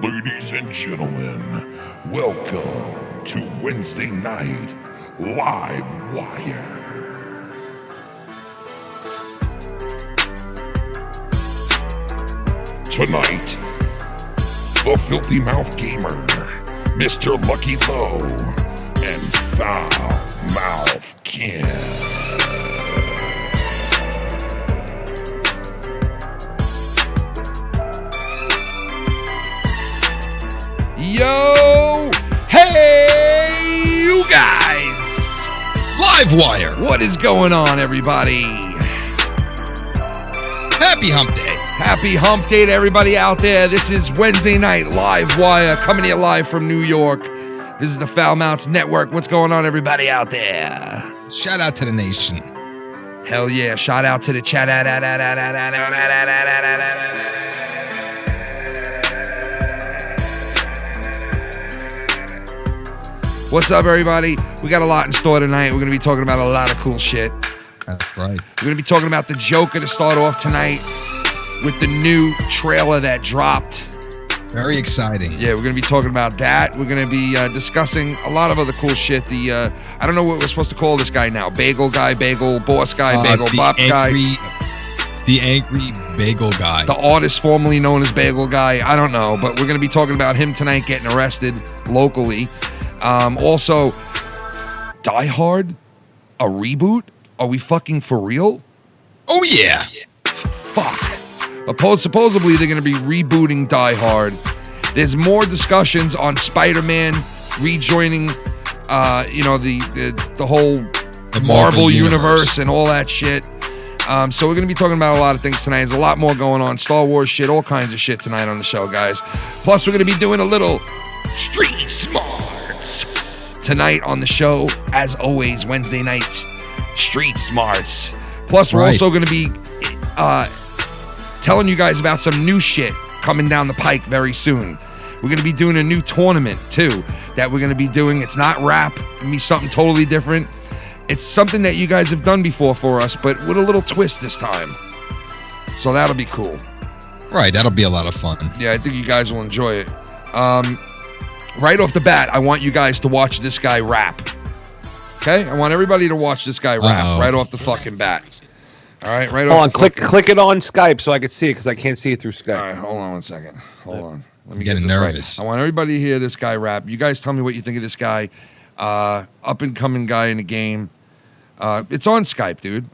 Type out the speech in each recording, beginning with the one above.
Ladies and gentlemen, welcome to Wednesday Night Live Wire. Tonight, the Filthy Mouth Gamer, Mr. Lucky Low, and Foul-Mouth Ken. Yo! Hey, you guys! Live Wire! What is going on, everybody? Happy Hump Day! Happy Hump Day to everybody out there. This is Wednesday Night Live Wire, coming to you live from New York. This is the Foul Mouths Network. What's going on, everybody out there? Shout out to the nation. Hell yeah. Shout out to the chat. What's up, everybody? We got a lot in store tonight. We're going to be talking about a lot of cool shit. That's right. We're going to be talking about the Joker to start off tonight with the new trailer that dropped. Very exciting. Yeah, we're going to be talking about that. We're going to be discussing a lot of other cool shit. I don't know what we're supposed to call this guy now. Bagel guy, bagel boss guy, bagel bop guy. The angry bagel guy. The artist formerly known as Bagel Guy. I don't know, but we're going to be talking about him tonight getting arrested locally. Also, Die Hard, a reboot? Are we fucking for real? Oh, yeah. Fuck. Supposedly, they're going to be rebooting Die Hard. There's more discussions on Spider-Man rejoining, the whole Marvel universe and all that shit. So we're going to be talking about a lot of things tonight. There's a lot more going on. Star Wars shit, all kinds of shit tonight on the show, guys. Plus, we're going to be doing a little Street Smarts tonight on the show. As always, Wednesday nights, Street Smarts. Plus, we're also going to be telling you guys about some new shit coming down the pike very soon. We're going to be doing a new tournament, too, that we're going to be doing. It's not rap. It's going to be something totally different. It's something that you guys have done before for us, but with a little twist this time. So that'll be cool. Right, that'll be a lot of fun. Yeah, I think you guys will enjoy it. Right off the bat, I want you guys to watch this guy rap. Okay? I want everybody to watch this guy rap right off the fucking bat. All right, right Hold off on, click it on Skype so I can see it because I can't see it through Skype. All right, hold on one second. Hold on. Let me get nervous. Right. I want everybody to hear this guy rap. You guys tell me what you think of this guy. Up-and-coming guy in the game. It's on Skype, dude.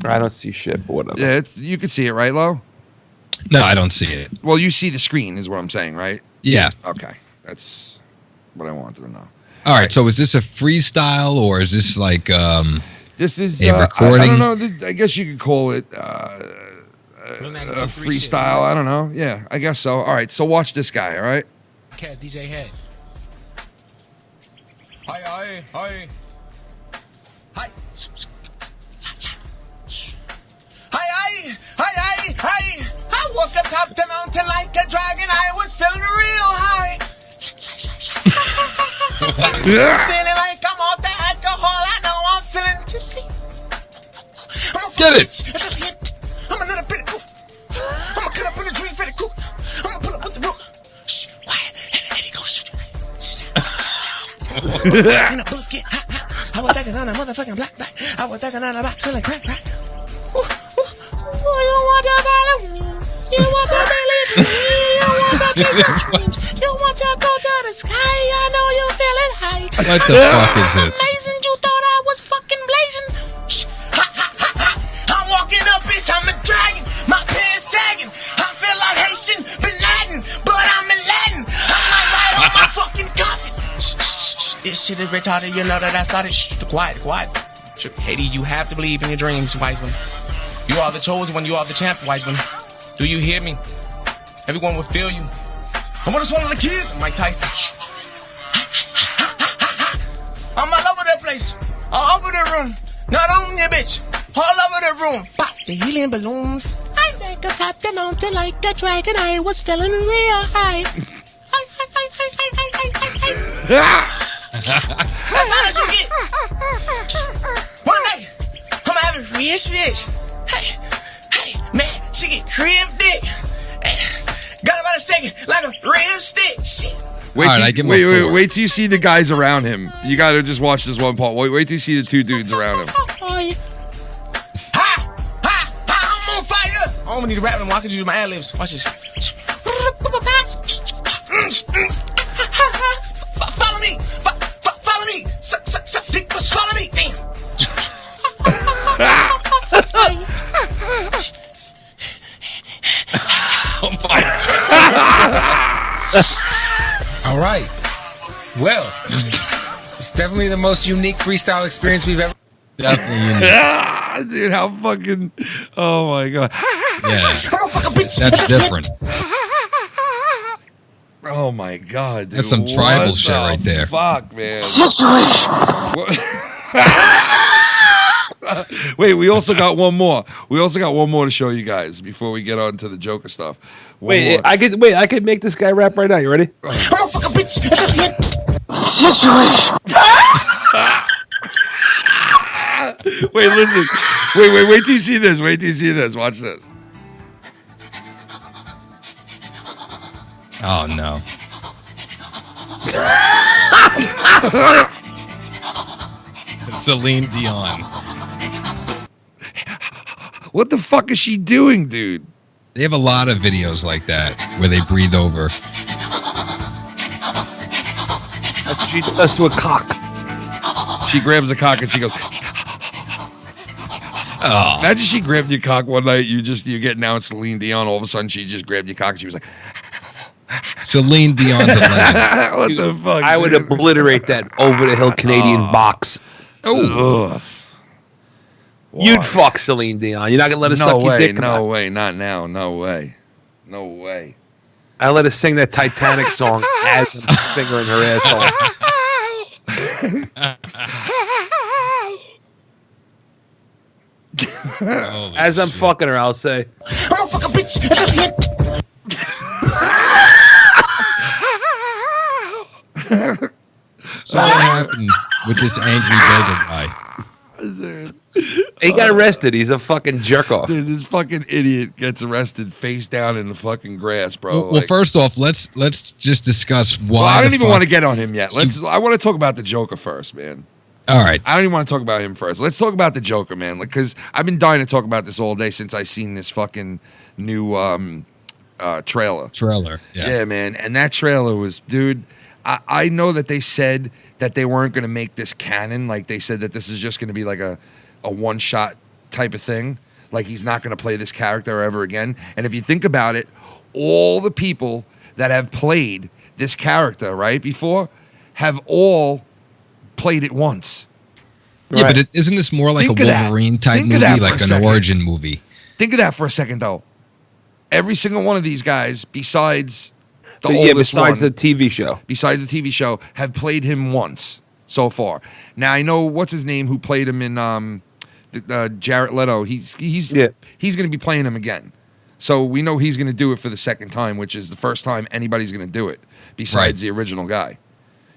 I don't see shit, but whatever. Yeah, you can see it, right, Lo? No, I don't see it. Well, you see the screen is what I'm saying, right? Yeah. Okay. That's what I wanted to know. All right, so is this a freestyle or is this like this is a recording? I don't know. I guess you could call it a freestyle. I don't know. Yeah, I guess so. All right, so watch this guy, all right? Cat DJ Head. Hi. Hi. Hi. I woke up top the mountain like a dragon. I was feeling real high. Feeling like I'm off the alcohol. I know I'm feeling tipsy. Get it. It's a hit. I'm a little bit of cool. I'm gonna cut up in a dream pretty cool. I'm gonna pull up with the rook. Shh, quiet. And he goes shoot. And the bullets get hot. I was thinking on a motherfucking black. I was thinking on a black selling crack. You want to believe me? You want to believe me? You want to chase your dreams? You want to go to the sky? I know you're feeling high. What the fuck is this? Amazing, you thought I was fucking blazing. Shh, ha, ha, ha, ha. I'm walking up, bitch, I'm a dragon. My pants sagging. I feel like Haitian Bin Laden, but I'm in Latin. I'm like right on my fucking coffin. Shh, shh, shh. This shit is retarded, you know that I started. Shh, quiet. Haiti, you have to believe in your dreams, wise one. You are the chosen one, you are the champ, wise one. Do you hear me? Everyone will feel you. I want to swallow the kids, Mike Tyson. I'm all over the place, all over the room. Not on your bitch, all over the room. Pop the helium balloons. I wake up top the mountain like a dragon. I was feeling real high. That's how that you get. One day, I'm having rich. Hey, man, she get crib dick. Got about gotta shake it like a real stick. Shit. Wait, All right, I give him a 4. wait till you see the guys around him. You gotta just watch this one part. Wait till you see the two dudes around him. I'm on fire. I don't need to rap no more. I can just use my ad-libs. Watch this. Follow me. Follow me. Swallow me. Damn. All right. Well, it's definitely the most unique freestyle experience we've ever. Definitely unique. Ah, dude, how fucking. Oh my God. Yeah. That's different. Oh my God, dude. That's some tribal What shit the right there. Fuck, man. Wait, we also got one more. We also got one more to show you guys before we get on to the Joker stuff. One more. I could make this guy rap right now. You ready? I'm gonna fuck a bitch. Wait, listen. Wait till you see this. Wait till you see this. Watch this. Oh no. Celine Dion. What the fuck is she doing, dude? They have a lot of videos like that where they breathe over. That's what she does to a cock. She grabs a cock and she goes. Oh, Imagine she grabbed your cock one night. You get now it's Celine Dion. All of a sudden, she just grabbed your cock and she was like, Celine Dion's a legend. "What the fuck?" I would dude? obliterate that over the hill Canadian box. Oh, Ugh. You'd Why? fuck Celine Dion. You're not gonna let her No suck your way, dick. Come no on. way, not now, no way, no way. I let her sing that Titanic song as I'm fingering her asshole. holy As I'm shit. fucking her, I'll say, I'm gonna fuck a bitch. So what happened with this angry bagel guy? he got arrested. He's a fucking jerk off. Dude, this fucking idiot gets arrested face down in the fucking grass, bro. Well, first off, let's just discuss why. Well, I don't the even fuck- want to get on him yet. I want to talk about the Joker first, man. All right. I don't even want to talk about him first. Let's talk about the Joker, man. Because I've been dying to talk about this all day since I seen this fucking new trailer. Trailer. Yeah, man. And that trailer was, dude, I know that they said that they weren't going to make this canon. Like, they said that this is just going to be like a one-shot type of thing. Like, he's not going to play this character ever again. And if you think about it, all the people that have played this character, right, before, have all played it once. Yeah, but isn't this more like Think a of that. Wolverine type Think of that movie, for a like an second. origin movie? Think of that for a second, though. Every single one of these guys, besides the oldest besides one, the TV show. besides the TV show, have played him once so far. Now I know what's his name who played him in Jared Leto. He's going to be playing him again. So we know he's going to do it for the second time, which is the first time anybody's going to do it besides the original guy.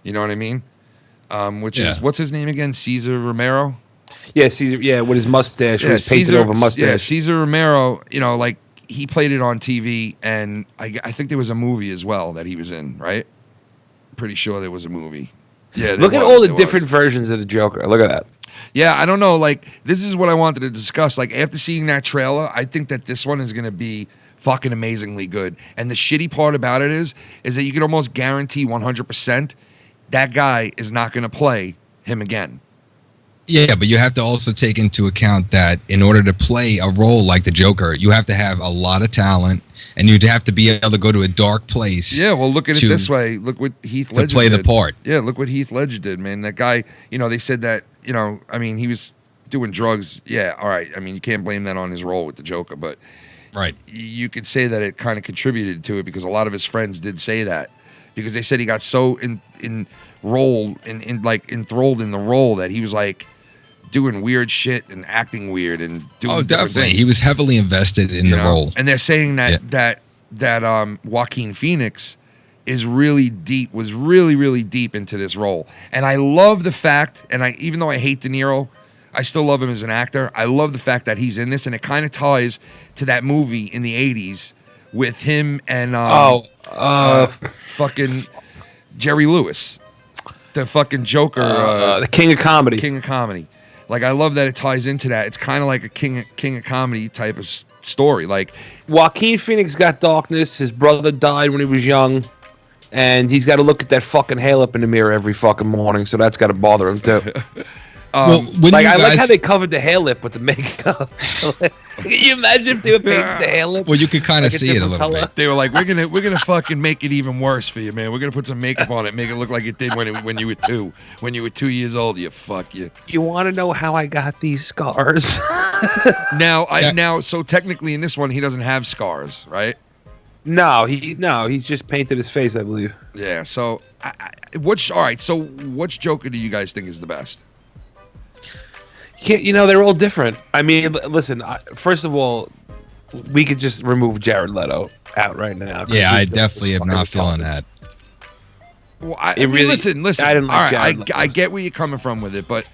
You know what I mean? Which is what's his name again? Cesar Romero. Yeah, Caesar. Yeah, with his mustache, with his painted over mustache. Yeah, Cesar Romero. You know, like he played it on TV, and I think there was a movie as well that he was in. Right? Pretty sure there was a movie. Yeah. Look at all the different versions of the Joker. Look at that. Yeah, I don't know. Like, this is what I wanted to discuss. Like, after seeing that trailer, I think that this one is going to be fucking amazingly good. And the shitty part about it is that you can almost guarantee 100% that guy is not going to play him again. Yeah, but you have to also take into account that in order to play a role like the Joker, you have to have a lot of talent, and you'd have to be able to go to a dark place. Yeah, well, look at it this way. Look what Heath Ledger to play did. the part. Yeah, look what Heath Ledger did, man. That guy, you know, they said that, you know, I mean, he was doing drugs. Yeah, all right. I mean, you can't blame that on his role with the Joker, but right, you could say that it kind of contributed to it because a lot of his friends did say that because they said he got so enthralled in the role that he was like doing weird shit and acting weird and doing different definitely. things. He was heavily invested in the role. And they're saying that Joaquin Phoenix is really deep, was really, really deep into this role. And I love the fact, and even though I hate De Niro, I still love him as an actor. I love the fact that he's in this, and it kind of ties to that movie in the 80s with him and fucking Jerry Lewis, the fucking Joker, the King of Comedy. King of Comedy. Like, I love that it ties into that. It's kind of like a King of Comedy type of story. Like, Joaquin Phoenix got darkness. His brother died when he was young, and he's got to look at that fucking hair up in the mirror every fucking morning. So that's got to bother him too. Well, Like, I like how they covered the hair lip with the makeup. Can you imagine if they were painting the hair lip? Well, you could kind of see it a different little color? bit. they were like, we're gonna fucking make it even worse for you, man. We're gonna put some makeup on it, make it look like it did when you were 2. When you were 2 years old, you fuck you. You want to know how I got these scars? Now, so technically in this one, he doesn't have scars, right? No, he's just painted his face, I believe. Yeah. So, all right. So, which Joker do you guys think is the best? They're all different. I mean, listen. First of all, we could just remove Jared Leto out right now. Yeah, I definitely am not feeling that. Well, I mean, listen. I didn't like all right, Jared I get where you're coming from with it, but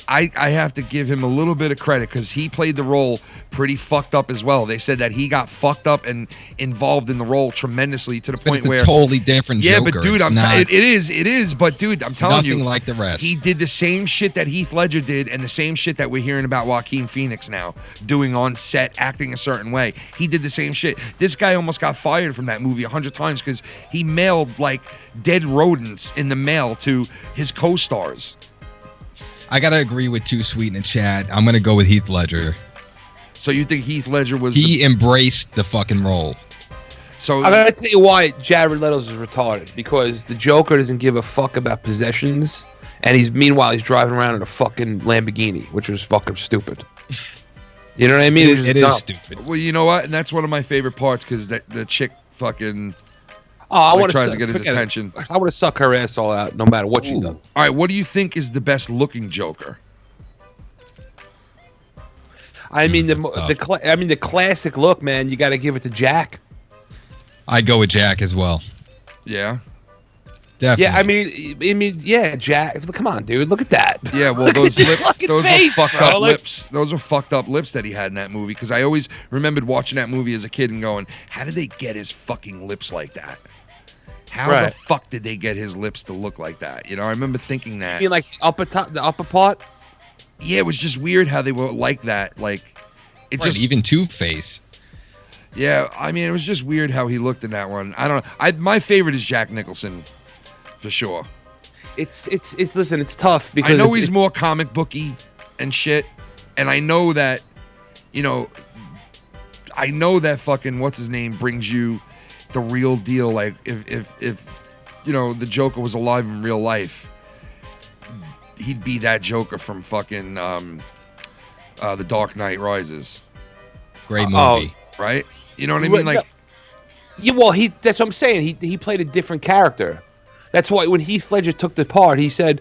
I have to give him a little bit of credit because he played the role pretty fucked up as well. They said that he got fucked up and involved in the role tremendously to the But point it's a where totally different yeah, Joker. but dude, it is. But dude, I'm telling you, nothing like the rest. He did the same shit that Heath Ledger did, and the same shit that we're hearing about Joaquin Phoenix now doing on set, acting a certain way. He did the same shit. This guy almost got fired from that movie 100 times because he mailed like dead rodents in the mail to his co-stars. I gotta agree with Too Sweet in the chat. I'm gonna go with Heath Ledger. So you think Heath Ledger was? He embraced the fucking role. So I'm gonna tell you why Jared Leto's is retarded. Because the Joker doesn't give a fuck about possessions, and meanwhile he's driving around in a fucking Lamborghini, which was fucking stupid. You know what I mean? It is stupid. Well, you know what? And that's one of my favorite parts because the chick fucking. I want tries to get his attention. I want to suck her ass all out, no matter what she does. All right, what do you think is the best looking Joker? I mean, the classic look, man. You got to give it to Jack. I'd go with Jack as well. Yeah. Definitely. Yeah, I mean, yeah, Jack. Come on, dude. Look at that. Yeah, well, those lips, those face, were fucked bro. up Like- lips. Those were fucked up lips that he had in that movie. Because I always remembered watching that movie as a kid and going, "How did they get his fucking lips like that? How the fuck did they get his lips to look like that?" You know, I remember thinking that. You mean like the upper part? Yeah, it was just weird how they were like that. Like, it Right, just even Two-Face. Yeah, I mean, it was just weird how he looked in that one. I don't know. My favorite is Jack Nicholson, for sure. It's listen, it's tough because I know he's more comic booky and shit, and I know that, I know that fucking what's his name brings you the real deal. Like if the Joker was alive in real life, he'd be that Joker from fucking The Dark Knight Rises. Great movie. Right? You know what I mean? Like, yeah, well, that's what I'm saying. He played a different character. That's why when Heath Ledger took the part, he said,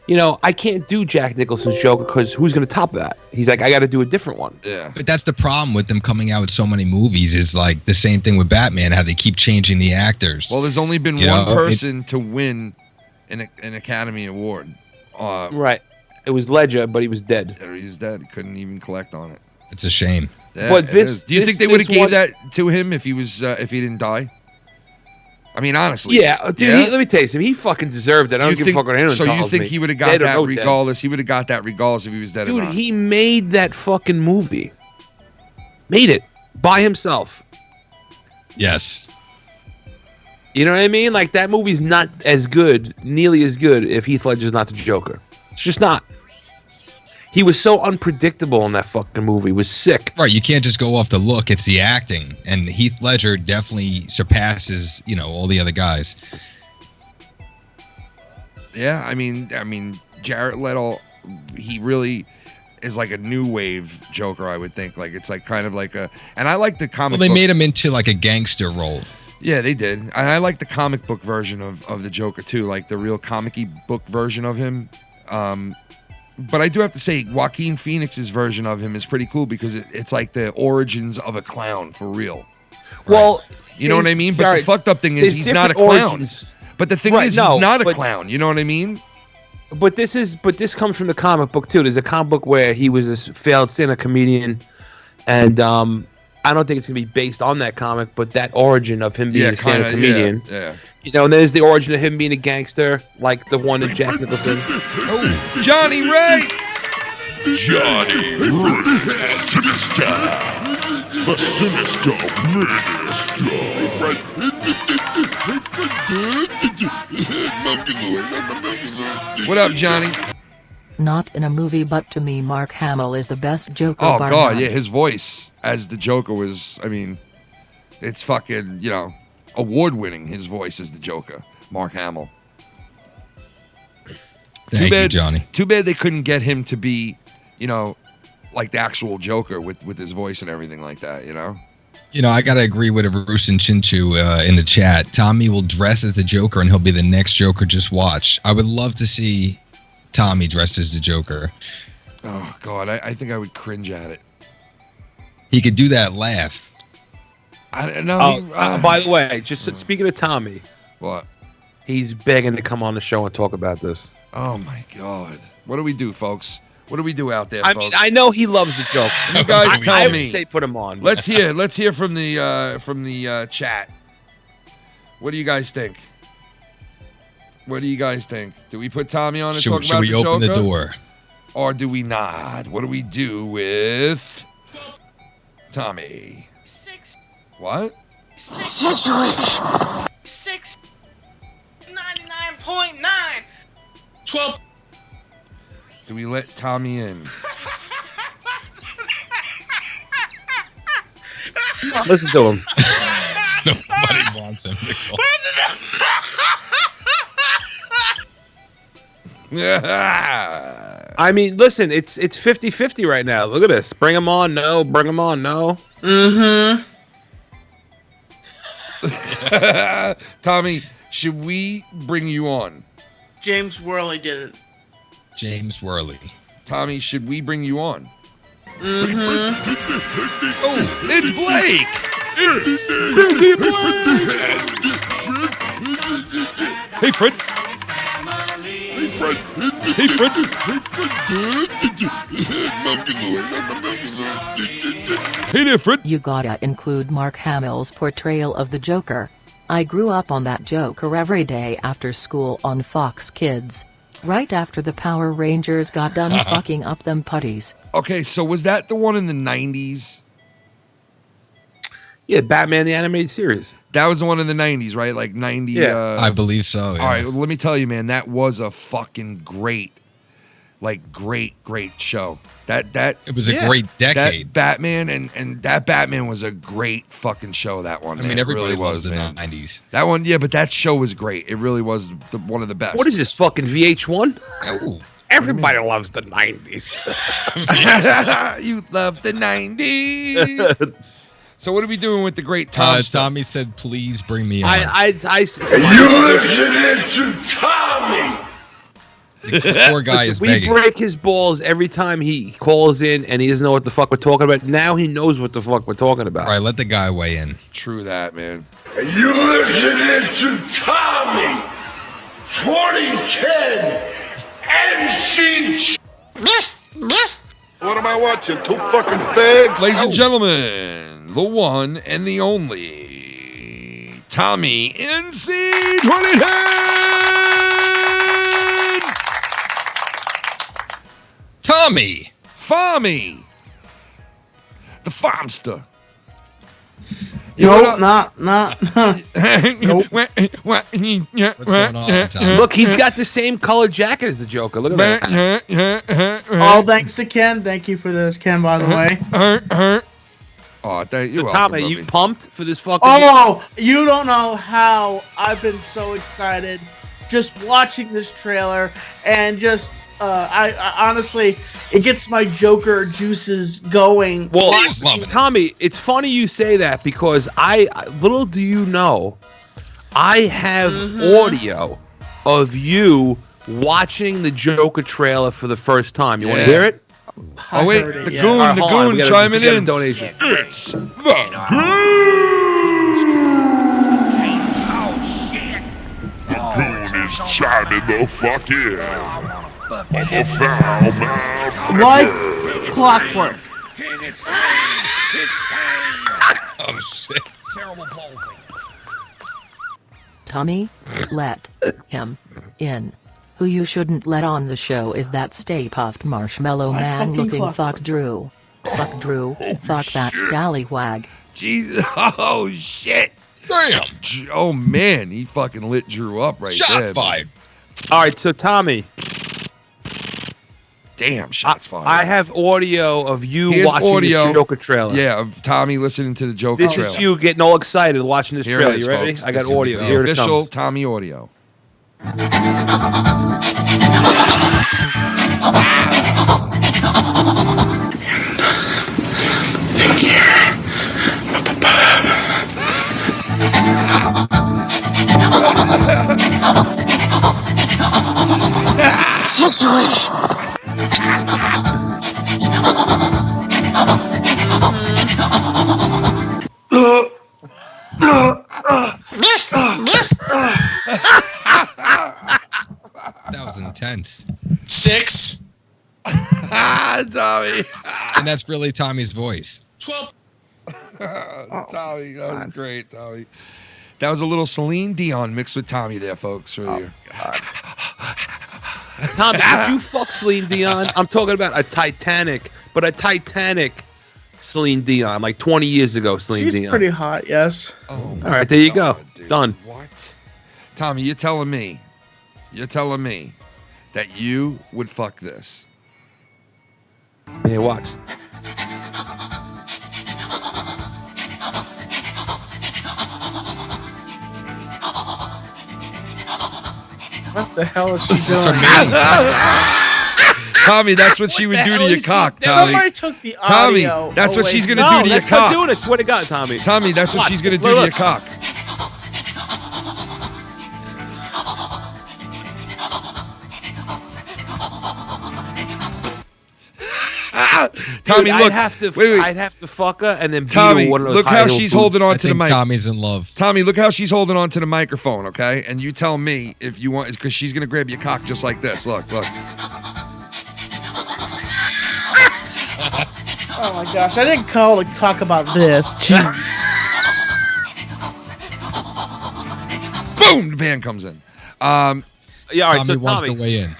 I can't do Jack Nicholson's Joker because who's going to top that? He's like, I got to do a different one. yeah. But that's the problem with them coming out with so many movies is like the same thing with Batman, how they keep changing the actors. Well, there's only been You one know, person to win an Academy Award. Right. It was Ledger, but he was dead. He's dead. He couldn't even collect on it. It's a shame. Yeah, But it this- is. Do you this- think they would have this gave one- that to him if he didn't die? I mean, honestly. Yeah, dude. Let me tell you something. He fucking deserved it. I don't give a fuck what anyone So you tells think me. he would have Dead got or that no dead. regardless? He would have got that regardless if he was dead or Dude, not. he made that fucking movie. Made it by himself. Yes. You know what I mean? Like, that movie's not as good, nearly as good, if Heath Ledger's not the Joker. It's just not. He was so unpredictable in that fucking movie. It was sick. Right, you can't just go off the look, it's the acting. And Heath Ledger definitely surpasses, all the other guys. Yeah, I mean, Jared Leto, he really is like a new wave Joker, I would think. Like, it's like kind of like and I like the comic Well, they book. made him into like a gangster role. Yeah, they did. And I like the comic book version of the Joker too, like the real comic-y book version of him. But I do have to say, Joaquin Phoenix's version of him is pretty cool because it's like the origins of a clown for real. Well, You know what I mean? But Jared, the fucked up thing is there's he's not a different clown. origins. But the thing Right, is, no, he's not a but- clown. You know what I mean? But this comes from the comic book too. There's a comic book where he was a failed stand-up comedian, and I don't think it's gonna be based on that comic, but that origin of him being a stand-up kinda, comedian. Yeah. You know, and there's the origin of him being a gangster, like the one in Jack Nicholson. Oh, Johnny Ray. Johnny Ray, Sinister, the Sinister Minister. What up, Johnny? Not in a movie, but to me, Mark Hamill is the best Joker. Oh, bar God, none. yeah, his voice as the Joker was, I mean, it's fucking, you know, award-winning, his voice as the Joker, Mark Hamill. Thank you, Johnny. Too bad they couldn't get him to be, you know, like the actual Joker with his voice and everything like that, you know? You know, I got to agree with Arus and Chinchu in the chat. Tommy will dress as the Joker, and he'll be the next Joker. Just watch. I would love to see Tommy dressed as the Joker. Oh, God, I think I would cringe at it. He could do that laugh. I don't know. By the way, just speaking of Tommy, What? he's begging to come on the show and talk about this. Oh, my God. What do we do, folks? What do we do out there, I folks? mean, I know he loves the joke. You guys tell I me. would say put him on. Let's hear from the chat. What do you guys think? What do you guys think? Do we put Tommy on and talk Should about we the open Joker? the door? Or do we not? What do we do with Tommy? 6 What? 99.9. 12. Do we let Tommy in? Listen to him. Nobody wants him. I mean, listen, it's 50-50 right now. Look at this. Bring him on, no. Bring him on, no. Mm-hmm. Tommy, should we bring you on? James Worley did it. James Worley. Tommy, should we bring you on? Mm-hmm. Oh, it's Blake! It's Blake! Hey, Fred. Hey, Fred. Hey there, Fred. You gotta include Mark Hamill's portrayal of the Joker. I grew up on that Joker every day after school on Fox Kids. Right after the Power Rangers got done fucking up them putties. Okay, so was that the one in the 90s? Yeah, Batman the Animated Series. That was the one in the 90s, right? Like 90. Yeah. I believe so. Yeah. All right, well, let me tell you, man, that was a fucking great show. That It was a great decade. That Batman and that Batman was a great fucking show. That one. I man. mean, It everybody really loves the man. 90s. That one, yeah, but that show was great. It really was one of the best. What is this, fucking VH1? Oh, Everybody loves the 90s. You love the 90s. So what are we doing with the great Tom? Tommy said, "Please bring me on." I listening to Tommy. The poor guy is we begging. break his balls every time he calls in and he doesn't know what the fuck we're talking about. Now he knows what the fuck we're talking about. All right, let the guy weigh in. True that, man. You listening to Tommy 2010 MC. What am I watching? Two fucking fags? Ladies and gentlemen, the one and the only Tommy NC 2010. Tommy. Farmy. The Farmster. Nope, not. What's What's going on, Tommy? Look, he's got the same colored jacket as the Joker. Look at that. All thanks to Ken. Thank you for this, Ken, by the way. Oh, thank you. So, Tommy, are you pumped for this fucking... Oh, you don't know how I've been so excited just watching this trailer and just... I honestly, it gets my Joker juices going. Well, He's loving it. Tommy, it's funny you say that because little do you know, I have audio of you watching the Joker trailer for the first time. You want to Yeah. hear it? Oh, wait. heard it, The yeah. goon, All right, the hold on, goon we gotta- chiming we got a in. donation. It's the The goon is chiming the fuck in. I'm a foul mouth. Like clockwork. shit. Terrible palsy. Tommy, let him in. Who you shouldn't let on the show is that Stay Puffed Marshmallow I Man fucking looking clocked fuck Drew. Fuck Drew. Fuck that scallywag. Jesus. Oh, shit. Damn. Oh, man. He fucking lit Drew up right there. Shots man. fired. All right, so Tommy, Damn, shots fired. I have audio of you Here's watching audio. this Joker trailer. Yeah, of Tommy listening to the Joker This trailer. is you getting all excited watching this Here trailer. it is, You ready? folks. I got This is audio. the Here it official comes. Tommy audio. That was intense. 6, Tommy. And that's really Tommy's voice. 12. Tommy, that was great, Tommy. That was a little Celine Dion mixed with Tommy there, folks. Right here. Tommy, did you fuck Celine Dion? I'm talking about a Titanic, but a Titanic Celine Dion, like 20 years ago. Celine She's Dion. pretty hot, yes. Oh, All right, there you go. dude. Done. What? Tommy, you're telling me that you would fuck this. Yeah, watch. What the hell is she doing? Tommy, that's what she would do to your cock, Tommy. Somebody took the Tommy, audio. that's what away. she's gonna No, do to your that's her cock. doing it. Swear to God, Tommy. Tommy, that's what Watch. she's gonna do Look, to your look. cock. Tommy, Dude, look. I'd have to fuck her and then beat her Tommy, with one of those look how high-heel she's boots. holding on I to the think mic. Tommy's in love. Tommy, look how she's holding on to the microphone, okay? And you tell me if you want, because she's gonna grab your cock just like this. Look. Oh my gosh, I didn't call to talk about this. Jeez. Boom! The band comes in. Yeah, all right. Tommy So wants Tommy, to weigh in. how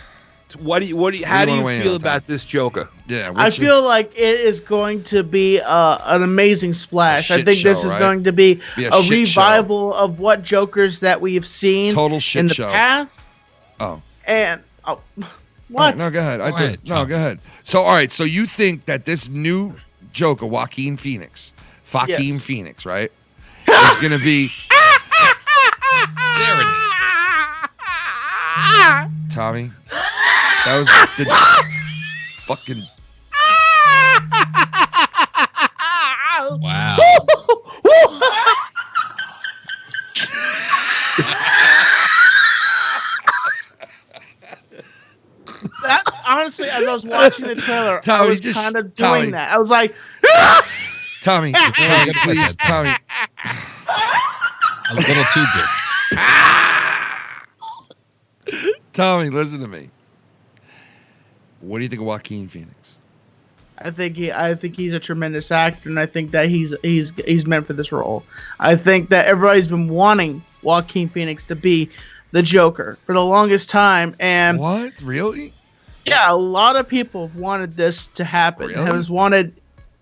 do wanna you weigh in feel on, about this Joker? Yeah, I feel like it is going to be an amazing splash. A I shit think this show, is right? going to be Be a a shit show. revival of what Jokers that we have seen Total shit in the show. past. Oh. And All what? right, no, go ahead. Go ahead, No, Tom. go ahead. So, all right. So you think that this new Joker, Joaquin Phoenix, Yes. Phoenix, right, is gonna be There it is. Tommy? That was the fucking. Wow. That, honestly, as I was watching the trailer, I Tommy, was just- kind of doing Tommy. that. I was like, Tommy, please, Tommy. A little too good. Tommy, listen to me. What do you think of Joaquin Phoenix? I think he's a tremendous actor, and I think that he's meant for this role. I think that everybody's been wanting Joaquin Phoenix to be the Joker for the longest time, and What? Really? yeah, a lot of people have wanted this to happen. Really? Has wanted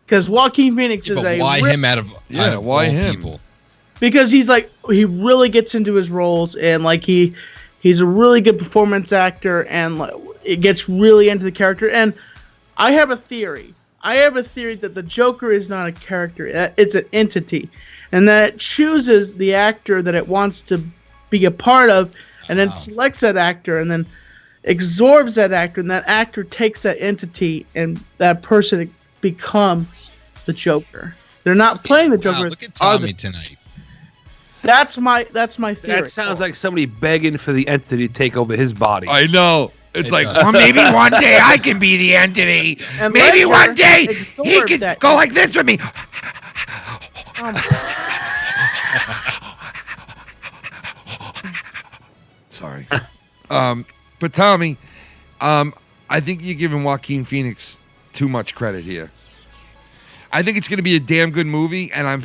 because Joaquin Phoenix is But a why him out of why all him? people? because he's like he really gets into his roles, and like he's a really good performance actor, and like, it gets really into the character. And I have a theory. That the Joker is not a character; it's an entity, and that it chooses the actor that it wants to be a part of, and then selects that actor, and then absorbs that actor, and that actor takes that entity, and that person becomes the Joker. They're not playing the Joker. Wow, look at are Tommy the- tonight. That's my theory. That sounds like somebody begging for the entity to take over his body. I know. It's It like, does. well, maybe one day I can be the entity. And Maybe Ledger one day he absorbed could that. go like this with me. Sorry. But Tommy, I think you're giving Joaquin Phoenix too much credit here. I think it's going to be a damn good movie, and I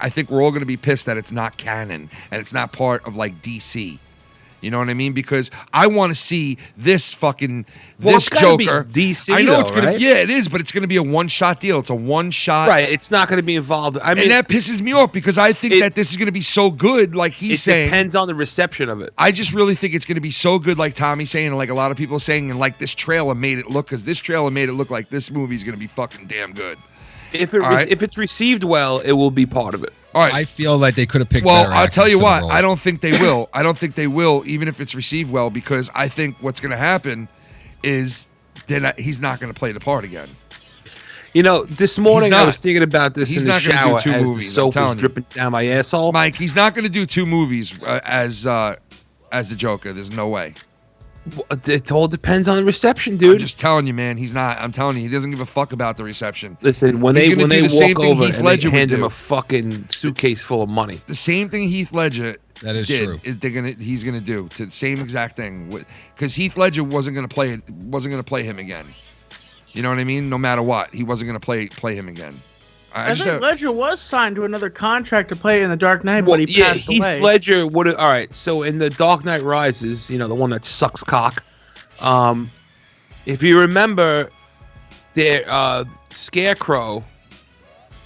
think we're all going to be pissed that it's not canon and it's not part of like DC. You know what I mean? Because I want to see this fucking this it's gotta Joker. be DC, I know though, it's gonna. right? Yeah, it is, but it's gonna be a one-shot deal. It's a one-shot. Right. It's not going to be involved. I mean, and that pisses me off because I think that this is gonna be so good. Like he's saying, it depends on the reception of it. I just really think it's gonna be so good, like Tommy's saying, and like a lot of people are saying, and like this trailer made it look, because this trailer made it look like this movie's gonna be fucking damn good. If it's received well, it will be part of it. All right. I feel like they could have picked. Well, better I'll tell actors you for the what. role. I don't think they will. I don't think they will, even if it's received well, because I think what's going to happen is he's not going to play the part again. You know, this morning I was thinking about this He's in the not gonna do shower two as movies, the soap I'm was telling you. dripping down my asshole. Mike, he's not going to do 2 movies as the Joker. There's no way. It all depends on the reception, dude. I'm just telling you, man. He's not. I'm telling you, he doesn't give a fuck about the reception. Listen, when He's they gonna do the walk same thing over Heath and Ledger they hand would him do. a fucking suitcase full of money. The same thing Heath Ledger That is did true. is he's gonna do to the same exact thing, because Heath Ledger wasn't gonna play him again. You know what I mean? No matter what, he wasn't gonna play him again. I think Ledger was signed to another contract to play in The Dark Knight, but he passed Heath away. Ledger would have. All right, so in The Dark Knight Rises, you know, the one that sucks cock. If you remember, there Scarecrow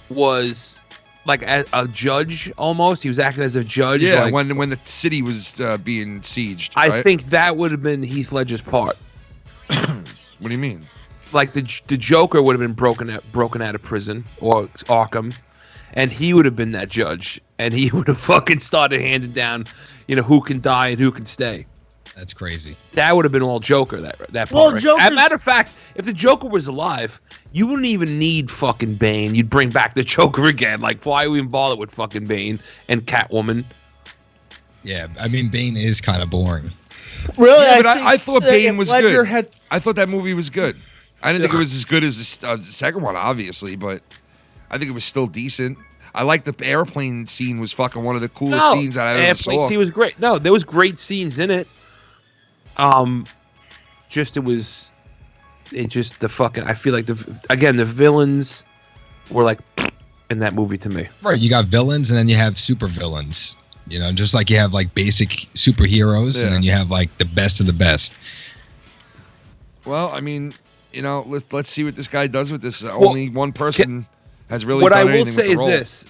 was like a judge almost. He was acting as a judge. Yeah, like, when the city was being sieged. I right? think that would have been Heath Ledger's part. What do you mean? Like the Joker would have been broken out of prison, or Arkham, and he would have been that judge, and he would have fucking started handing down, you know, who can die and who can stay. That's crazy. That would have been all Joker. That part. Well, right? Joker's- As a matter of fact, if the Joker was alive, you wouldn't even need fucking Bane. You'd bring back the Joker again. Like, why even bother with fucking Bane and Catwoman? Yeah, I mean, Bane is kind of boring. Really, Yeah, but think I thought that Bane if was Ledger good. Had, I thought that movie was good. I didn't think it was as good as the second one, obviously, but I think it was still decent. I like the airplane scene was fucking one of the coolest scenes that I ever Airplane saw. scene was great. No, there was great scenes in it. I feel like the villains were like in that movie to me. Right, you got villains and then you have super villains. You know, just like you have like basic superheroes, Yeah. and then you have like the best of the best. Well, I mean, you know, let's see what this guy does with this. Only one person has really What done I will anything say with is the role. this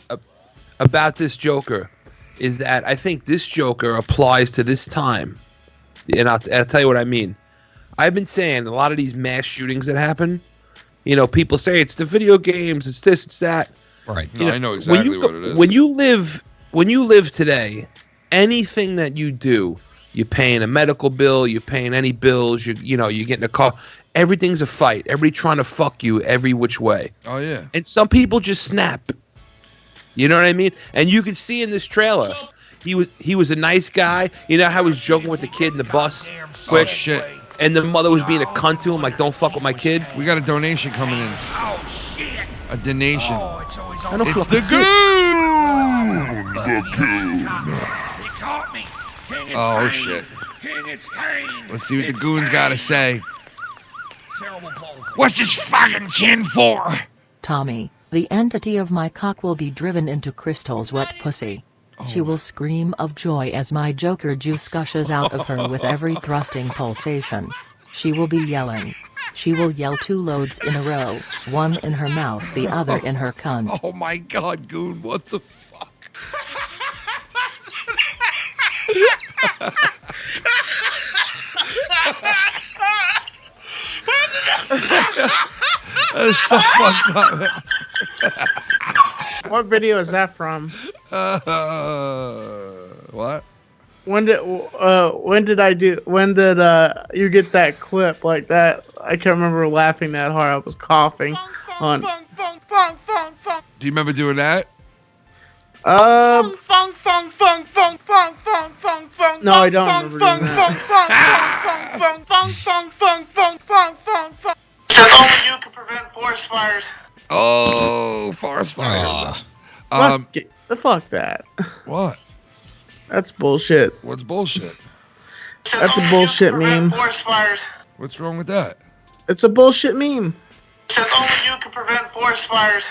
about this Joker is that I think this Joker applies to this time, and I'll tell you what I mean. I've been saying a lot of these mass shootings that happen. You know, people say it's the video games, it's this, it's that. Right. No, You I know exactly what it is. When you live today, anything that you do, you're paying a medical bill, you're paying any bills, you get in a car. Everything's a fight. Everybody trying to fuck you every which way. Oh yeah. And some people just snap. You know what I mean? And you can see in this trailer, he was a nice guy. You know how he was joking with the kid in the bus? Oh shit. And the mother was being a cunt to him, like, don't fuck with my kid. We got a donation coming in. A donation. I don't It's fucking the see it. Goon, the goon. Oh shit. Let's see what the goon's got to say. What's his fucking chin for? Tommy, the entity of my cock will be driven into Crystal's wet pussy. She will scream of joy as my Joker juice gushes out of her with every thrusting pulsation. She will be yelling. She will yell 2 loads in a row, one in her mouth, the other in her cunt. Oh my god, goon, what the fuck? That is so fucked up, man. what video is that from? What? When did you get that clip like that? I can't remember laughing that hard. I was coughing on. Do you remember doing that? No, I don't remember doing that. Only you can prevent forest fires. Oh, forest fires. Fuck that. What? That's bullshit. What's bullshit? That's a bullshit meme. Forest fires. What's wrong with that? It's a bullshit meme. Says only you can prevent forest fires.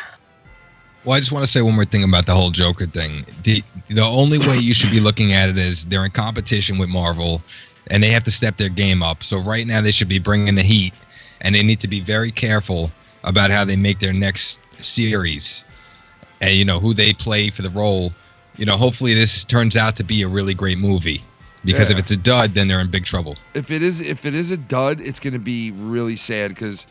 Well, I just want to say one more thing about the whole Joker thing. The only way you should be looking at it is they're in competition with Marvel, and they have to step their game up. So right now they should be bringing the heat, and they need to be very careful about how they make their next series, and who they play for the role. Hopefully this turns out to be a really great movie, because if it's a dud, then they're in big trouble. If it is a dud, it's going to be really sad because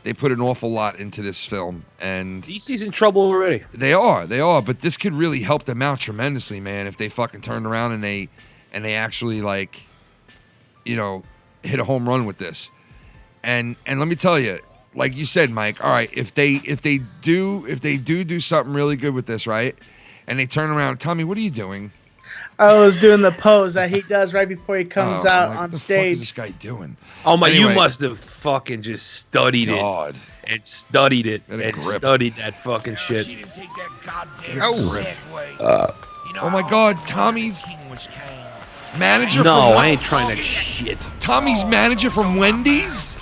they put an awful lot into this film, and DC's in trouble already. They are, but this could really help them out tremendously, man. If they fucking turned around and they actually hit a home run with this, and let me tell you, like you said, Mike. All right, if they do something really good with this, right, and they turn around, Tommy, what are you doing? I was doing the pose that he does right before he comes out on stage. What is this guy doing? Oh my! Anyway, you must have fucking just studied it and studied it and studied that fucking shit. Oh my God, Tommy's manager. No, I ain't trying that shit. Tommy's manager from Wendy's.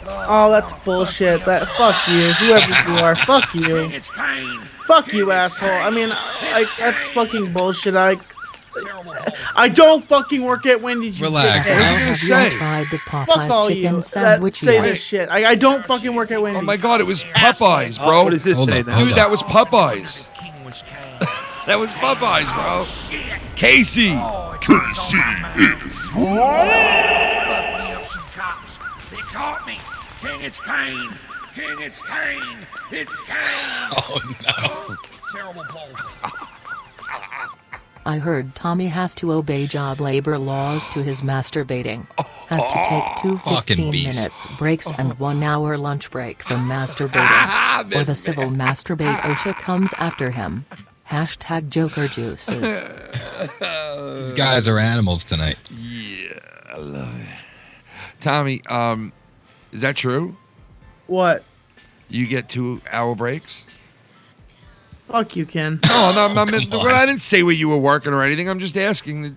Oh, that's bullshit. Fuck you, whoever you are. Fuck you. Fuck you, asshole. I mean, that's fucking bullshit. I don't fucking work at Wendy's. Relax. Have you tried the Popeyes chicken sandwich say yet? this shit. I don't fucking work at Wendy's. Oh my God, it was Popeyes, bro. What does this say now? Dude, that was Popeyes. That was Popeyes, bro. Casey. Casey is They caught me. King, it's Kane. King, it's Kane. It's Kane. Oh no. Cerebral palsy. I heard Tommy has to obey job labor laws to his masturbating. Has to take two Fucking 15-minute breaks and 1 hour lunch break from masturbating. Or the civil masturbate OSHA comes after him. Hashtag Joker Juices. These guys are animals tonight. Yeah, I love it. Tommy, is that true? What? You get 2 hour breaks? Fuck you, Ken. No, come I didn't say where you were working or anything. I'm just asking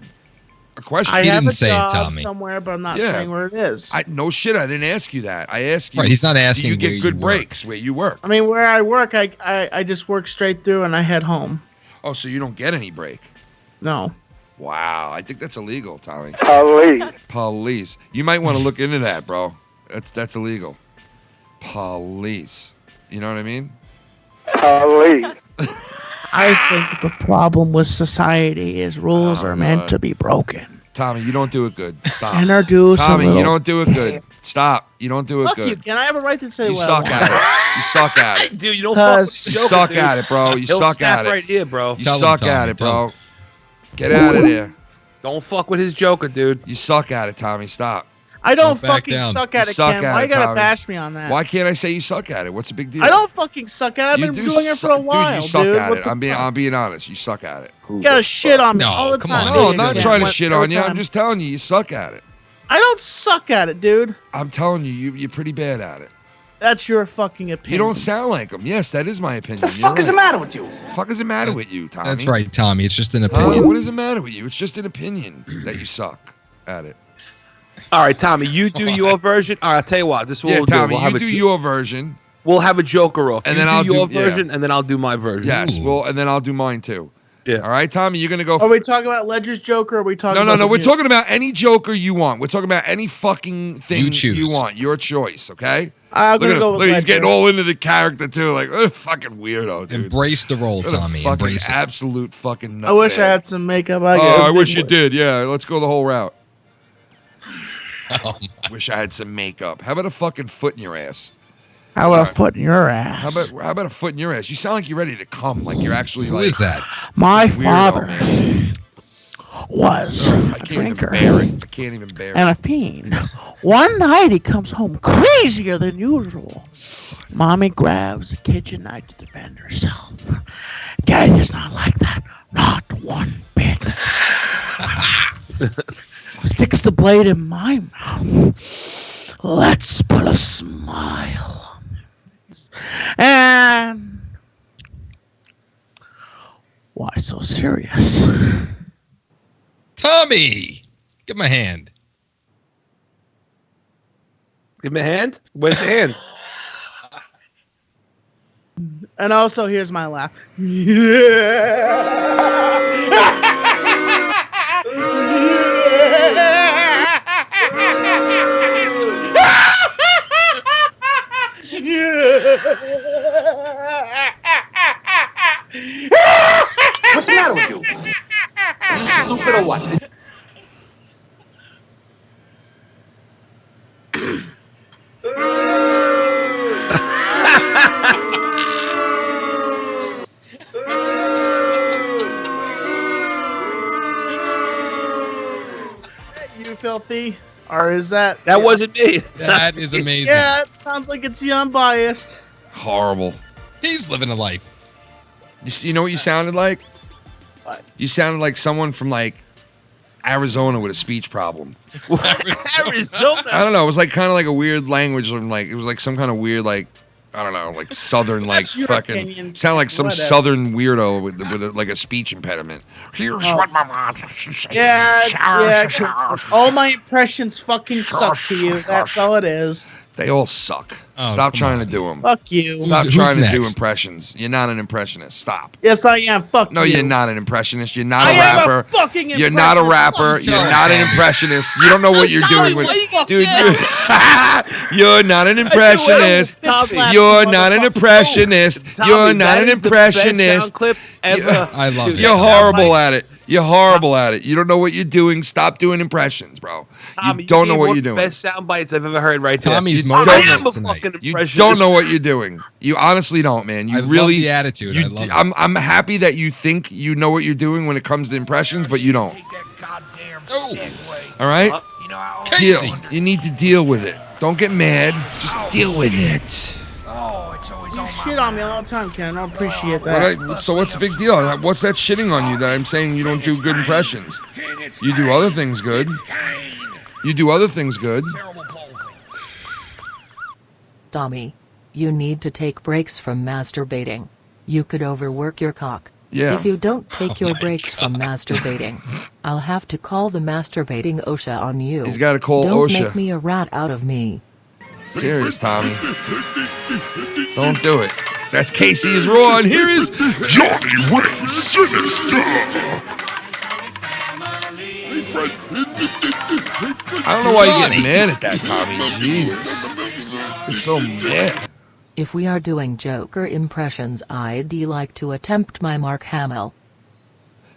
a question. I He have didn't a say it, job Tommy. somewhere, but I'm not Yeah. saying where it is. No shit, I didn't ask you that. I asked you. Right, he's not asking Do you where get good you work. breaks where you work? I mean, where I work, I just work straight through and I head home. Oh, so you don't get any break? No. Wow, I think that's illegal, Tommy. Police. Police. You might want to look into that, bro. That's illegal. Police. You know what I mean? Police. I think the problem with society is rules are meant to be broken. Tommy, you don't do it good. Stop. Introduce Tommy, a little... you don't do it good. Stop. You don't do it Fuck good. you, Ken. I have a right to say You what I suck want. at it. You suck at it. Dude, you don't fuck with the You Joker, suck dude. at it, bro. You He'll suck snap at it. right here, bro. You Tell him, suck Tommy, at it, tell bro. him. Get out of there. Don't fuck with his Joker, dude. You suck at it, Tommy. Stop. I don't Don't back fucking down. suck at You it, suck Ken. at Why it, you gotta Tommy. bash me on that? Why can't I say you suck at it? What's the big deal? I don't fucking suck at it. I've You been do doing it for a while, dude. You suck dude. at What it. the I'm fuck? being honest. You suck at it. You gotta shit on me No, all the come time. on. No, Dude, I'm not you trying to Went shit every on you. I'm time. just telling you, you suck at it. I don't suck at it, dude. I'm telling you, you're pretty bad at it. That's your fucking opinion. You don't sound like him. Yes, that is my opinion. The fuck is the matter with you? Fuck is the matter with you, Tommy? That's right, Tommy. It's just an Huh? opinion. What is the matter with you? It's just an opinion that you suck at it. All right, Tommy, you do your version. All right, I'll tell you what. This is what Yeah, we'll Tommy, do. We'll you do your version. We'll have a Joker off. And You then do I'll do- your yeah. version, and then I'll do my version. Yes, Ooh. well, and then I'll do mine too. Yeah. All right, Tommy, you're gonna go. Are we talking about Ledger's Joker? Or are we talking? No. about the We're new- talking about any Joker you want. We're talking about any fucking thing You choose. want. Your choice, okay? I'm Look at gonna him. go with Look, he's Ledger. getting all into the character too. Like, fucking weirdo, dude. Embrace the role, What a Tommy. fucking Embrace it. absolute fucking nutbag. I wish I had some makeup. Oh, I wish you did. Yeah, let's go the whole route. Oh, Wish I had some makeup. How about a fucking foot in your ass? How about a foot in your ass? How about a foot in your ass? You sound like you're ready to come. Like you're actually who like. is that? My weirdo, father man. was I a can't even drinker bear it. I can't even bear and it. a fiend. One night he comes home crazier than usual. Mommy grabs the kitchen knife to defend herself. Daddy's not like that. Not one bit. Sticks the blade in my mouth. Let's put a smile on this. And why so serious? Tommy! Give him a hand. Give him a hand. Where's the hand? And also, here's my laugh. What's the matter with you? Stupid or what? You filthy? Or is that... That wasn't me. That is amazing. Yeah, it sounds like it's the unbiased. Horrible. He's living a life. You know what you sounded like? What? You sounded like someone from like Arizona with a speech problem. Arizona. I don't know. It was like kind of like a weird language, and like it was like some kind of weird like I don't know, like southern like That's your fucking opinion. sound like some Whatever. southern weirdo with like a speech impediment. Here's what my mom said. Yeah. All my impressions fucking suck to you. That's all it is. They all suck. Oh, Stop come trying on. to do them. Fuck you. Stop Who's trying to do next? impressions. You're not an impressionist. Stop. Yes, I am. Fuck No, you. you're not an impressionist. You're not I a am rapper. a fucking You're not a impressionist. rapper. Don't You're tell not an us. impressionist. You don't know what you're Tommy, doing with why you got dude. mad? You're not an impressionist. Tommy. You're not an impressionist. Tommy, You're not that an is the best impressionist. sound clip ever. I love it. You're horrible at it. You're horrible at it. You don't know what you're doing. Stop doing impressions, bro. Tommy, You don't know gave what one you're of the doing. best sound bites I've ever heard right there. Tommy's I motivated am a tonight. fucking You impressionist. don't know what you're doing. You honestly don't, man. You I love really the attitude. I love it. I'm happy that you think you know what you're doing when it comes to impressions, but you don't. All right? Deal. Casey. You need to deal with it. Don't get mad. Just deal with it. You shit on me all the time, Ken. I appreciate that. So what's the big deal? What's that shitting on you that I'm saying you don't do good impressions? You do other things good. You do other things good. Tommy, you need to take breaks from masturbating. You could overwork your cock. Yeah. If you don't take Oh your my breaks from masturbating, I'll have to call the masturbating OSHA on you. He's got to call Don't OSHA. make me a rat out of me. Serious, Tommy. Don't do it. That's Casey is Raw, and here is Johnny Ray Sinister. I don't know why you're getting mad at that, Tommy. Jesus. You're so mad. If we are doing Joker impressions, I'd like to attempt my Mark Hamill.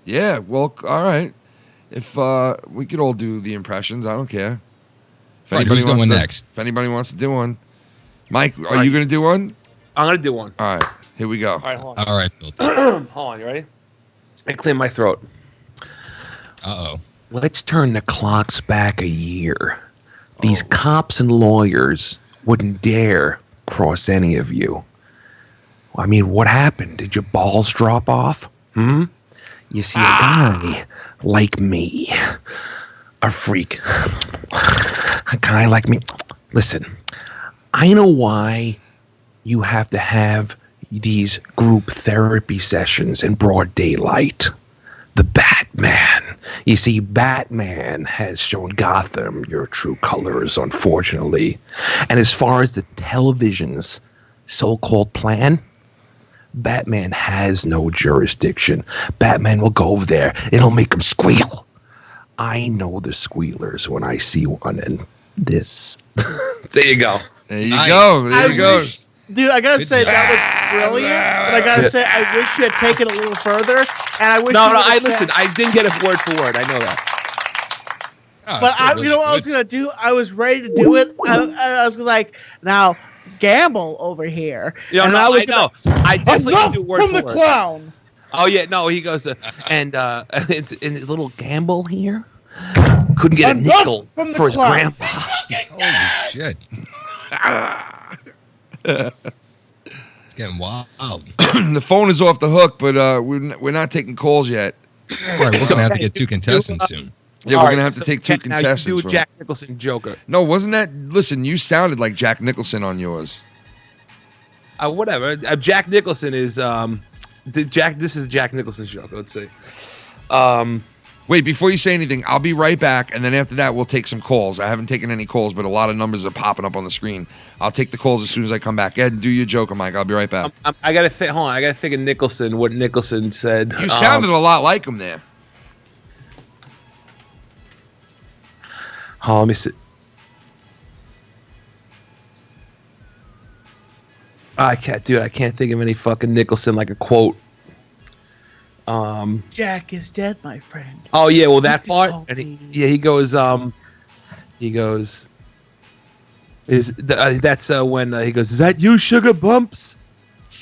Yeah, well, all right. If we could all do the impressions, I don't care. If Right, who's wants going to, next? If anybody wants to do one, Mike, are you going to do one? I'm going to do one. All right, here we go. All right, hold on. All right, Phil. Hold on, you ready? I clear my throat. Uh-oh. Let's turn the clocks back a year. These cops and lawyers wouldn't dare cross any of you. I mean, what happened? Did your balls drop off? You see, a guy like me, a freak, a guy like me. Listen, I know why you have to have these group therapy sessions in broad daylight. The Batman. You see, Batman has shown Gotham your true colors, unfortunately. And as far as the television's so-called plan, Batman has no jurisdiction. Batman will go over there. It'll make him squeal. I know the squealers when I see one, and this. There you go. There you Nice. go. There you go. Wish, dude, I gotta Good say job. that was brilliant. But I gotta say, I wish you had taken it a little further. And I wish. No, you no, would've said- listen. I didn't get it word for word. I know that. Oh, But it's good, you know what I was good. gonna do? I was ready to do it. I was like, now gamble over here. Yeah, and no, I was I know. I definitely enough didn't do word from for the word. clown. Oh yeah, no, he goes and it's a little gamble here. Couldn't get a Enough nickel from the for his clown. grandpa. Holy shit. It's getting wild. The phone is off the hook, but we're not taking calls yet. All right, we're going to have to get two contestants soon. Yeah, All we're right, gonna have to so take two now you contestants. do a Jack Nicholson Joker. No, wasn't that? Listen, you sounded like Jack Nicholson on yours. Whatever. Jack Nicholson is This is Jack Nicholson's Joker. Let's see. Wait, before you say anything, I'll be right back, and then after that, we'll take some calls. I haven't taken any calls, but a lot of numbers are popping up on the screen. I'll take the calls as soon as I come back. Ed, do your joke, Mike. I'll be right back. I gotta think. Hold on, I gotta think of Nicholson. What Nicholson said. You sounded a lot like him there. Oh, let me see. I can't think of any fucking Nicholson like a quote. Jack is dead, my friend. Oh yeah, well that You can part. call And me. he goes. That's when he goes. Is that you, Sugar Bumps?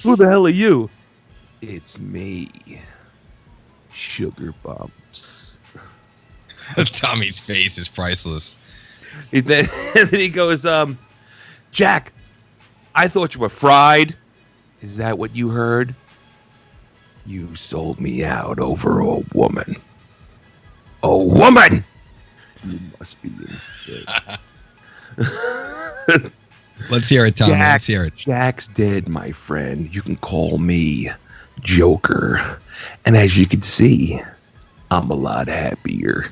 Who the hell are you? It's me, Sugar Bumps. Tommy's face is priceless. And then he goes, Jack, I thought you were fried. Is that what you heard? You sold me out over a woman. A woman! You must be insane. Let's hear it, Tommy. Let's hear it. Jack's dead, my friend. You can call me Joker. And as you can see, I'm a lot happier.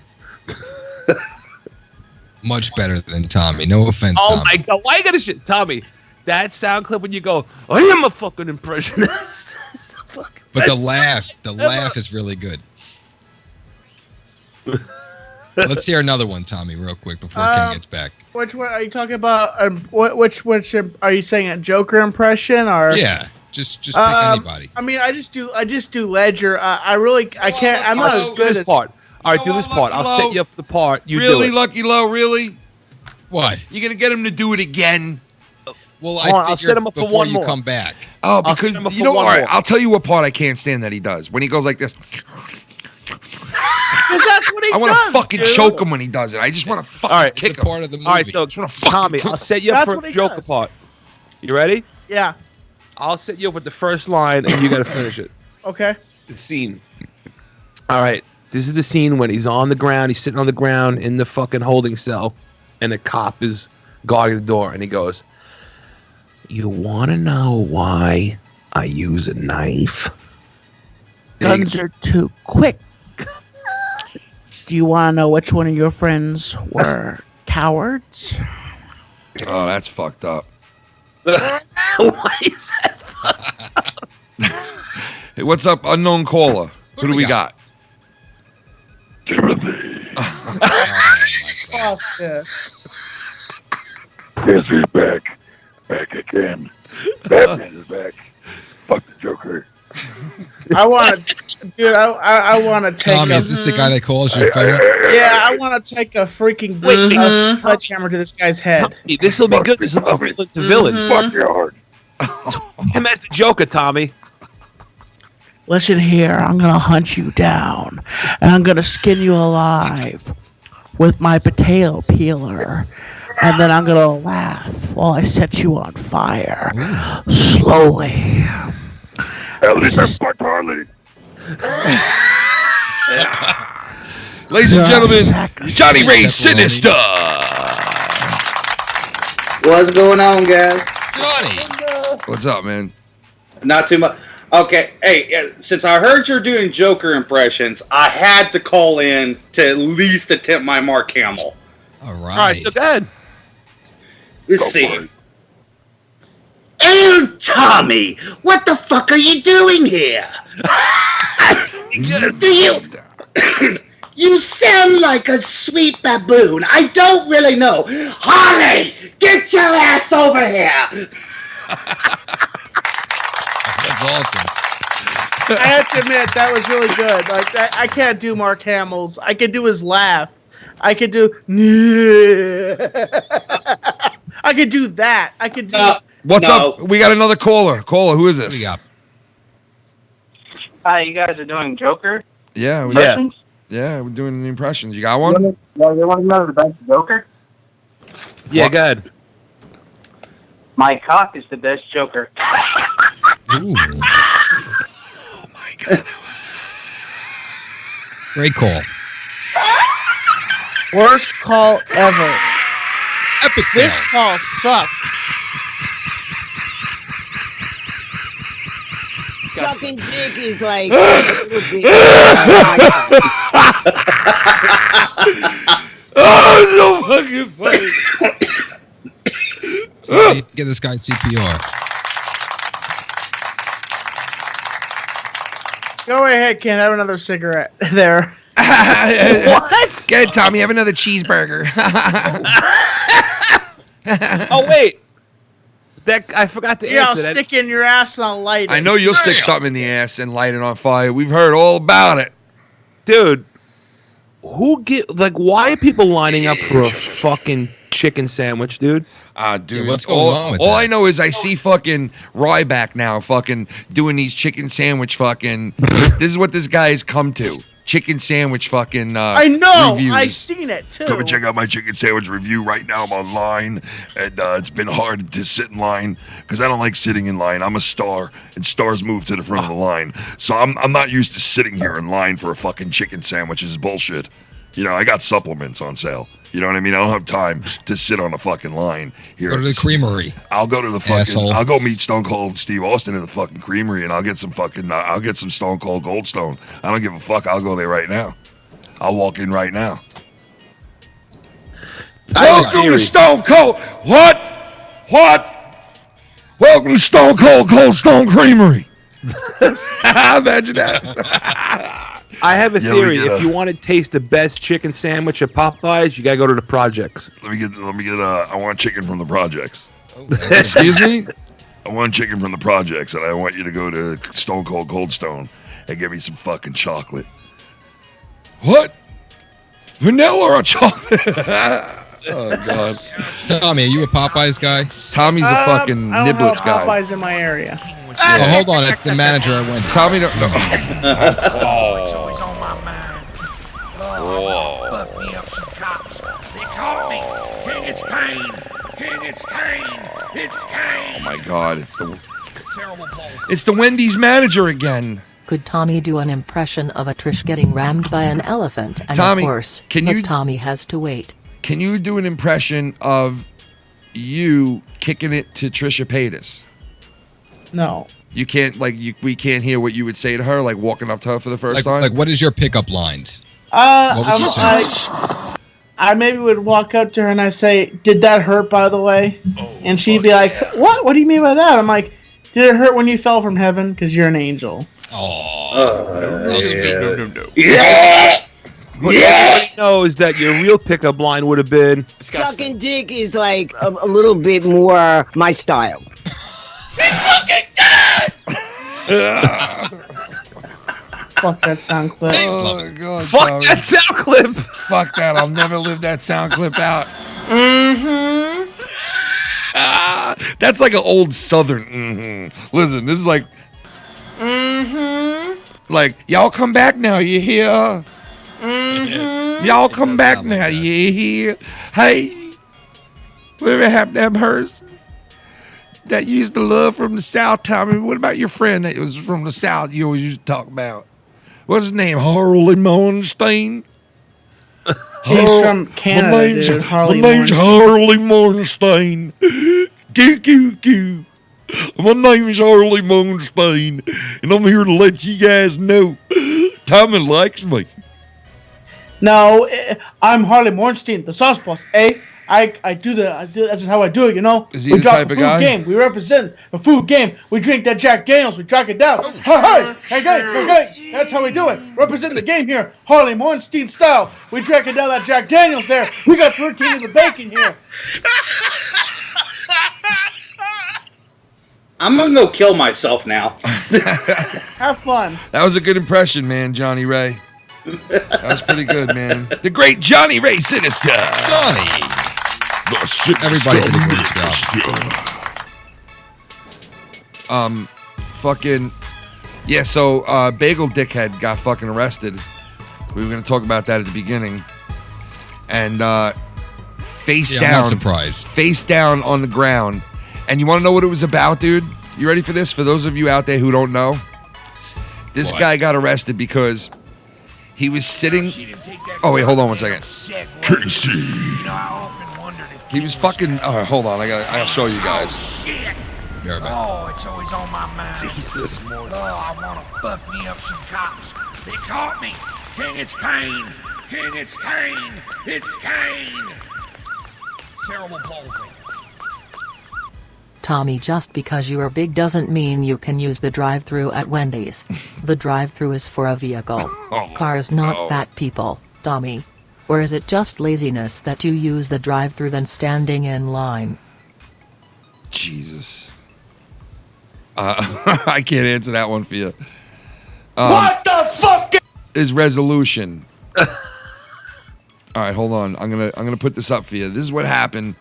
Much better than Tommy. No offense, Oh Tommy. my god, why you gotta shit? Tommy, that sound clip when you go, I am a fucking impressionist. But the laugh is really good. Let's hear another one, Tommy, real quick before Ken gets back. Which one are you talking about? Which are you saying a Joker impression or? Yeah, just pick anybody. I mean, I just do Ledger. I can't. I'm not as do good this as. part. All right, You know do this what, part. Lucky I'll set Low? you up for the part. You Really, do it. Lucky Low? Really? What? You're gonna get him to do it again? Well, Hold on, I I'll set him up for before one you more. come back. Oh, I'll because set him up you for know one what? All right, more. I'll tell you what part I can't stand that he does when he goes like this. Because that's what he I want does, to fucking dude. choke him when he does it. I just want to fucking All right, kick The him. part of the movie. All right, so Just wanna fucking Tommy, kick I'll set you up That's for what a he Joker does. part. You ready? Yeah. I'll set you up with the first line, and you got to finish it. Okay. The scene. All right, this is the scene when he's on the ground. He's sitting on the ground in the fucking holding cell, and a cop is guarding the door, and he goes, "You want to know why I use a knife? Guns are too quick. Do you want to know which one of your friends were cowards? Oh, that's fucked up. Why is that? Hey, what's up, unknown caller? Who do we got? Timothy. Oh, yeah. Yes, he's back. Back again. Batman is back. Fuck the Joker. I want to, dude. I want to take. Tommy, a, is this the guy that calls you? Fella? Yeah, I want to take a freaking sledgehammer to this guy's head. This will be good. This will be villain to villain. Fuck your heart. Him as the Joker, Tommy. Listen here, I'm gonna hunt you down, and I'm gonna skin you alive with my potato peeler, and then I'm gonna laugh while I set you on fire, slowly. At least I fucked Harley. Ladies and gentlemen, Exactly. Johnny Ray Sinister. What's going on, guys? Johnny! What's up, man? Not too much. Okay, hey, since I heard you're doing Joker impressions, I had to call in to at least attempt my Mark Hamill. All right. All right, so go ahead. Let's Go see. for it. Oh, Tommy, what the fuck are you doing here? Do you... You sound like a sweet baboon. I don't really know. Harley, get your ass over here. That's awesome. I have to admit that was really good. Like I can't do Mark Hamill's. I can do his laugh. I could do. I could do that. I could do. What's No. up? We got another caller. Caller, who is What do this? we got? Hi, you guys are doing Joker? Yeah, we, Yeah. yeah, we're doing the impressions. You got one? You want to know the best Joker? Yeah, What? go ahead. My cock is the best Joker. Ooh. Oh my god. Great call. Worst call ever. Epic This call. call sucks. Sucking dick is like. Oh, it's so fucking funny. So get this guy CPR. Go ahead, Ken. Have another cigarette there. What? Get it, Tommy. Have another cheeseburger. Oh wait, that I forgot to Yeah, I'll answer that. stick in your ass and I'll light it. I know you'll stick something in the ass and light it on fire. We've heard all about it. Dude, why are people lining up for a fucking chicken sandwich, dude? Dude, what's going on with all that? I know is I see fucking RyBak now fucking doing these chicken sandwich fucking. This is what this guy has come to. Chicken sandwich fucking I know. reviews. I seen it too. Come and check out my chicken sandwich review right now. I'm online, and it's been hard to sit in line because I don't like sitting in line. I'm a star, and stars move to the front of the line. So I'm not used to sitting here in line for a fucking chicken sandwich. It's bullshit. You know, I got supplements on sale. You know what I mean? I don't have time to sit on a fucking line here. Go to the creamery. I'll go to the fucking. Asshole. I'll go meet Stone Cold Steve Austin at the fucking creamery, and I'll get some fucking. I'll get some Stone Cold Goldstone. I don't give a fuck. I'll go there right now. I'll walk in right now. Welcome to Stone Cold. What? Welcome to Stone Cold Goldstone Creamery. Imagine that. I have a Yeah, we theory. get If you want to taste the best chicken sandwich at Popeyes, you gotta go to the projects. Let me get. I want chicken from the projects. Excuse me? I want chicken from the projects, and I want you to go to Stone Cold Goldstone and get me some fucking chocolate. What? Vanilla or chocolate? Oh God. Tommy, are you a Popeyes guy? Tommy's a fucking I don't niblets have guy. Popeyes in my area. Oh, hold on. It's the manager I went to. Tommy don't know. It's always on my mind. Oh, fuck me up some cops. They caught me. King, it's Kane. King, it's Kane. It's Kane. Oh my God! It's the Wendy's manager again. Could Tommy do an impression of a Trish getting rammed by an elephant and Tommy, a horse? can But you- Tommy has to wait. Can you do an impression of you kicking it to Trisha Paytas? No. You can't we can't hear what you would say to her, like walking up to her for the first time. Like, what is your pickup lines? What would you say? I maybe would walk up to her and I say, "Did that hurt, by the way?" And she'd be like, "What? What do you mean by that?" I'm like, "Did it hurt when you fell from heaven? Because you're an angel." Oh, No. Yeah. But everybody knows that your real pickup line would have been Sucking dick is like a little bit more my style. Fuck that sound clip. Oh God! Fuck Tommy. that sound clip. Fuck that! I'll never live that sound clip out. Mm-hmm. That's like an old Southern. Mm-hmm. Listen, this is like y'all come back now. You hear? Y'all come back now. You hear? Hey, whatever happened to that person that you used to love from the South, Tommy? What about your friend that was from the South you always used to talk about? What's his name? Harley Mornstein? He's from Canada, dude. Harley my name's Harley Mornstein. Q. My name is Harley Mornstein, and I'm here to let you guys know Tommy likes me. No, I'm Harley Mornstein, the sauce boss. I do that's how I do it, you know. Is he we the drop type the of food guy? game. We represent the food game. We drink that Jack Daniels. We track it down. Hey, that's how we do it. Represent the game here, Harley Mornstein style. We track it down that Jack Daniels there. We got 13 of the bacon here. I'm gonna go kill myself now. Have fun. That was a good impression, man, Johnny Ray. That was pretty good, man. The great Johnny Ray Sinister. Johnny. The Sinister Everybody did a great job. Fucking, yeah. So Bagel Dickhead got fucking arrested. We were gonna talk about that at the beginning, and face Yeah, down, I'm not surprised. face down on the ground. And you want to know what it was about, dude? You ready for this? For those of you out there who don't know, this What? guy got arrested because he was sitting. Oh wait, hold on one second. Casey. He was fucking. Hold on, I'll show you guys. You're right. Oh, it's always on my mind. Jesus. Oh, I want to fuck me up some cops. They caught me. King, it's Kane. Fucking, it's Kane! It's Kane! Cerebral palsy. Tommy, just because you are big doesn't mean you can use the drive-thru at Wendy's. The drive-thru is for a vehicle. Cars, not fat people, Tommy. Or is it just laziness that you use the drive-thru than standing in line? Jesus. I can't answer that one for you. What the fuck? His resolution. All right, hold on. I'm gonna put this up for you. This is what happened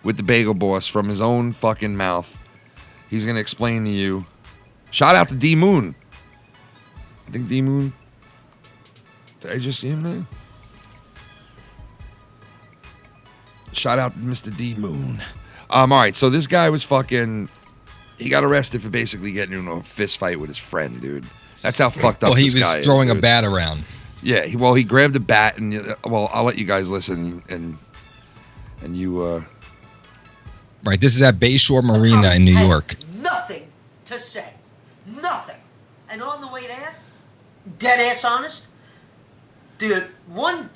with the Bagel Boss from his own fucking mouth. He's gonna explain to you. Shout out to D Moon. I think D Moon. Did I just see him there? Shout out to Mr. D Moon. All right, so this guy was fucking. He got arrested for basically getting into a fist fight with his friend, dude. That's how fucked up. Well, he this guy was throwing is, a bat around. Yeah, he grabbed a bat and I'll let you guys listen and you. Right, this is at Bayshore Marina in New York. Nothing to say. Nothing. And on the way there, dead ass honest, the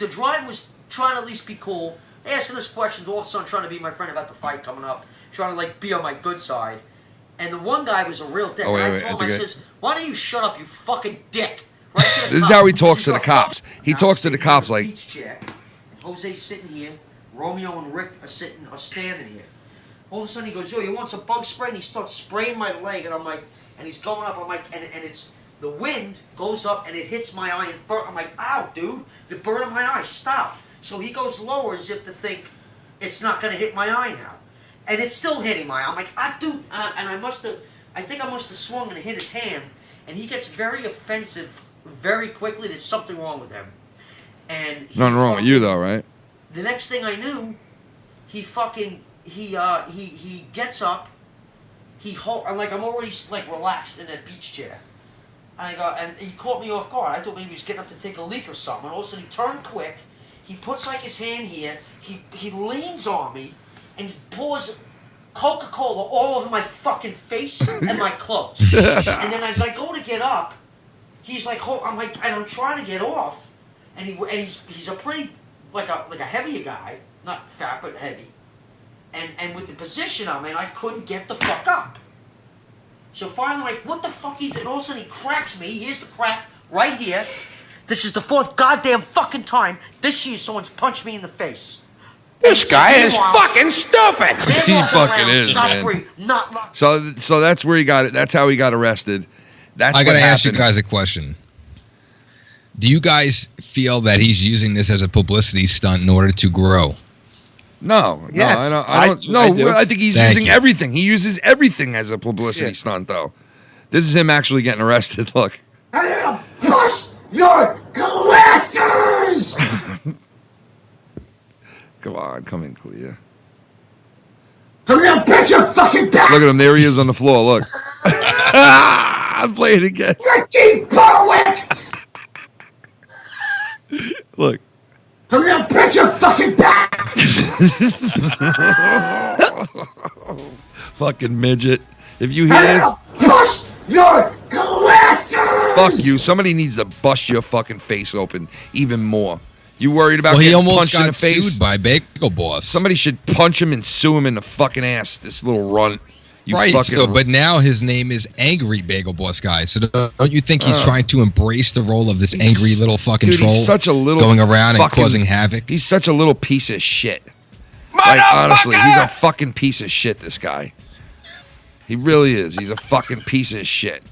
drive was trying to at least be cool, asking us questions, all of a sudden trying to be my friend about the fight coming up, trying to like be on my good side. And the one guy was a real dick. And I told him, I says, why don't you shut up, you fucking dick? Right to the This is cop. how he talks to the "Go cops. fuck." He And talks I'm to the sitting cops in a like. beach chair, and Jose's sitting here, Romeo and Rick are standing here. All of a sudden he goes, yo, you want some bug spray? And he starts spraying my leg, and I'm like, and he's going up, I'm like, and it's, the wind goes up and it hits my eye and burn. I'm like, ow, dude, the burn of my eye, stop. So he goes lower as if to think it's not going to hit my eye now. And it's still hitting my eye. I'm like, dude, and I think I must have swung and hit his hand, and he gets very offensive very quickly. There's something wrong with him. And Nothing wrong with you though, right? the next thing I knew, he gets up, I'm already like relaxed in that beach chair. And he caught me off guard. I thought maybe he was getting up to take a leak or something. And all of a sudden he turned quick, he puts like his hand here, he leans on me, and he pours Coca-Cola all over my fucking face and my clothes. And then as I go to get up, he's like, and I'm trying to get off, and he's a pretty like a heavier guy, not fat but heavy, and with the position I'm in, I couldn't get the fuck up. So finally, like, what the fuck he did? And all of a sudden he cracks me. Here's the crack right here. This is the fourth goddamn fucking time this year someone's punched me in the face. This guy is fucking stupid. He fucking is, man. So that's where he got it. That's how he got arrested. That's I gotta ask you happened. guys a question. Do you guys feel that he's using this as a publicity stunt in order to grow? No, Yes, I don't. No, I do. I think he's Thank using you. everything. He uses everything as a publicity stunt, though. This is him actually getting arrested. Look. I'm gonna push your glasses! Come on, come in, Clea. I'm gonna break your fucking back! Look at him. There he is on the floor. Look. I'm playing again. Ricky Berwick! Look. I'm gonna break your fucking back! Fucking midget. If you hear this, Push your glasses! fuck you. Somebody needs to bust your fucking face open even more. You worried about Well, he getting almost punched in the got face? sued by Bagel Boss. Somebody should punch him and sue him in the fucking ass. This little runt. You Right, fucking so, but now his name is Angry Bagel Boss Guy. So don't you think he's trying to embrace the role of this angry little fucking dude, troll he's such a little going around and fucking- causing havoc? He's such a little piece of shit. Like, honestly, he's a fucking piece of shit, this guy. He really is. He's a fucking piece of shit.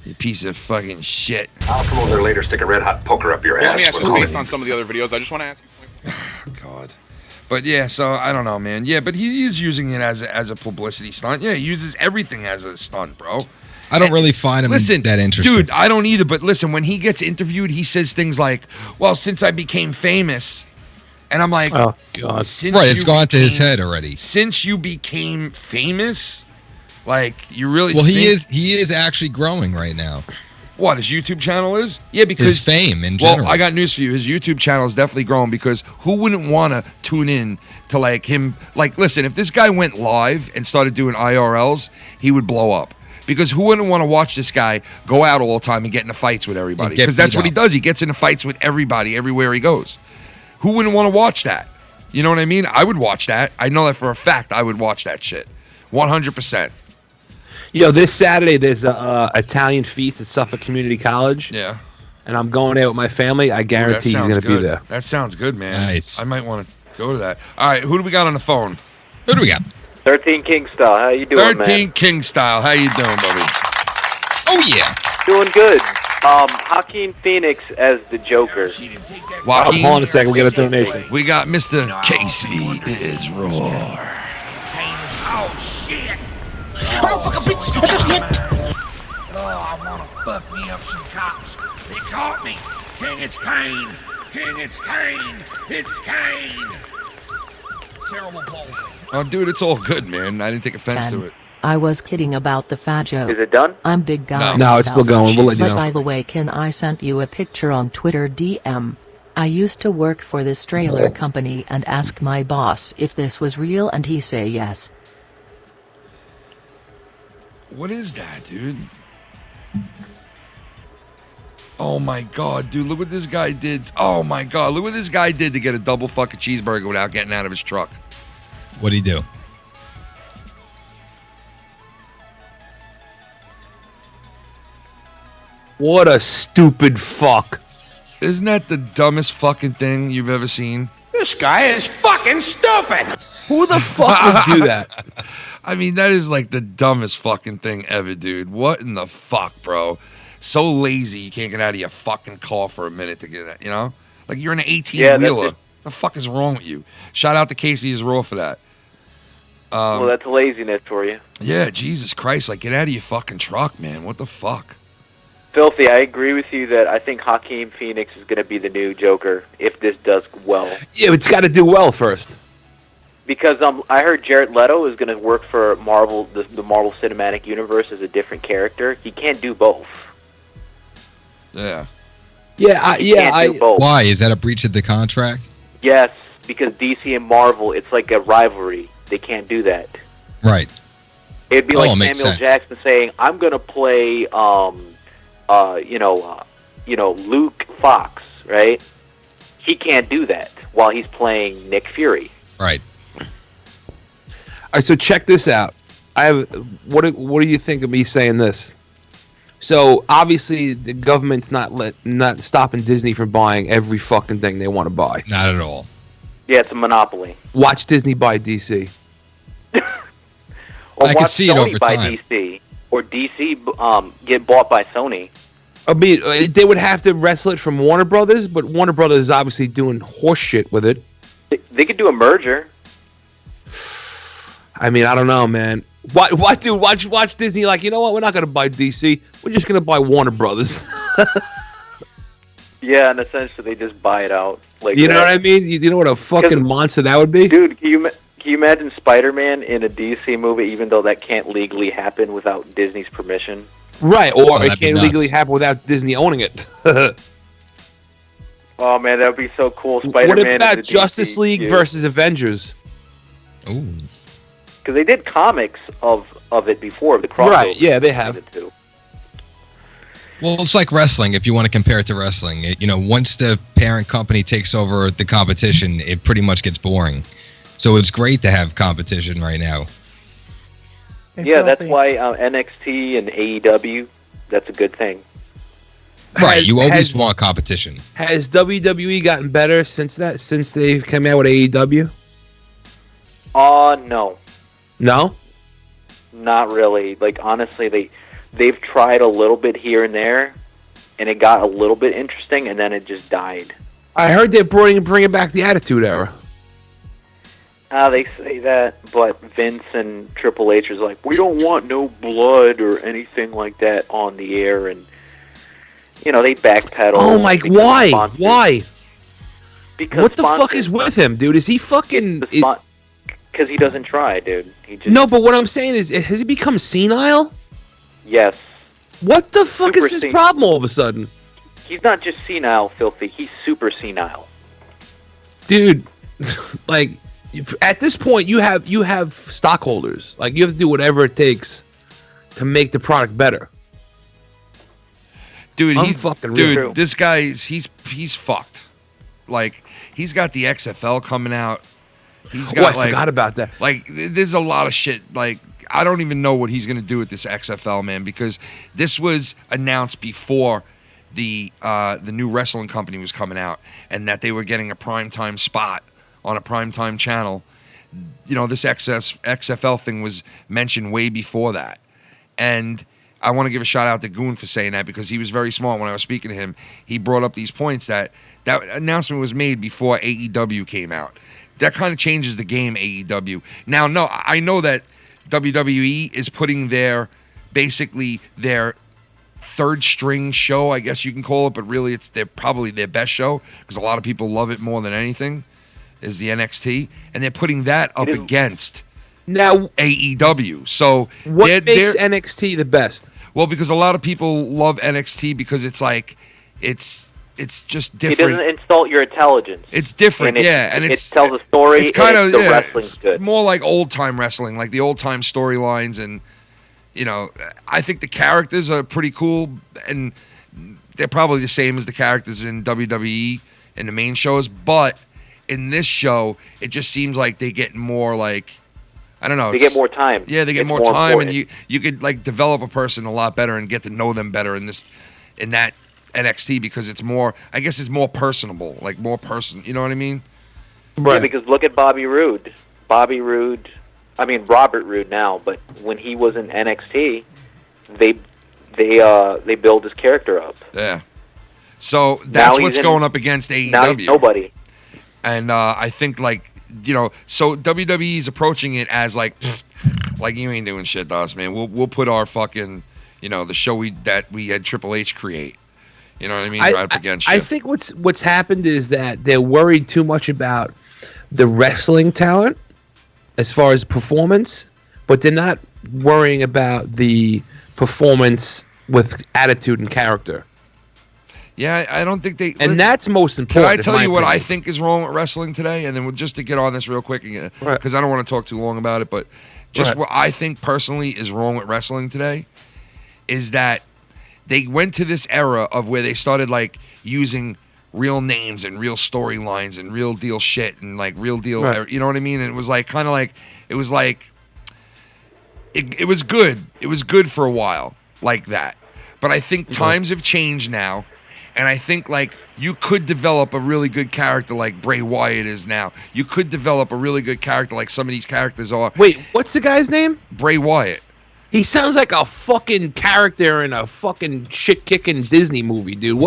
You piece of fucking shit. I'll come over there later, stick a red hot poker up your ass. Let me ask We're you, calling based on some of the other videos, I just want to ask you. God. But yeah, so I don't know, man. Yeah, but he is using it as a publicity stunt. Yeah, he uses everything as a stunt, bro. I don't really find him that interesting. Dude, I don't either. But listen, when he gets interviewed, he says things like, well, since I became famous. And I'm like, oh, God. Right, it's gone to his head already. Since you became famous? Like, you really Well, think... he is actually growing right now. What, his YouTube channel is? Yeah, because... His fame in general. Well, I got news for you. His YouTube channel is definitely growing because who wouldn't want to tune in to, like, him... Like, listen, if this guy went live and started doing IRLs, he would blow up. Because who wouldn't want to watch this guy go out all the time and get into fights with everybody? Get Because that's beat what he up. does. He gets into fights with everybody everywhere he goes. Who wouldn't want to watch that? You know what I mean? I would watch that. I know that for a fact. I would watch that shit. 100%. Yo, this Saturday there's a Italian feast at Suffolk Community College. Yeah. And I'm going there with my family. I guarantee he's going to be there. That sounds good, man. Nice. I might want to go to that. All right, who do we got on the phone? Who do we got? 13 King style. How you doing, 13 man? King style. How you doing, buddy? Oh, yeah. Doing good. Joaquin Phoenix as the Joker. Joaquin. Hold on a second. We got a donation. We got Mr. Casey is Roar. Oh, shit. Oh, fuck a bitch. That's it. Oh, I want to fuck me up some cops. They caught me. King, it's Kane. King, it's Kane. It's Kane. Cerebral palsy. Oh, dude, it's all good, man. I didn't take offense to it. I was kidding about the fat joke. Is it done? I'm big guy. No, it's still going. We'll let you But know. by the way, Ken, I sent you a picture on Twitter DM. I used to work for this trailer company and asked my boss if this was real and he say yes. What is that, dude? Oh my god, dude, look what this guy did. Oh my god, look what this guy did to get a double fucking cheeseburger without getting out of his truck. What'd he do? What a stupid fuck. Isn't that the dumbest fucking thing you've ever seen? This guy is fucking stupid. Who the fuck would do that? I mean, that is like the dumbest fucking thing ever, dude. What in the fuck, bro? So lazy you can't get out of your fucking car for a minute to get that, you know? Like you're in an 18-wheeler. The fuck is wrong with you? Shout out to Casey is Raw for that. Well, that's laziness for you. Yeah, Jesus Christ. Like, get out of your fucking truck, man. What the fuck? Filthy, I agree with you that I think Joaquin Phoenix is going to be the new Joker if this does well. Yeah, but it's got to do well first. Because I heard Jared Leto is going to work for Marvel, the Marvel Cinematic Universe as a different character. He can't do both. Yeah. Yeah, Can't do both. Why? Is that a breach of the contract? Yes, because DC and Marvel, it's like a rivalry. They can't do that. Right. It'd be Oh, like it Samuel makes sense. Jackson saying, "I'm going to play, Luke Fox," right? He can't do that while he's playing Nick Fury. Right. All right, so check this out. I have what do you think of me saying this? So obviously the government's not stopping Disney from buying every fucking thing they want to buy. Not at all. Yeah, it's a monopoly. Watch Disney buy DC. Or I watch could see it Sony over buy time. DC, or DC get bought by Sony. I mean, they would have to wrestle it from Warner Brothers, but Warner Brothers is obviously doing horse shit with it. They could do a merger. I mean, I don't know, man. What, dude? Watch Disney. Like, you know what? We're not gonna buy DC. We're just gonna buy Warner Brothers. Yeah, and essentially they just buy it out. Like You know that. what I mean? You know what a fucking monster that would be, Dude, can you imagine Spider-Man in a DC movie, even though that can't legally happen without Disney's permission? Right? Or it that'd be can't nuts. legally happen without Disney owning it. Oh man, that would be so cool. Spider-Man. What about is a Justice DC League dude. versus Avengers? Ooh. Because they did comics of it before the crossover. Right? Yeah, they have. between the two. Well, it's like wrestling. If you want to compare it to wrestling, once the parent company takes over the competition, it pretty much gets boring. So it's great to have competition right now. Yeah, that's why NXT and AEW. That's a good thing. Right, you always want competition. Has WWE gotten better since they've come out with AEW? No. No? Not really. Like honestly, they've tried a little bit here and there, and it got a little bit interesting, and then it just died. I heard they're bringing back the Attitude Era. They say that, but Vince and Triple H is like, we don't want no blood or anything like that on the air, and they backpedal. Oh my! because Why? sponsors- Why? Because What the fuck sponsors- is with him, dude? Is he fucking? Because he doesn't try, dude. He just No, but what I'm saying is, has he become senile? yes. What the fuck Super is his senile. problem all of a sudden, He's not just senile, filthy. He's super senile. dude? Like, at this point, you have stockholders. Like, you have to do whatever it takes to make the product better. Dude, Real. this guy he's fucked. Like, he's got the XFL coming out. He's got I forgot about that. Like, there's a lot of shit. Like, I don't even know what he's gonna do with this XFL, man, because this was announced before the new wrestling company was coming out, and that they were getting a primetime spot on a primetime channel. You know, this XFL thing was mentioned way before that, and I want to give a shout out to Goon for saying that, because he was very smart when I was speaking to him. He brought up these points that announcement was made before AEW came out. That kind of changes the game, AEW. Now, no, I know that WWE is putting basically their third string show, I guess you can call it, but really it's probably their best show, because a lot of people love it more than anything, is the NXT, and they're putting that up against now AEW. So what makes NXT the best? Well, because a lot of people love NXT because it's like it's just different. It doesn't insult your intelligence. It's different, and and it tells a story. It's kind of the wrestling's good. More like old time wrestling, like the old time storylines, and you know, I think the characters are pretty cool, and they're probably the same as the characters in WWE in the main shows. But in this show, it just seems like they get more like, I don't know. They get more time. Yeah, they get more time, important. And you could like develop a person a lot better and get to know them better in that NXT, because it's more, I guess it's more personable, like more person. You know what I mean? Right. Yeah, because look at Bobby Roode. Robert Roode now, but when he was in NXT, they build his character up. Yeah. So that's what's going up against AEW. Now he's nobody. And I think, like, you know, so WWE is approaching it as like you ain't doing shit to us, man. We'll put our fucking, you know, the show that we had Triple H create. You know what I mean? Right up against you. I think what's happened is that they're worried too much about the wrestling talent as far as performance, but they're not worrying about the performance with attitude and character. Yeah, I don't think they... And that's most important. Can I tell you what I think is wrong with wrestling today? And then just to get on this real quick again, because I don't want to talk too long about it, but just what I think personally is wrong with wrestling today is that they went to this era of where they started like using real names and real storylines and real deal shit and like real deal, you know what I mean? And it was like kind of like it was good. It was good for a while like that. But I think times have changed now, and I think like you could develop a really good character like Bray Wyatt is now. You could develop a really good character like some of these characters are. Wait, what's the guy's name? Bray Wyatt. He sounds like a fucking character in a fucking shit-kicking Disney movie, dude.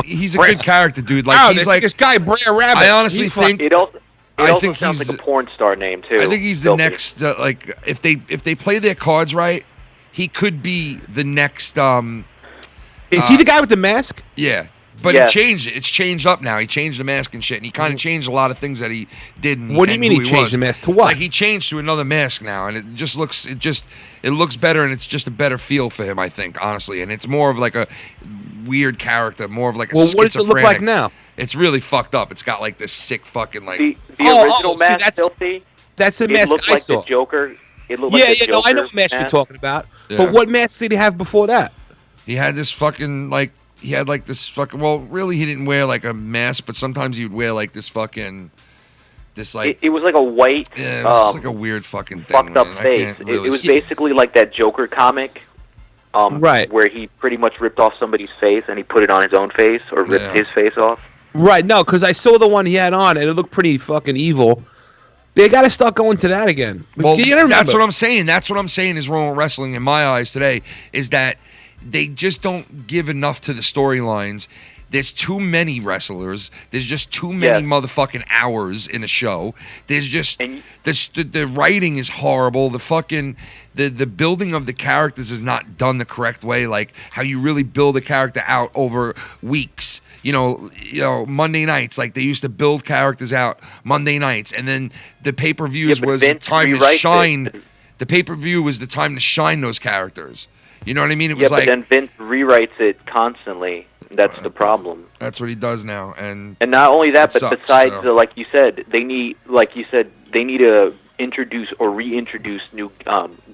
He's a good character, dude. Like he's like this guy, Brer Rabbit. I honestly think it also sounds like a porn star name too. I think he's the next. Like if they play their cards right, he could be the next. Is he the guy with the mask? Yeah. But he changed it. It's changed up now. He changed the mask and shit, and he kind of changed a lot of things that he did. What do you mean he changed the mask to what? Like he changed to another mask now, and it looks better, and it's just a better feel for him, I think, honestly. And it's more of like a weird character, more of like a schizophrenic. What does it look like now? It's really fucked up. It's got like this sick fucking like the original mask. That's the mask looked I like saw. The Joker. It looked like the Joker. No, I know what mask you're talking about. Yeah. But what mask did he have before that? He had this fucking like. He had like this fucking. Well, really, he didn't wear like a mask, but sometimes he would wear like this fucking. This like. It was like a white. Yeah, it was like a weird fucking thing. Fucked up face. It was basically like that Joker comic. Right. Where he pretty much ripped off somebody's face and he put it on his own face or ripped his face off. Right. No, because I saw the one he had on and it looked pretty fucking evil. They got to start going to that again. Well, that's what I'm saying. That's what I'm saying is wrong with wrestling in my eyes today. Is that they just don't give enough to the storylines. There's too many wrestlers. There's just too many motherfucking hours in a show. There's just the writing is horrible. The fucking the building of the characters is not done the correct way. Like how you really build a character out over weeks. You know, Monday nights, like they used to build characters out Monday nights, and then the pay-per-views was the time to shine. The pay-per-view was the time to shine those characters. You know what I mean? It was but then Vince rewrites it constantly. That's the problem. That's what he does now, and not only that, but sucks, besides, like you said, they need a introduce or reintroduce new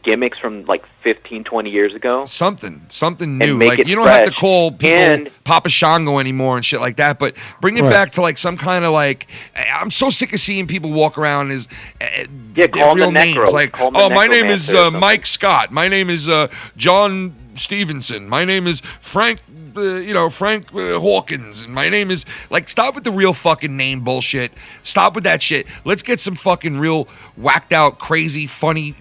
gimmicks from like 15, 20 years ago. Something new. make Like it you don't have to fresh. call people And- Papa Shango anymore and shit like that, but bring it Right. back to like some kind of like. I'm so sick of seeing people walk around as Yeah, their call real them the names. Necro. Like, Call them the my name is Necromancer or something. Mike Scott. My name is John Stevenson. My name is Frank. Frank Hawkins, and my name is like. Stop with the real fucking name bullshit. Stop with that shit. Let's get some fucking real whacked out, crazy, funny,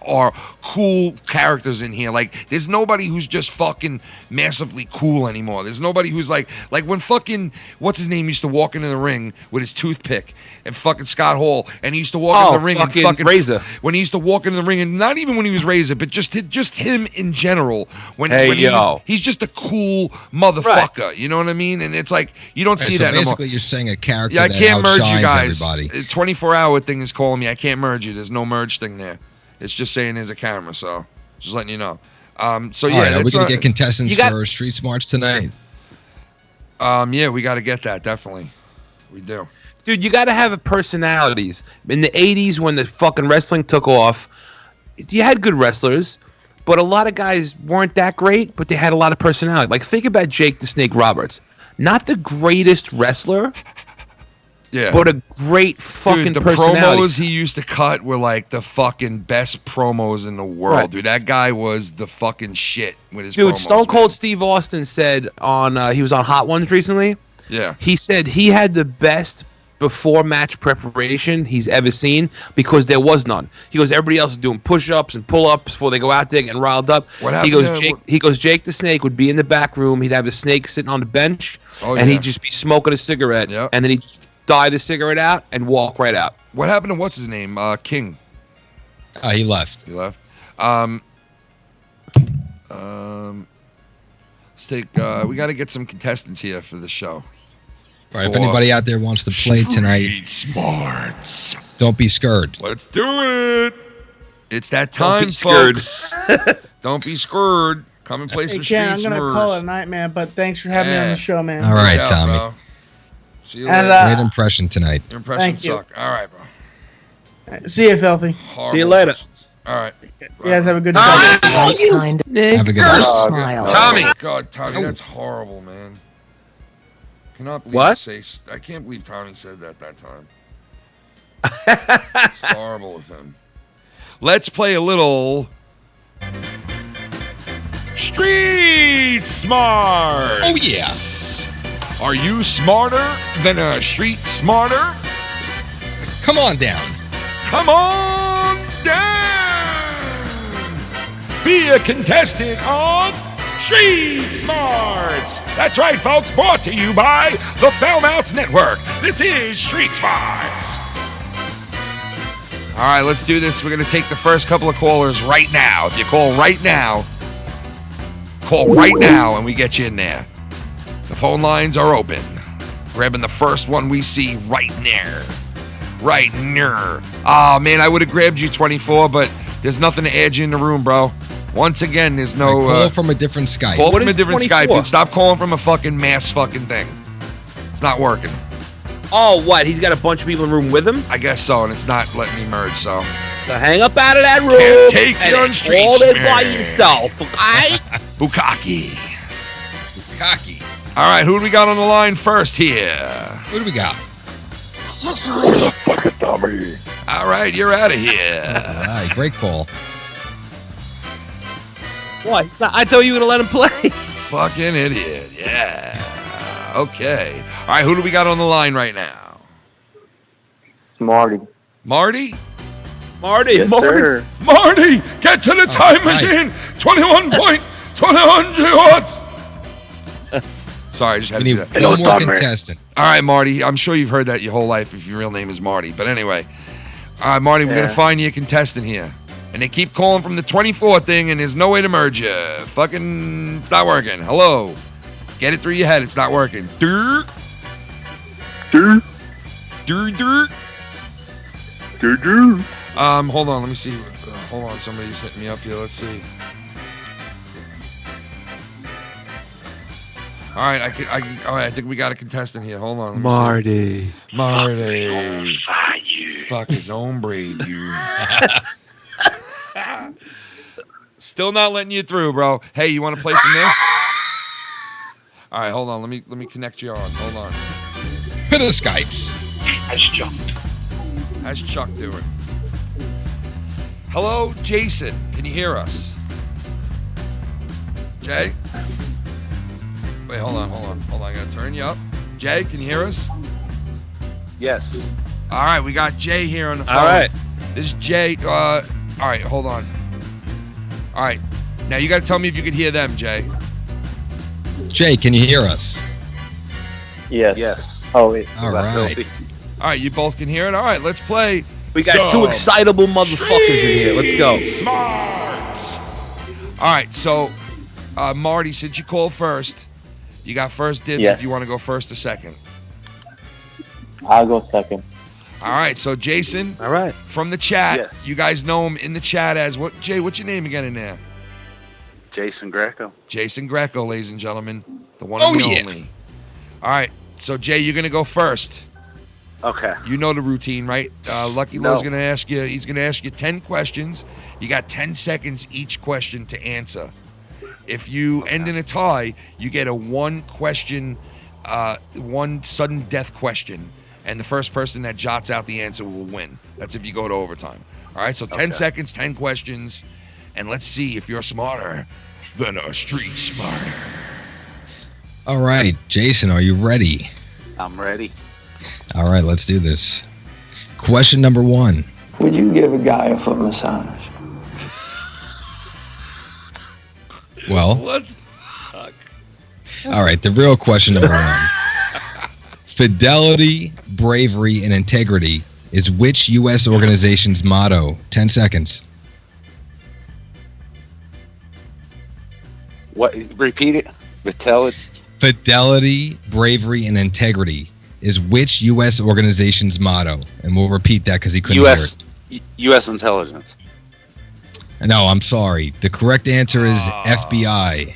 or cool characters in here. Like, there's nobody who's just fucking massively cool anymore. There's nobody who's like when fucking what's his name used to walk into the ring with his toothpick and fucking Scott Hall, and he used to walk into the ring and fucking Razor. when he used to walk into the ring, and not even when he was Razor, but just him in general. When he's just a cool motherfucker, you know what I mean? And it's like you don't see so that no more. basically you're saying a character Yeah, I that can't merge you outshines guys. everybody. 24-hour thing is calling me. I can't merge you. There's no merge thing there. It's just saying there's a camera, so just letting you know. So All yeah, right, are we that's gonna get contestants for Street Smarts tonight? Yeah, we got to get that definitely. We do. Dude, you got to have personalities. In the 80s, when the fucking wrestling took off, you had good wrestlers, but a lot of guys weren't that great, but they had a lot of personality. Like, think about Jake the Snake Roberts. Not the greatest wrestler, Yeah. but a great fucking Dude, the personality. promos he used to cut were like the fucking best promos in the world, Right. dude. That guy was the fucking shit with his Dude, promos. Stone Cold Steve Austin said on, he was on Hot Ones recently. Yeah. He said he had the best before match preparation he's ever seen because there was none. He goes, everybody else is doing push-ups and pull-ups before they go out there getting riled up. What He happened goes, to- Jake the Snake would be in the back room. He'd have a snake sitting on the bench, Oh, and yeah. he'd just be smoking a cigarette, and then he'd dye the cigarette out and walk right out. What happened to what's his name? King. He left. He left. Let's take. We got to get some contestants here for the show. All right, if anybody out there wants to play tonight, Smarts. Don't be scared. Let's do it. It's that Don't time, be scared. folks. Don't be scared. Come and play Hey, some Ken, Street I'm gonna Smurfs. call it a night, man. But thanks for having me on the show, man. All right, Yeah, Tommy. bro. See you And, later. Great impression tonight. Your impressions Thank you. suck. All right, bro. See you, filthy. Horrible impressions. All right. You guys have a good Right night. kind Have a good night. smile. Tommy. God, Tommy, that's horrible, man. Cannot believe What? I can't believe Tommy said that time. It's horrible of him. Let's play a little Street Smart. Oh, yeah. Are you smarter than a street smarter? Come on down. Come on down. Be a contestant on Street Smarts. That's right, folks. Brought to you by the FoulMouths Network. This is Street Smarts. All right, let's do this. We're going to take the first couple of callers right now. If you call right now, and we get you in there. The phone lines are open. Grabbing the first one we see right there. Right there. Oh, man, I would have grabbed you 24, but there's nothing to add you in the room, bro. Once again, there's no... Call from a different Skype. Call What from a is different 24? Skype and stop calling from a fucking mass fucking thing. It's not working. Oh, what? He's got a bunch of people in the room with him? I guess so, and it's not letting me merge, so... So hang up out of that room Can't take and you on then Street call it by Smart. yourself, okay? Bukkake. Cocky. All right, who do we got on the line first here? What do we got? All right, you're out of here. All right, great call. What? I thought you were going to let him play. Fucking idiot. Yeah. Okay. All right, who do we got on the line right now? Marty. Marty? Marty, Yes, Marty. sir. Marty, get to the time right. machine. 21.21 gigawatts. Sorry, I just had We to do need that. one more contestant. All right, Marty. I'm sure you've heard that your whole life if your real name is Marty. But anyway. All right, Marty, we're going to Yeah. find you a contestant here. And they keep calling from the 24 thing, and there's no way to merge you. Fucking, it's not working. Hello. Get it through your head. It's not working. Dur. Dur. Dur, dur. Dur, dur. Hold on. Let me see. Hold on. Somebody's hitting me up here. Let's see. All right. All right. I think we got a contestant here. Hold on. Let me see. Marty. Marty. Fuck his own braid, you. Still not letting you through, bro. Hey, you want to play some this? All right, hold on. Let me connect you on. Hold on. Pitter Skypes. How's Chuck doing? Hello, Jason. Can you hear us? Jay? Wait, hold on. I gotta turn you up. Jay, can you hear us? Yes. All right, we got Jay here on the phone. All right. This is Jay. All right, hold on. All right. Now you got to tell me if you can hear them, Jay. Jay, can you hear us? Yes. Yes. Oh, wait. All right. All right, you both can hear it. All right, let's play. We got two excitable motherfuckers in here. Let's go. Smarts. All right, so Marty, since you called first, you got first dibs Yes. if you want to go first or second. I'll go second. All right, so Jason. All right. From the chat, Yeah. you guys know him in the chat as what? Jay, what's your name again in there? Jason Greco. Jason Greco, ladies and gentlemen, the one and the only. All right, so Jay, you're gonna go first. Okay. You know the routine, right? Lucky No. Lowe's gonna ask you. He's gonna ask you 10 questions. You got 10 seconds each question to answer. If you end in a tie, you get a one sudden death question, and the first person that jots out the answer will win. That's if you go to overtime. All right, so 10 seconds, 10 questions, and let's see if you're smarter than a street smarter. All right, Jason, are you ready? I'm ready. All right, let's do this. Question number 1. Would you give a guy a foot massage? Well, what? All right, the real question number 1. Fidelity, bravery, and integrity is which U.S. organization's motto? 10 seconds. What? Repeat it. Fidelity, bravery, and integrity is which U.S. organization's motto? And we'll repeat that because he couldn't hear it. U.S. intelligence. No, I'm sorry. The correct answer is FBI.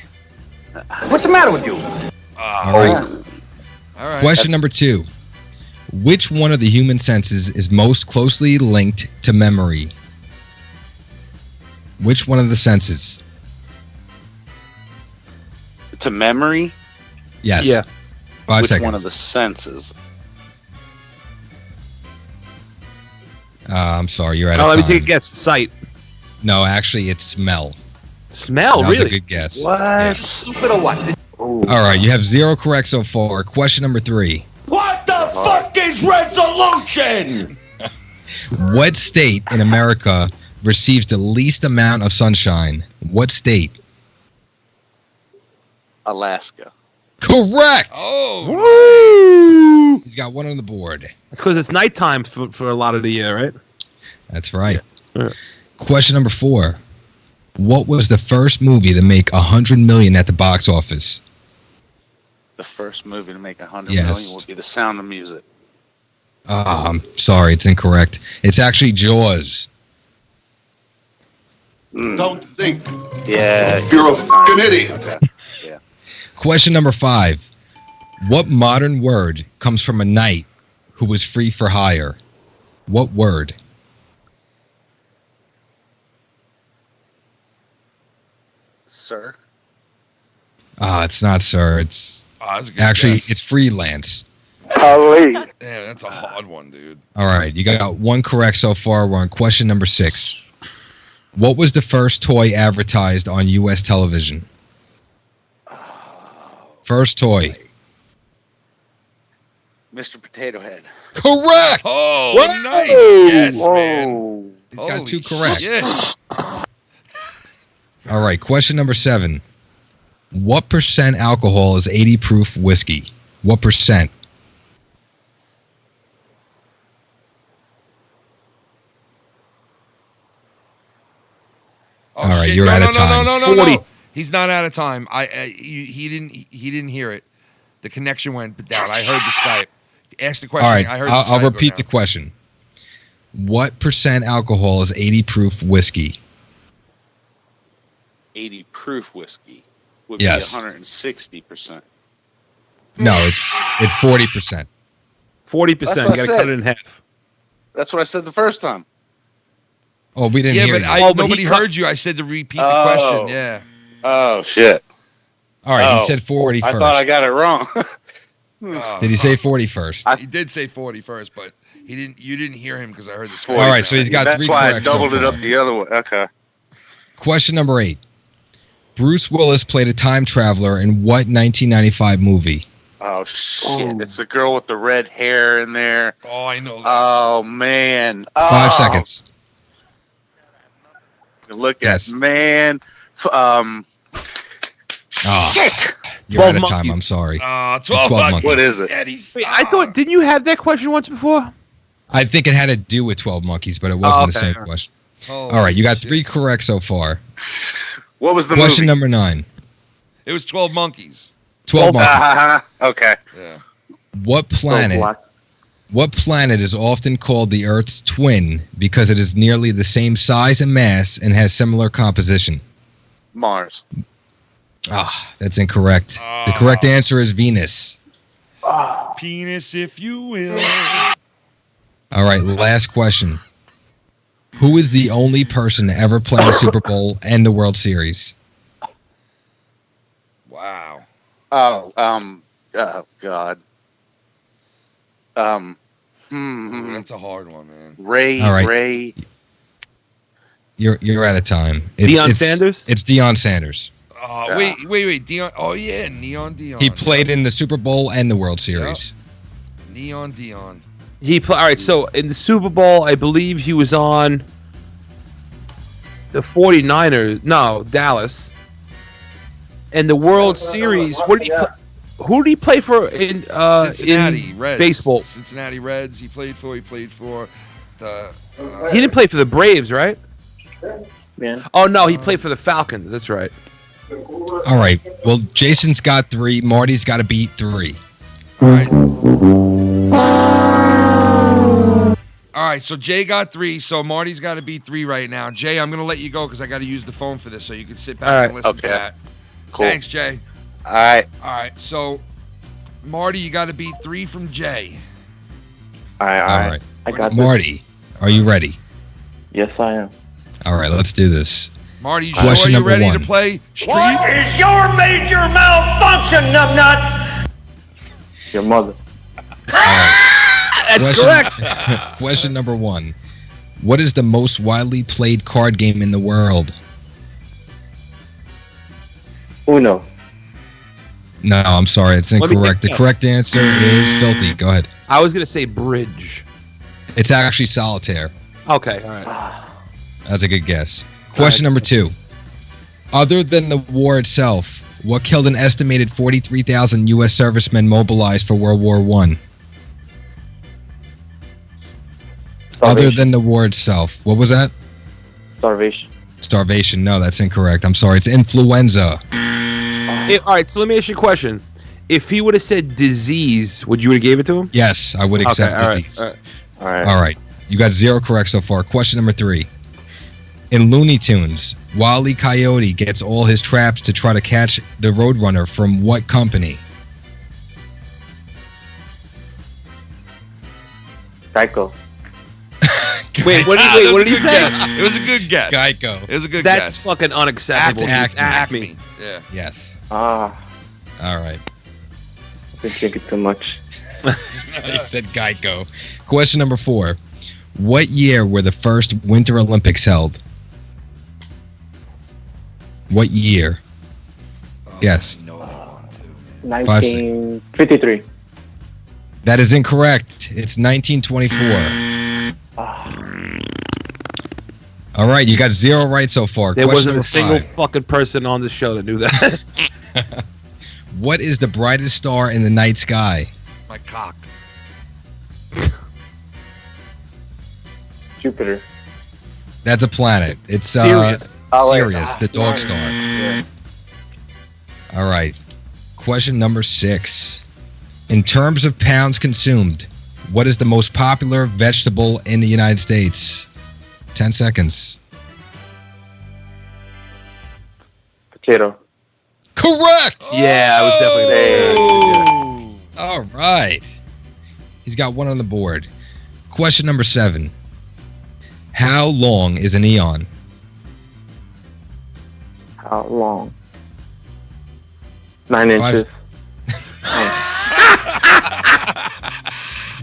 What's the matter with you? All right. All right. Question number 2. Which one of the human senses is most closely linked to memory? Which one of the senses? To memory? Yes. Yeah. 5 Which seconds. one of the senses? I'm sorry, you're out Oh, of let time. me take a guess. Sight. No, actually, it's smell. Smell, That was really? a good guess. What? Yeah. Stupid or what? All right, you have 0 correct so far. Question number 3. What the fuck is resolution? What state in America receives the least amount of sunshine? What state? Alaska. Correct! Oh! Woo! He's got one on the board. That's because it's nighttime for a lot of the year, right? That's right. Yeah. Question number 4. What was the first movie to make $100 million at the box office? The first movie to make $100 Yes. million would be The Sound of Music. I'm sorry, it's incorrect. It's actually Jaws. Don't think. Yeah. You're a fucking idiot. Okay. Yeah. Question number 5. What modern word comes from a knight who was free for hire? What word? Sir. It's not, sir. It's that's a good actually guess. it's freelance. Damn, that's a hard one, dude. All right, you got 1 correct so far. We're on question number 6. What was the first toy advertised on U.S. television? First toy. Mr. Potato Head. Correct! Oh, Whoa! nice. Yes, man. He's got Holy 2 correct. shit. All right, question number 7. What percent alcohol is 80 proof whiskey? What percent? Oh, All right, shit. you're no, out no, of time. No, no, no, 40. no. He's not out of time. He didn't hear it. The connection went down. I heard the Skype. Ask the question. All right, I heard. I'll repeat the question. What percent alcohol is 80 proof whiskey? 80 proof whiskey would Yes. be 160%. No, it's 40%. 40%. You That's what I got to cut said. it in half. That's what I said the first time. Oh, we didn't Yeah, hear but you. nobody heard you. I said to repeat the question. Yeah. Oh, shit. All right, he said 40 I first. thought I got it wrong. Did he say 40 first? He did say 40 first, but he didn't. You didn't hear him because I heard the score. All right, so he's got That's 3 why I correct so doubled it far. up the other way. Okay. Question number 8. Bruce Willis played a time traveler in what 1995 movie? Oh, shit. It's the girl with the red hair in there. Oh, I know that. Oh, man. 5 seconds. Look at, man. Shit. You're out of 12 time. monkeys. I'm sorry. 12 It's 12 monkeys. What is it? Wait, I thought, didn't you have that question once before? I think it had to do with 12 monkeys, but it wasn't the same question. All right, you got 3 correct so far. What was the Question movie? number 9. It was 12 monkeys. 12 monkeys. Okay. Yeah. What planet is often called the Earth's twin because it is nearly the same size and mass and has similar composition? Mars. Ah, that's incorrect. The correct answer is Venus. Penis, if you will. All right, last question. Who is the only person to ever play the Super Bowl and the World Series? Wow. Oh, God. That's a hard one, man. Ray. All right. Ray. You're out of time. Deion Sanders? It's Deion Sanders. Wait, Dion. Oh yeah, Neon Dion. He played in the Super Bowl and the World Series. Neon Dion. All right, so in the Super Bowl, I believe he was on the 49ers. No, Dallas. And the World Series, who did he play for in Cincinnati in Reds. baseball? Cincinnati Reds. He played for the. He didn't play for the Braves, right? Yeah. Oh no, he played for the Falcons. That's right. All right. Well, Jason's got 3. Marty's got to beat 3. All right, so Jay got 3, so Marty's got to beat 3 right now. Jay, I'm going to let you go because I got to use the phone for this, so you can sit back and listen to that. Cool. Thanks, Jay. All right. All right, so Marty, you got to beat 3 from Jay. All right. I got this. Marty, are you ready? Yes, I am. All right, let's do this. Marty, you Question sure you're number ready 1. to play Street? What is your major malfunction, numbnuts? Your mother. That's correct. Question number 1. What is the most widely played card game in the world? Uno. No, I'm sorry. It's Let me incorrect. The guess. correct answer is Filthy. Go ahead. I was gonna say bridge. It's actually Solitaire. Okay, all right. That's a good guess. Question number 2. Other than the war itself, what killed an estimated 43,000 U.S. servicemen mobilized for World War I? Other than the war itself. What was that? Starvation. Starvation. No, that's incorrect. I'm sorry. It's influenza. All right, so let me ask you a question. If he would have said disease, would you have gave it to him? Yes, I would accept all right, disease. All right. All right. You got 0 correct so far. Question number 3. In Looney Tunes, Wile E. Coyote gets all his traps to try to catch the Roadrunner from what company? Geico. Wait, what did he say? It was a good guess. Geico. It was a good That's guess. fucking unacceptable. Acme. Yeah. Yes. Ah, All right. I've been drinking too much. They said Geico. Question number 4. What year were the first Winter Olympics held? What year? Yes. 1953. That is incorrect. It's 1924. All right, you got 0 right so far. There Question wasn't a number single 5. fucking person on the show that knew that. What is the brightest star in the night sky? My cock. Jupiter. That's a planet. It's Sirius. Sirius, the dog star. Yeah. All right. Question number 6. In terms of pounds consumed, what is the most popular vegetable in the United States? 10 seconds. Potato. Correct! Yeah, I was definitely there. All right. He's got 1 on the board. Question number 7. How long is an eon? How long? 9 inches.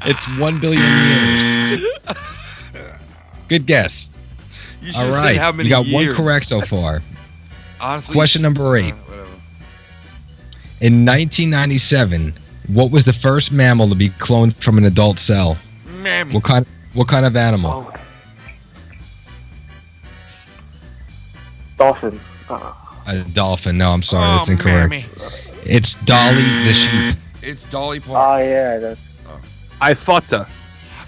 It's 1 billion years. Good guess. You All should say right. how many You got years. 1 correct so far. Honestly. Question number 8. In 1997, what was the first mammal to be cloned from an adult cell? Mammy. What kind of animal? Dolphin. A dolphin. No, I'm sorry. That's incorrect. Mammy. It's Dolly the sheep. It's Dolly Parton. Oh yeah, that's. I fucked her.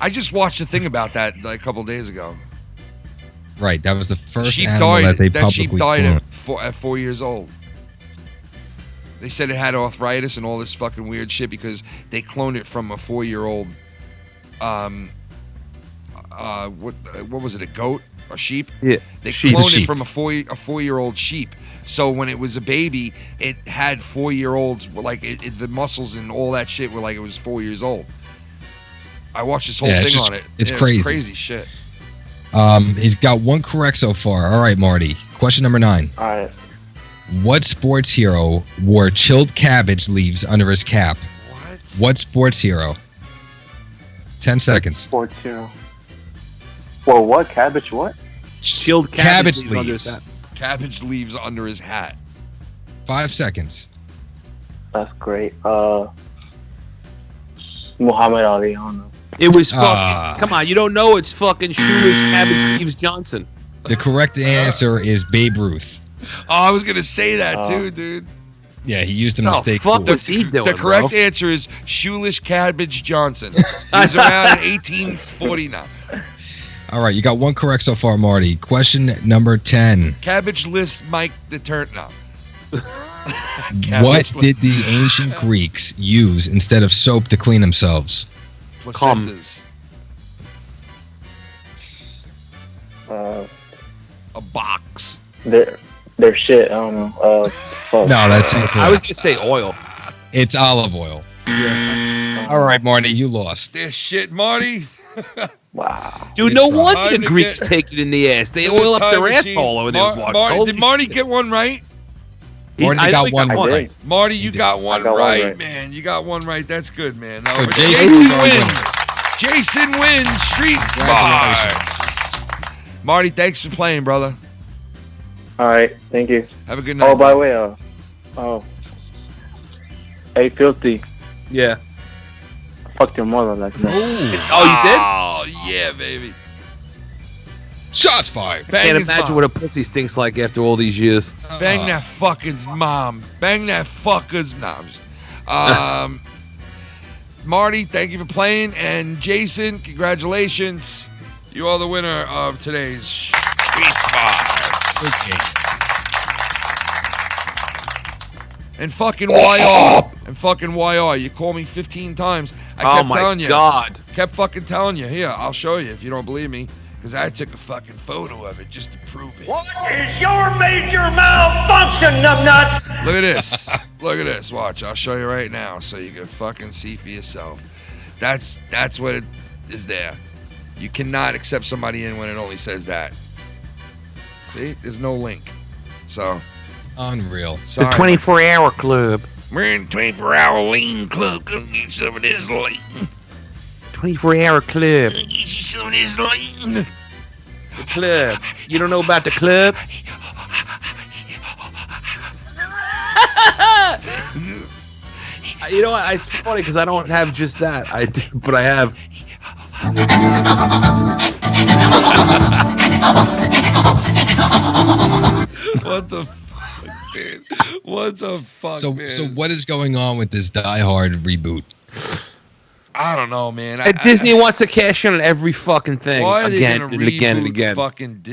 I just watched a thing about that like a couple days ago. Right. That was the first Sheep animal died. that they That sheep publicly died cloned. at 4 years old. They said it had arthritis and all this fucking weird shit because they cloned it from a 4-year-old. What was it? A goat? A sheep? Yeah. They Sheep. cloned Sheep. it from a 4-year-old sheep. So when it was a baby, it had 4-year-olds like the muscles and all that shit were like it was 4 years old. I watched this whole Yeah, thing it's just- on it. it's Yeah, crazy. Crazy shit. He's got 1 correct so far. All right, Marty. Question number 9. All right. What sports hero wore chilled cabbage leaves under his cap? What sports hero? 10 seconds. Sports hero. Well, what? Cabbage what? Chilled Cabbage under leaves. that. Cabbage leaves under his hat. 5 seconds. That's great. Muhammad Ali. I don't know. It was fucking. Come on, you don't know it's fucking Shoeless Cabbage Leaves Johnson. The correct answer is Babe Ruth. Oh, I was gonna say that too, dude. Yeah, he used him to stay fuck cool. was he doing, The correct bro? answer is Shoeless Cabbage Johnson. He was around in 1849. All right, you got 1 correct so far, Marty. Question number 10. Cabbage list Mike the Turntnut. What did the ancient Greeks use instead of soap to clean themselves? Placentas. A box. Their shit. I don't know. Fuck. No, that's incorrect. I was gonna say oil. It's olive oil. Yeah. All right, Marty, you lost. This shit, Marty. Wow. Dude, It's no time wonder the to Greeks get- take it in the ass. They To the oil up time their machine. asshole over there. Did Marty get one right? Marty I got think one I did. right. Marty, you got one got one right, right. man. You got one right. That's good, man. No, So but Jason Jason is our wins. Jason wins. Street Smarts. Marty, thanks for playing, brother. All right. Thank you. Have a good night. Oh, by the way, hey, Filthy. Yeah. Fuck your mother like that. Oh, you did? Oh, yeah, baby. Shots fired. Bang Can't his imagine mom. what a pussy stinks like after all these years. Bang that fucker's mom. Bang that fucker's mom. Marty, thank you for playing. And Jason, congratulations. You are the winner of today's Street Smarts. Okay. And fucking YR. And fucking YR. You called me 15 times. I Oh kept my telling you. God. Kept fucking telling you. Here, I'll show you if you don't believe me. Because I took a fucking photo of it just to prove it. What is your major malfunction, numbnuts? Look at this. Look at this. Watch. I'll show you right now so you can fucking see for yourself. That's what it is there. You cannot accept somebody in when it only says that. See? There's no link. So, Unreal. sorry. 24-hour club. We're in 24-hour lean club. Come get some of this lean. 24-hour club. Get you some of this lean. The club. You don't know about the club? You know what? It's funny because I don't have just that. I do, but I have. What the fuck, dude? What the fuck, So, man? so what is going on with this Die Hard reboot? I don't know, man. And Disney wants to cash in on every fucking thing Why are they again gonna and again and reboot again. fucking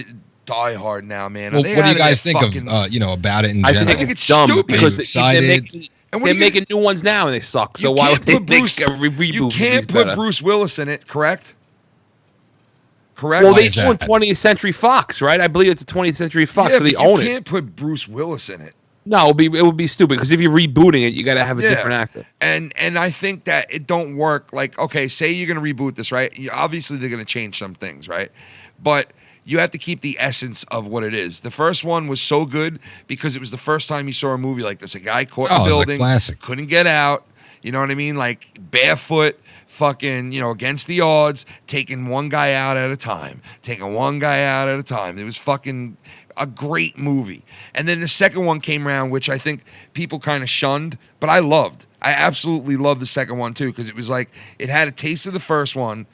Die Hard now, man? Are Well, they what do out you their guys think fucking- of, about it in I general? think it's it's dumb stupid. because Are you excited? And what they're are you making new ones now and they suck. So You why can't would they put make Bruce- a reboot? You can't if it's put better? Bruce Willis in it, correct? Correct. Well, Why they is own that? 20th Century Fox, right? I believe it's a 20th Century Fox, yeah, so they but you own it. can't put Bruce Willis in it. No, it would be stupid because if you're rebooting it, you got to have a different actor. And I think that it don't work. Like, okay, say you're gonna reboot this, right? Obviously, they're gonna change some things, right? But you have to keep the essence of what it is. The first one was so good because it was the first time you saw a movie like this. A guy caught in a building, couldn't get out. You know what I mean? Like barefoot, fucking, against the odds, taking one guy out at a time. It was fucking a great movie. And then the second one came around, which I think people kind of shunned, but I loved. I absolutely loved the second one too, because it was like, it had a taste of the first one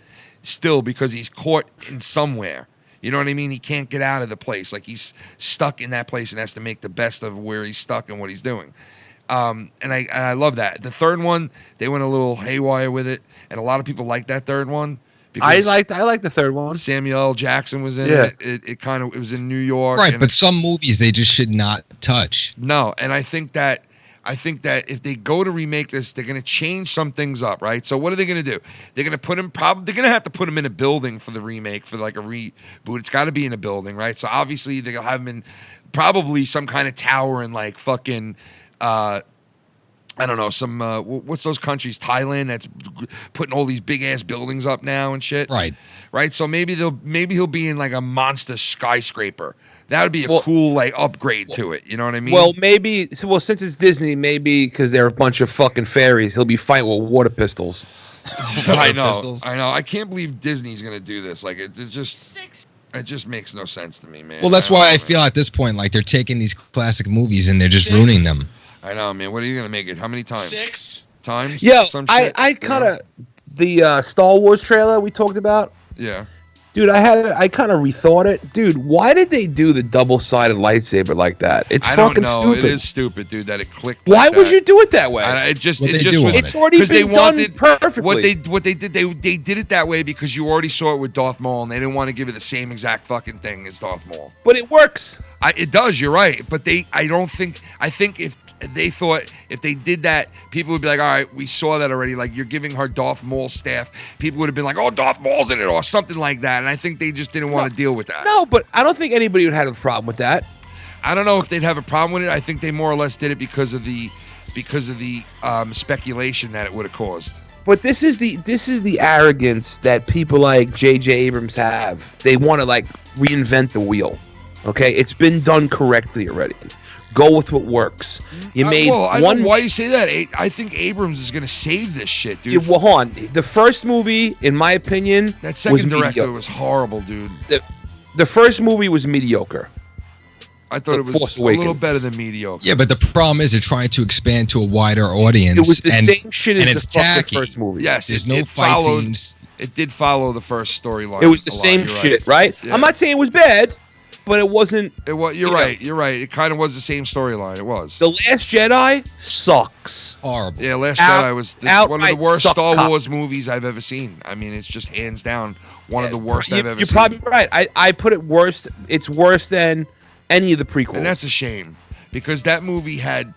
still because he's caught in somewhere. You know what I mean? He can't get out of the place. Like he's stuck in that place and has to make the best of where he's stuck and what he's doing. And I love that. The third one, they went a little haywire with it, and a lot of people like that third one. I like the third one. Samuel L. Jackson was in it. It was in New York. Right, but some movies they just should not touch. No, and I think that if they go to remake this, they're going to change some things up, right? So what are they going to do? They're going to put him they're going to have to put him in a building for the remake, for like a reboot. It's got to be in a building, right? So obviously they'll have him in probably some kind of tower in like fucking I don't know, some what's those countries? Thailand, that's putting all these big ass buildings up now and shit. Right. So maybe he'll be in like a monster skyscraper. That would be a cool like upgrade to it. You know what I mean? Well, since it's Disney, maybe because they're a bunch of fucking fairies, he'll be fighting with water pistols. I know. I can't believe Disney's gonna do this. Like it just makes no sense to me, man. Well, that's why I feel at this point like they're taking these classic movies and they're just ruining them. I know, man. What are you gonna make it? How many times? 6 times? Yeah, I kind of the Star Wars trailer we talked about. Yeah. Dude, I kind of rethought it. Dude, why did they do the double-sided lightsaber like that? It's fucking stupid. It is stupid, dude, that it clicked. Why would you do it that way? It just was. It's already been done perfectly. What they did, they did it that way because you already saw it with Darth Maul, and they didn't want to give it the same exact fucking thing as Darth Maul. But it works. It does. You're right. But I think if they thought if they did that, people would be like, all right, we saw that already. Like, you're giving her Darth Maul staff. People would have been like, oh, Darth Maul's in it or something like that. And I think they just didn't want to deal with that. No, but I don't think anybody would have a problem with that. I don't know if they'd have a problem with it. I think they more or less did it because of the speculation that it would have caused. But this is the arrogance that people like J.J. Abrams have. They want to like reinvent the wheel. Okay, it's been done correctly already. Go with what works. You made one. Why do you say that? I think Abrams is going to save this shit, dude. Well, hold on. The first movie, in my opinion, that second director was horrible, dude. The first movie was mediocre. I thought it was a little better than mediocre. Yeah, but the problem is they're trying to expand to a wider audience. It was the same shit as the first movie. Yes, there's no fight scenes. It did follow the first storyline. It was the same shit, right? Yeah. I'm not saying it was bad. But it wasn't. You're right. You're right. It kind of was the same storyline. It was. The Last Jedi sucks. Horrible. Yeah, Last Jedi was one of the worst Star Wars movies I've ever seen. I mean, it's just hands down one of the worst I've ever seen. You're probably right. I put it worse. It's worse than any of the prequels. And that's a shame because that movie had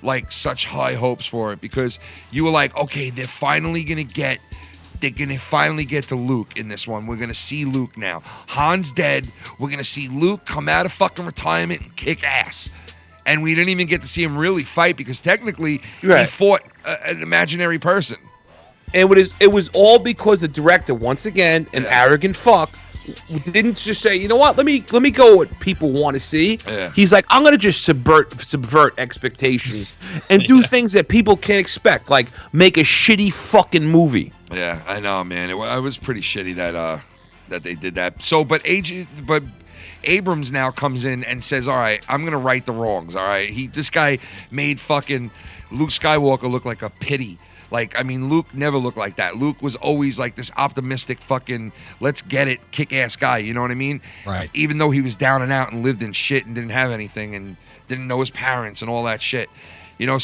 like such high hopes for it because you were like, okay, they're finally gonna get to Luke in this one. We're going to see Luke now. Han's dead. We're going to see Luke come out of fucking retirement and kick ass. And we didn't even get to see him really fight because technically he fought an imaginary person. And it was all because the director, once again, an arrogant fuck, didn't just say, you know what, let me go what people want to see. Yeah. He's like, I'm going to just subvert expectations and do things that people can't expect, like make a shitty fucking movie. Yeah, I know, man. It was pretty shitty that they did that. So, but Abrams now comes in and says, all right, I'm going to right the wrongs, all right? This guy made fucking Luke Skywalker look like a pity. Like, I mean, Luke never looked like that. Luke was always like this optimistic fucking let's get it kick-ass guy, you know what I mean? Right. Even though he was down and out and lived in shit and didn't have anything and didn't know his parents and all that shit. You know,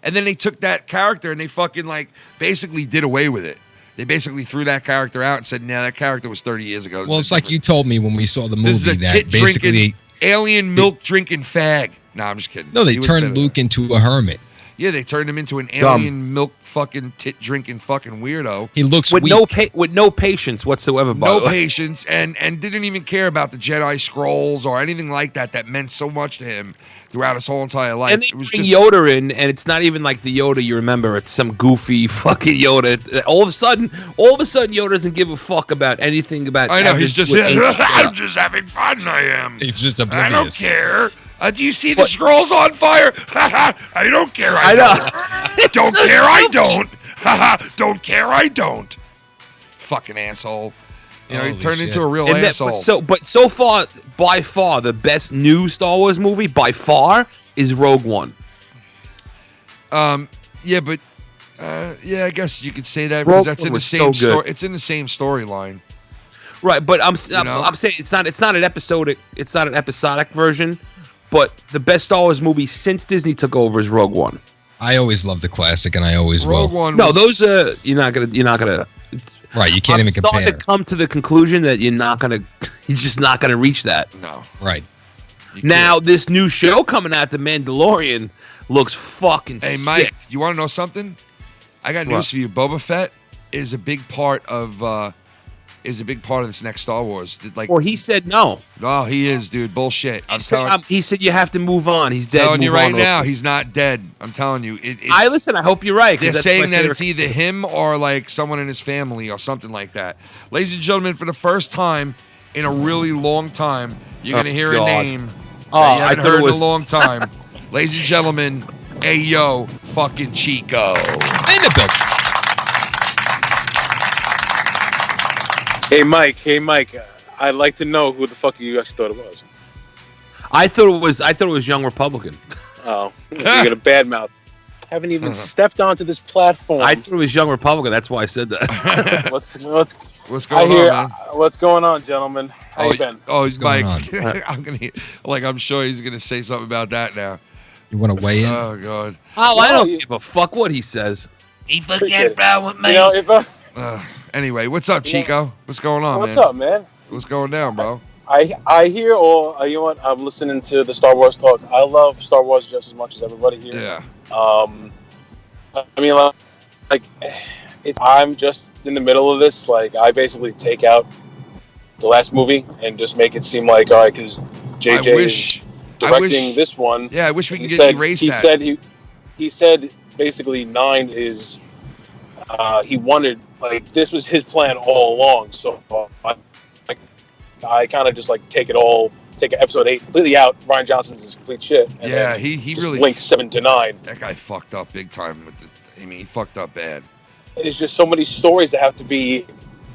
and then they took that character and they fucking like basically did away with it. They basically threw that character out and said, "Nah, that character was 30 years ago." Well, it's like you told me when we saw the movie this is a that basically alien milk drinking fag. Nah, I'm just kidding. No, they turned Luke into a hermit. Yeah, they turned him into an Dumb. alien milk fucking tit drinking fucking weirdo. He looks with weak. no patience whatsoever. By No the way. patience, and didn't even care about the Jedi Scrolls or anything like that meant so much to him throughout his whole entire life. And they It was bring just Yoda in, and it's not even like the Yoda you remember. It's some goofy fucking Yoda. All of a sudden, Yoda doesn't give a fuck about anything about. I know, he's just with- I'm just having fun. I am. He's just I oblivious. don't care. Do you see the scrolls on fire? I don't care. I know. Don't care. I don't. Don't care. I don't. Fucking asshole. You know, he Holy turned shit. into a real And that- asshole. but so far, by far, the best new Star Wars movie by far is Rogue One. Yeah, but yeah, I guess you could say that Rogue because that's One in the was same so good. story. It's in the same storyline. Right, but I'm know? saying it's not an episodic version, but the best Star Wars movie since Disney took over is Rogue One. I always love the classic, and I always Rogue will. One. No, was- those you're not gonna. Right, you can't I'm even starting compare. to come to the conclusion that you're just not gonna reach that. No. Right. Now this new show coming out, The Mandalorian, looks fucking Hey, sick. Mike, you want to know something? I got news What? for you. Boba Fett is a big part of this next Star Wars. Like, Well, he said no. no, he is, dude. Bullshit. I'm telling. He said you have to move on. He's dead. telling you move right on. now, he's not dead. I'm telling you. I listen. I hope you're right. 'cause They're that's saying my that favorite it's either him or like someone in his family or something like that. Ladies and gentlemen, for the first time in a really long time, you're Oh, gonna hear God. a name Oh, that you I haven't thought it heard in was- a long time. Ladies and gentlemen, Ayo, fucking Chico. In the building. Hey Mike. I'd like to know who the fuck you actually thought it was. I thought it was Young Republican. Oh, you got a bad mouth. Haven't even stepped onto this platform. I thought it was Young Republican. That's why I said that. What's What's going on, man? What's going on, gentlemen? How you been? Oh, he's going Mike. I'm sure he's gonna say something about that now. You want to weigh in? Oh God. Oh, I No, don't you- give a fuck what he says. He Appreciate it. brown with me. You know, if Anyway, what's up, Chico? What's going on, what's man? up, man? What's going down, bro? I hear you know what? I'm listening to the Star Wars talk. I love Star Wars just as much as everybody here. Yeah. I mean, I'm just in the middle of this. Like, I basically take out the last movie and just make it seem like, all right, because JJ is directing this one. Yeah, I wish we could He get said- erased he that. said he said basically 9 is he wanted, like, this was his plan all along. So I kind of just like take episode 8 completely out. Ryan Johnson's is complete shit. And Yeah, then he just really link 7 to 9. That guy fucked up big time with he fucked up bad. There's just so many stories that have to be.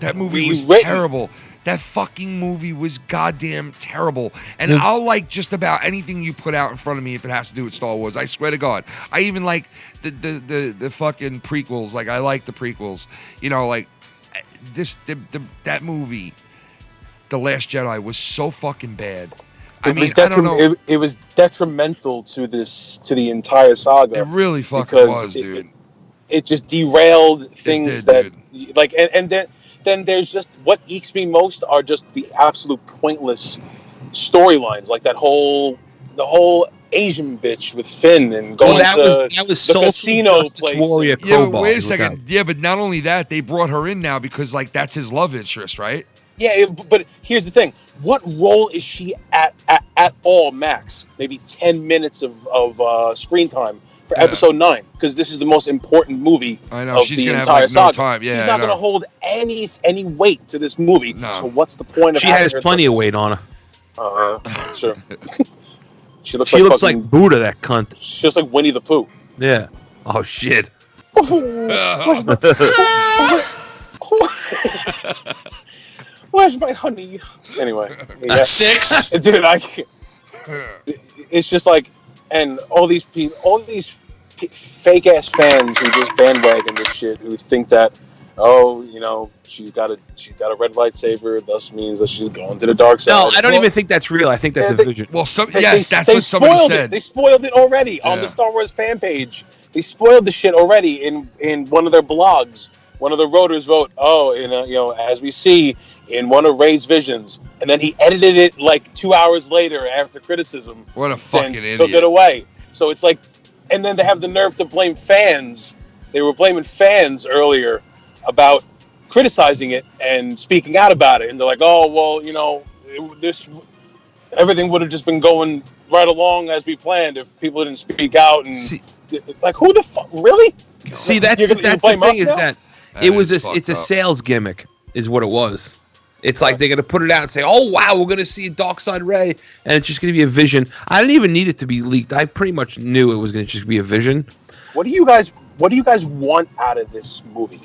That movie was rewritten. terrible. That fucking movie was goddamn terrible. And I'll like just about anything you put out in front of me if it has to do with Star Wars. I swear to God. I even like the fucking prequels. Like I like the prequels. You know, like that movie, The Last Jedi, was so fucking bad. I mean, I don't know. It was detrimental to the entire saga. It really fucking because was, dude. It just derailed things did, that like and then there's just what ekes me most are just the absolute pointless storylines, like the whole Asian bitch with Finn and going that to was the Soul casino Justice place. Warrior Yeah, but Cobalt wait a was second. Yeah, but not only that, they brought her in now because like that's his love interest, right? Yeah, but here's the thing: what role is she at all? Max, maybe 10 minutes of screen time for episode 9, because this is the most important movie I know, of she's the gonna have, entire like, no saga. time. Yeah, she's I not going know. to hold any weight to this movie. No. So what's the point of? She having has her plenty of stuff? weight on her. Sure. She looks She like looks fucking- like Buddha, that cunt. She looks like Winnie the Pooh. Yeah. Oh shit. Where's my honey? Anyway, yeah. 6? Dude, I can't. It's just like, and all these fake ass fans who just bandwagon this shit, who think that, oh, you know, she's got a red lightsaber, thus means that she's going to the dark side. No, I don't even think that's real. I think that's a vision. Well, They that's what somebody spoiled said. it. They spoiled it already on Yeah. the Star Wars fan page. They spoiled the shit already in one of their blogs. One of the writers wrote, "Oh, as we see in one of Rey's visions," and then he edited it like 2 hours later after criticism. What a fucking and idiot. took it away. So it's like and then they have the nerve to blame fans. They were blaming fans earlier about criticizing it and speaking out about it, and they're like, "Oh, well, you know, everything would have just been going right along as we planned if people didn't speak out." And like, who the fuck, really? See, that's the thing is that it's a sales gimmick, is what it was. It's like they're gonna put it out and say, "Oh wow, we're gonna see Darkseid Ray," and it's just gonna be a vision. I didn't even need it to be leaked. I pretty much knew it was gonna just be a vision. What do you guys want out of this movie?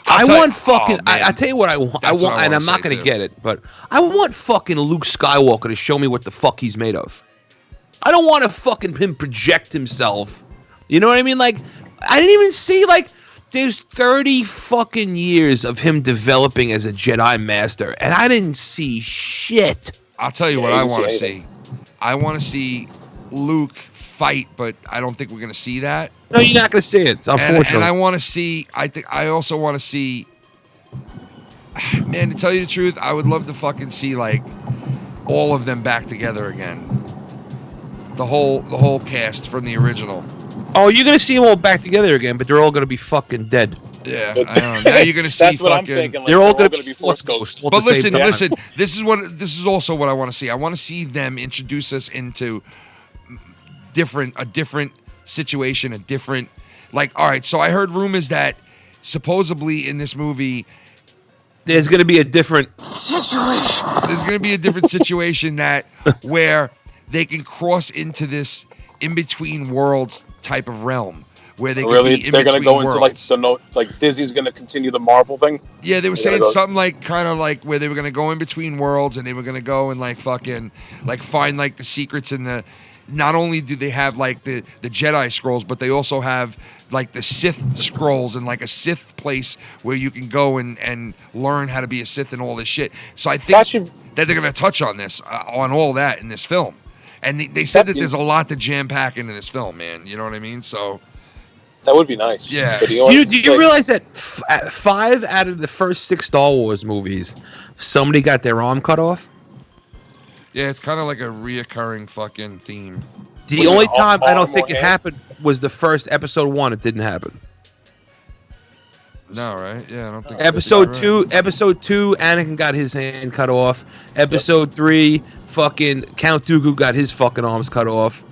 I want fucking. I tell you what I want. And I'm not gonna get it, but I want fucking Luke Skywalker to show me what the fuck he's made of. I don't want to fucking him project himself. You know what I mean? Like, I didn't even see like. There's 30 fucking years of him developing as a Jedi Master, and I didn't see shit. I'll tell you what I want to see. I want to see Luke fight, but I don't think we're going to see that. No, you're not going to see it. It's unfortunate. And I want to see. I also want to see. Man, to tell you the truth, I would love to fucking see like all of them back together again. The whole cast from the original. Oh, you're gonna see them all back together again, but they're all gonna be fucking dead. Yeah, I know. Now you're gonna see. That's what I'm thinking. Like, they're all gonna be Force ghosts. But listen. This is also what I want to see. I want to see them introduce us into a different situation, like. All right, so I heard rumors that supposedly in this movie, there's gonna be a different situation. There's gonna be a different situation that where they can cross into this in between worlds type of realm where they can be in they're going to go worlds. into like Disney's going to continue the Marvel thing. Yeah, they were saying something like kind of like where they were going to go in between worlds and they were going to go and like fucking like find like the secrets in the. Not only do they have like the Jedi scrolls, but they also have like the Sith scrolls and like a Sith place where you can go and learn how to be a Sith and all this shit. So I think that they're going to touch on this on all that in this film. And they said that there's a lot to jam pack into this film, man. You know what I mean? So that would be nice. Yeah. Do you realize that 5 out of the first 6 Star Wars movies, somebody got their arm cut off? Yeah, it's kind of like a reoccurring fucking theme. The only time I don't think it happened was the first Episode 1. It didn't happen. No, right? Yeah, I don't think. Episode 2, Anakin got his hand cut off. Episode 3. Fucking Count Dooku got his fucking arms cut off.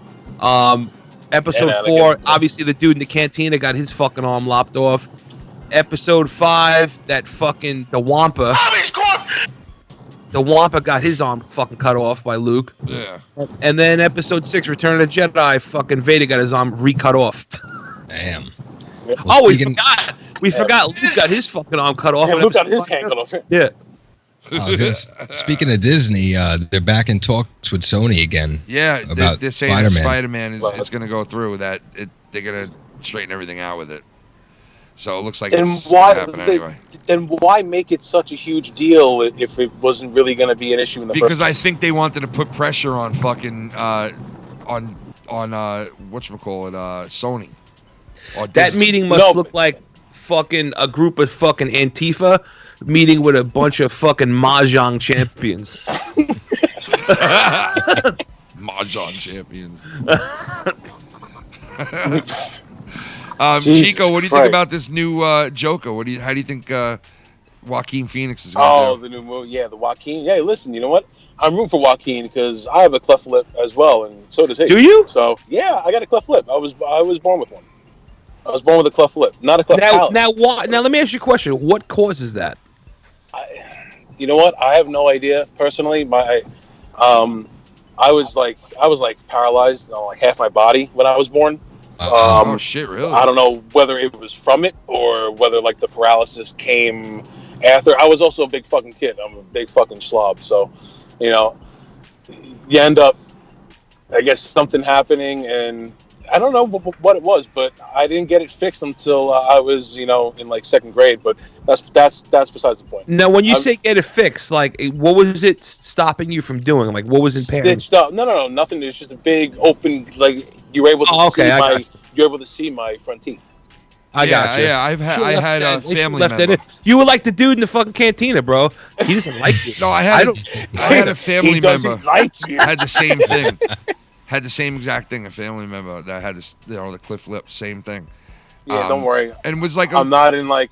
Episode 4, obviously the dude in the cantina got his fucking arm lopped off. Episode 5, that fucking the Wampa got his arm fucking cut off by Luke. Yeah. And then Episode 6, Return of the Jedi, fucking Vader got his arm recut off. Damn. Well, we forgot. We forgot Luke got his fucking arm cut off. Yeah, Luke got his hand cut off. Yeah. Speaking of Disney, they're back in talks with Sony again. Yeah, about they're saying Spider-Man is going to go through that. They're going to straighten everything out with it. So it looks like it's going to happen anyway. Then why make it such a huge deal if it wasn't really going to be an issue in the first place? Because I think they wanted to put pressure on fucking on whatchamacallit, Sony. That meeting must look like fucking a group of fucking Antifa meeting with a bunch of fucking mahjong champions. Mahjong champions. Chico, what do you think about this new Joker? How do you think Joaquin Phoenix is going to do? The new movie, the Joaquin. Yeah, listen, you know what? I'm rooting for Joaquin because I have a cleft lip as well, and so does he. Do you? So yeah, I got a cleft lip. I was born with one. I was born with a cleft lip, not a cleft palate. Now, let me ask you a question. What causes that? You know what? I have no idea. Personally, I was like paralyzed on like half my body when I was born. Oh shit! Really? I don't know whether it was from it or whether like the paralysis came after. I was also a big fucking kid. I'm a big fucking slob. So, you know, you end up, I guess, something happening, and I don't know what it was, but I didn't get it fixed until I was, in like 2nd grade. But that's besides the point. Now, when you say get it fixed, like, what was it stopping you from doing? Like, what was impairing? Stitched up. No, nothing. It's just a big open, like you were able to you're able to see my front teeth. I got you. Yeah, I had a family member. You were like the dude in the fucking cantina, bro. He doesn't like you. No, I had a family member. Like you. Had the same thing. had the same exact thing. A family member that had this, the cliff lip, same thing. Yeah, don't worry. And it was like I'm not in like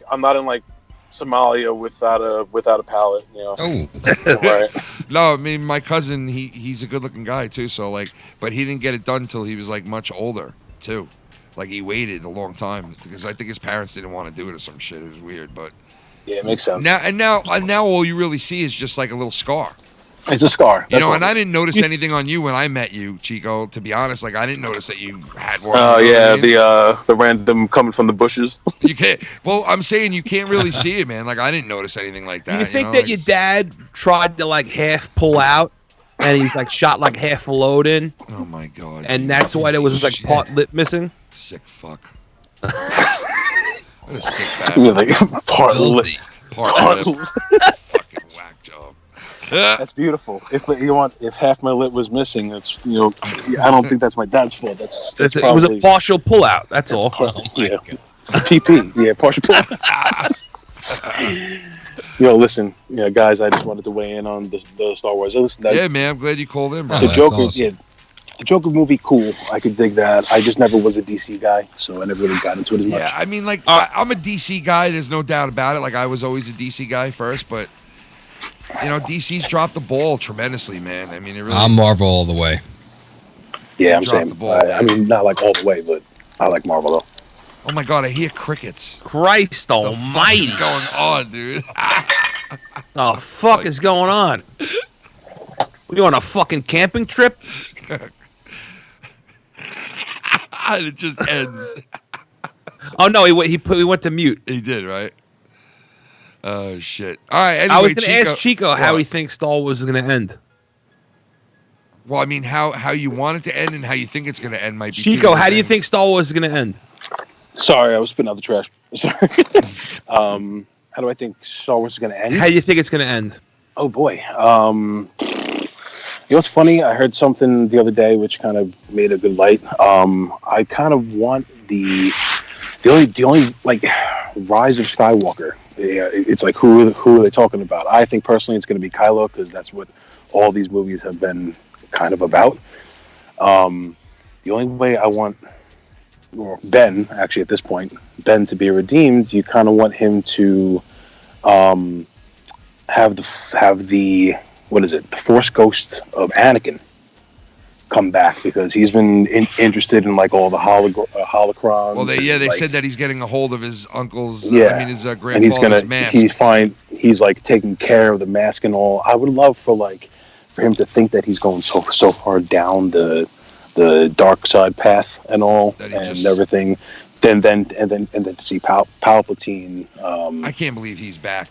Somalia without a palate. You know. Oh. Don't worry. No, I mean my cousin. He's a good-looking guy too. So like, but he didn't get it done until he was like much older too. Like he waited a long time because I think his parents didn't want to do it or some shit. It was weird, but yeah, it makes sense. Now all you really see is just like a little scar. It's a scar. You know, and I didn't notice anything on you when I met you, Chico. To be honest, like I didn't notice that you had one. Oh yeah, the random coming from the bushes. You can't. Well, I'm saying you can't really see it, man. Like I didn't notice anything like that. You think know? that like, your dad tried to like half pull out, and he's like shot like half a load in? Oh my god! And that's why there was like part lip missing. Sick fuck. What a sick bastard. Yeah, like part lip. Part lip. Fucking whack job. That's beautiful. If half my lip was missing, it's I don't think that's my dad's fault. That's It was a partial pullout. That's all. Yeah, PP. Yeah, partial pullout. Listen, guys, I just wanted to weigh in on the Star Wars. Yeah, man, I'm glad you called in, bro. The Joker, the Joker movie, cool. I could dig that. I just never was a DC guy, so I never really got into it as much. Yeah, I mean, like, I'm a DC guy. There's no doubt about it. Like, I was always a DC guy first, but DC's dropped the ball tremendously, man. I mean, it really. I'm Marvel all the way. Yeah, I'm saying. I mean, not like all the way, but I like Marvel though. Oh my god, I hear crickets. Christ almighty! What is going on, dude? The fuck is going on? We on a fucking camping trip? And it just ends. Oh no, he went to mute. He did, right? Oh shit! All right. Anyway, I was gonna ask Chico how he thinks Star Wars is gonna end. Well, I mean, how you want it to end and how you think it's gonna end might be. Chico, how do you think Star Wars is gonna end? Sorry, I was spitting out the trash. Sorry. How do I think Star Wars is gonna end? How do you think it's gonna end? Oh boy. What's funny? I heard something the other day which kind of made a good light. I kind of want the only like Rise of Skywalker. Yeah, it's like who are they talking about? I think personally it's going to be Kylo because that's what all these movies have been kind of about. The only way I want, or Ben actually at this point, Ben to be redeemed, you kind of want him to have the what is it? The Force ghost of Anakin come back because he's been interested in like all the holocrons. Well, they like, said that he's getting a hold of his uncle's. His grandfather's mask. He's like taking care of the mask and all. I would love for him to think that he's going so far down the dark side path and all and everything. Then to see Palpatine. I can't believe he's back.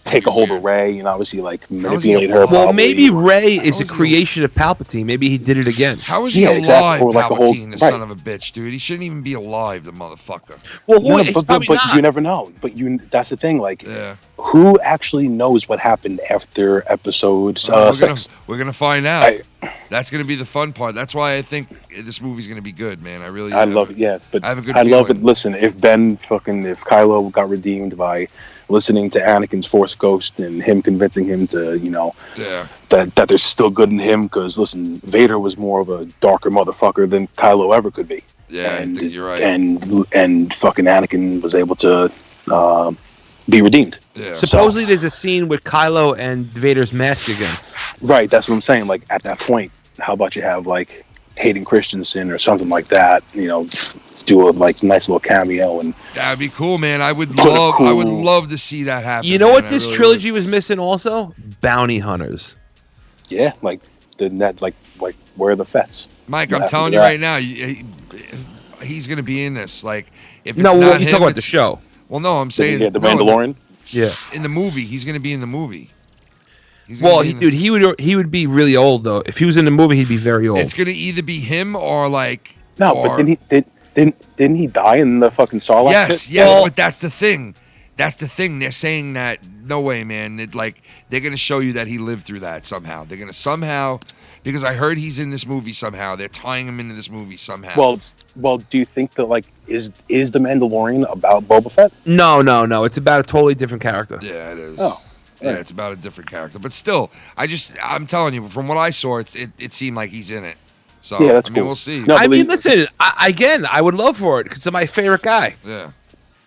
Take a hold of Rey and obviously manipulate her. Well, maybe Rey is a creation of Palpatine. Maybe he did it again. How is he alive, Palpatine, the son of a bitch, dude? He shouldn't even be alive, the motherfucker. Well, but you never know. But that's the thing. Who actually knows what happened after episode 6? We're gonna find out. That's gonna be the fun part. That's why I think this movie's gonna be good, man. I love it. Yeah, but I have a good. I love it. Listen, if Kylo got redeemed by listening to Anakin's Force ghost and him convincing him to, that there's still good in him, because listen, Vader was more of a darker motherfucker than Kylo ever could be. Yeah, I think you're right. And fucking Anakin was able to be redeemed. Yeah. Supposedly, there's a scene with Kylo and Vader's mask again. Right, that's what I'm saying. At that point, how about you have Hayden Christensen or something like that? Do a nice little cameo and that'd be cool, man. I would love to see that happen. You know what this trilogy was missing also? Bounty hunters. Yeah, where are the fets? Mike, I'm telling you right now, he's gonna be in this. If it's no, not you him, talking about the show? Well, no, I'm saying the Mandalorian. In the movie, he's gonna be in the movie. He would be really old though. If he was in the movie, he'd be very old. It's gonna either be him or but didn't he die in the fucking Sarlacc pit? Yes, but that's the thing. That's the thing. They're saying that no way, man. They're gonna show you that he lived through that somehow. They're gonna because I heard he's in this movie somehow. They're tying him into this movie somehow. Well, do you think that is the Mandalorian about Boba Fett? No. It's about a totally different character. Yeah, it is. Oh. Yeah, it's about a different character. But still, I'm telling you, from what I saw, it seemed like he's in it. So, Yeah, that's I mean, cool. we'll see. No, I mean, listen, I would love for it because I'm my favorite guy. Yeah.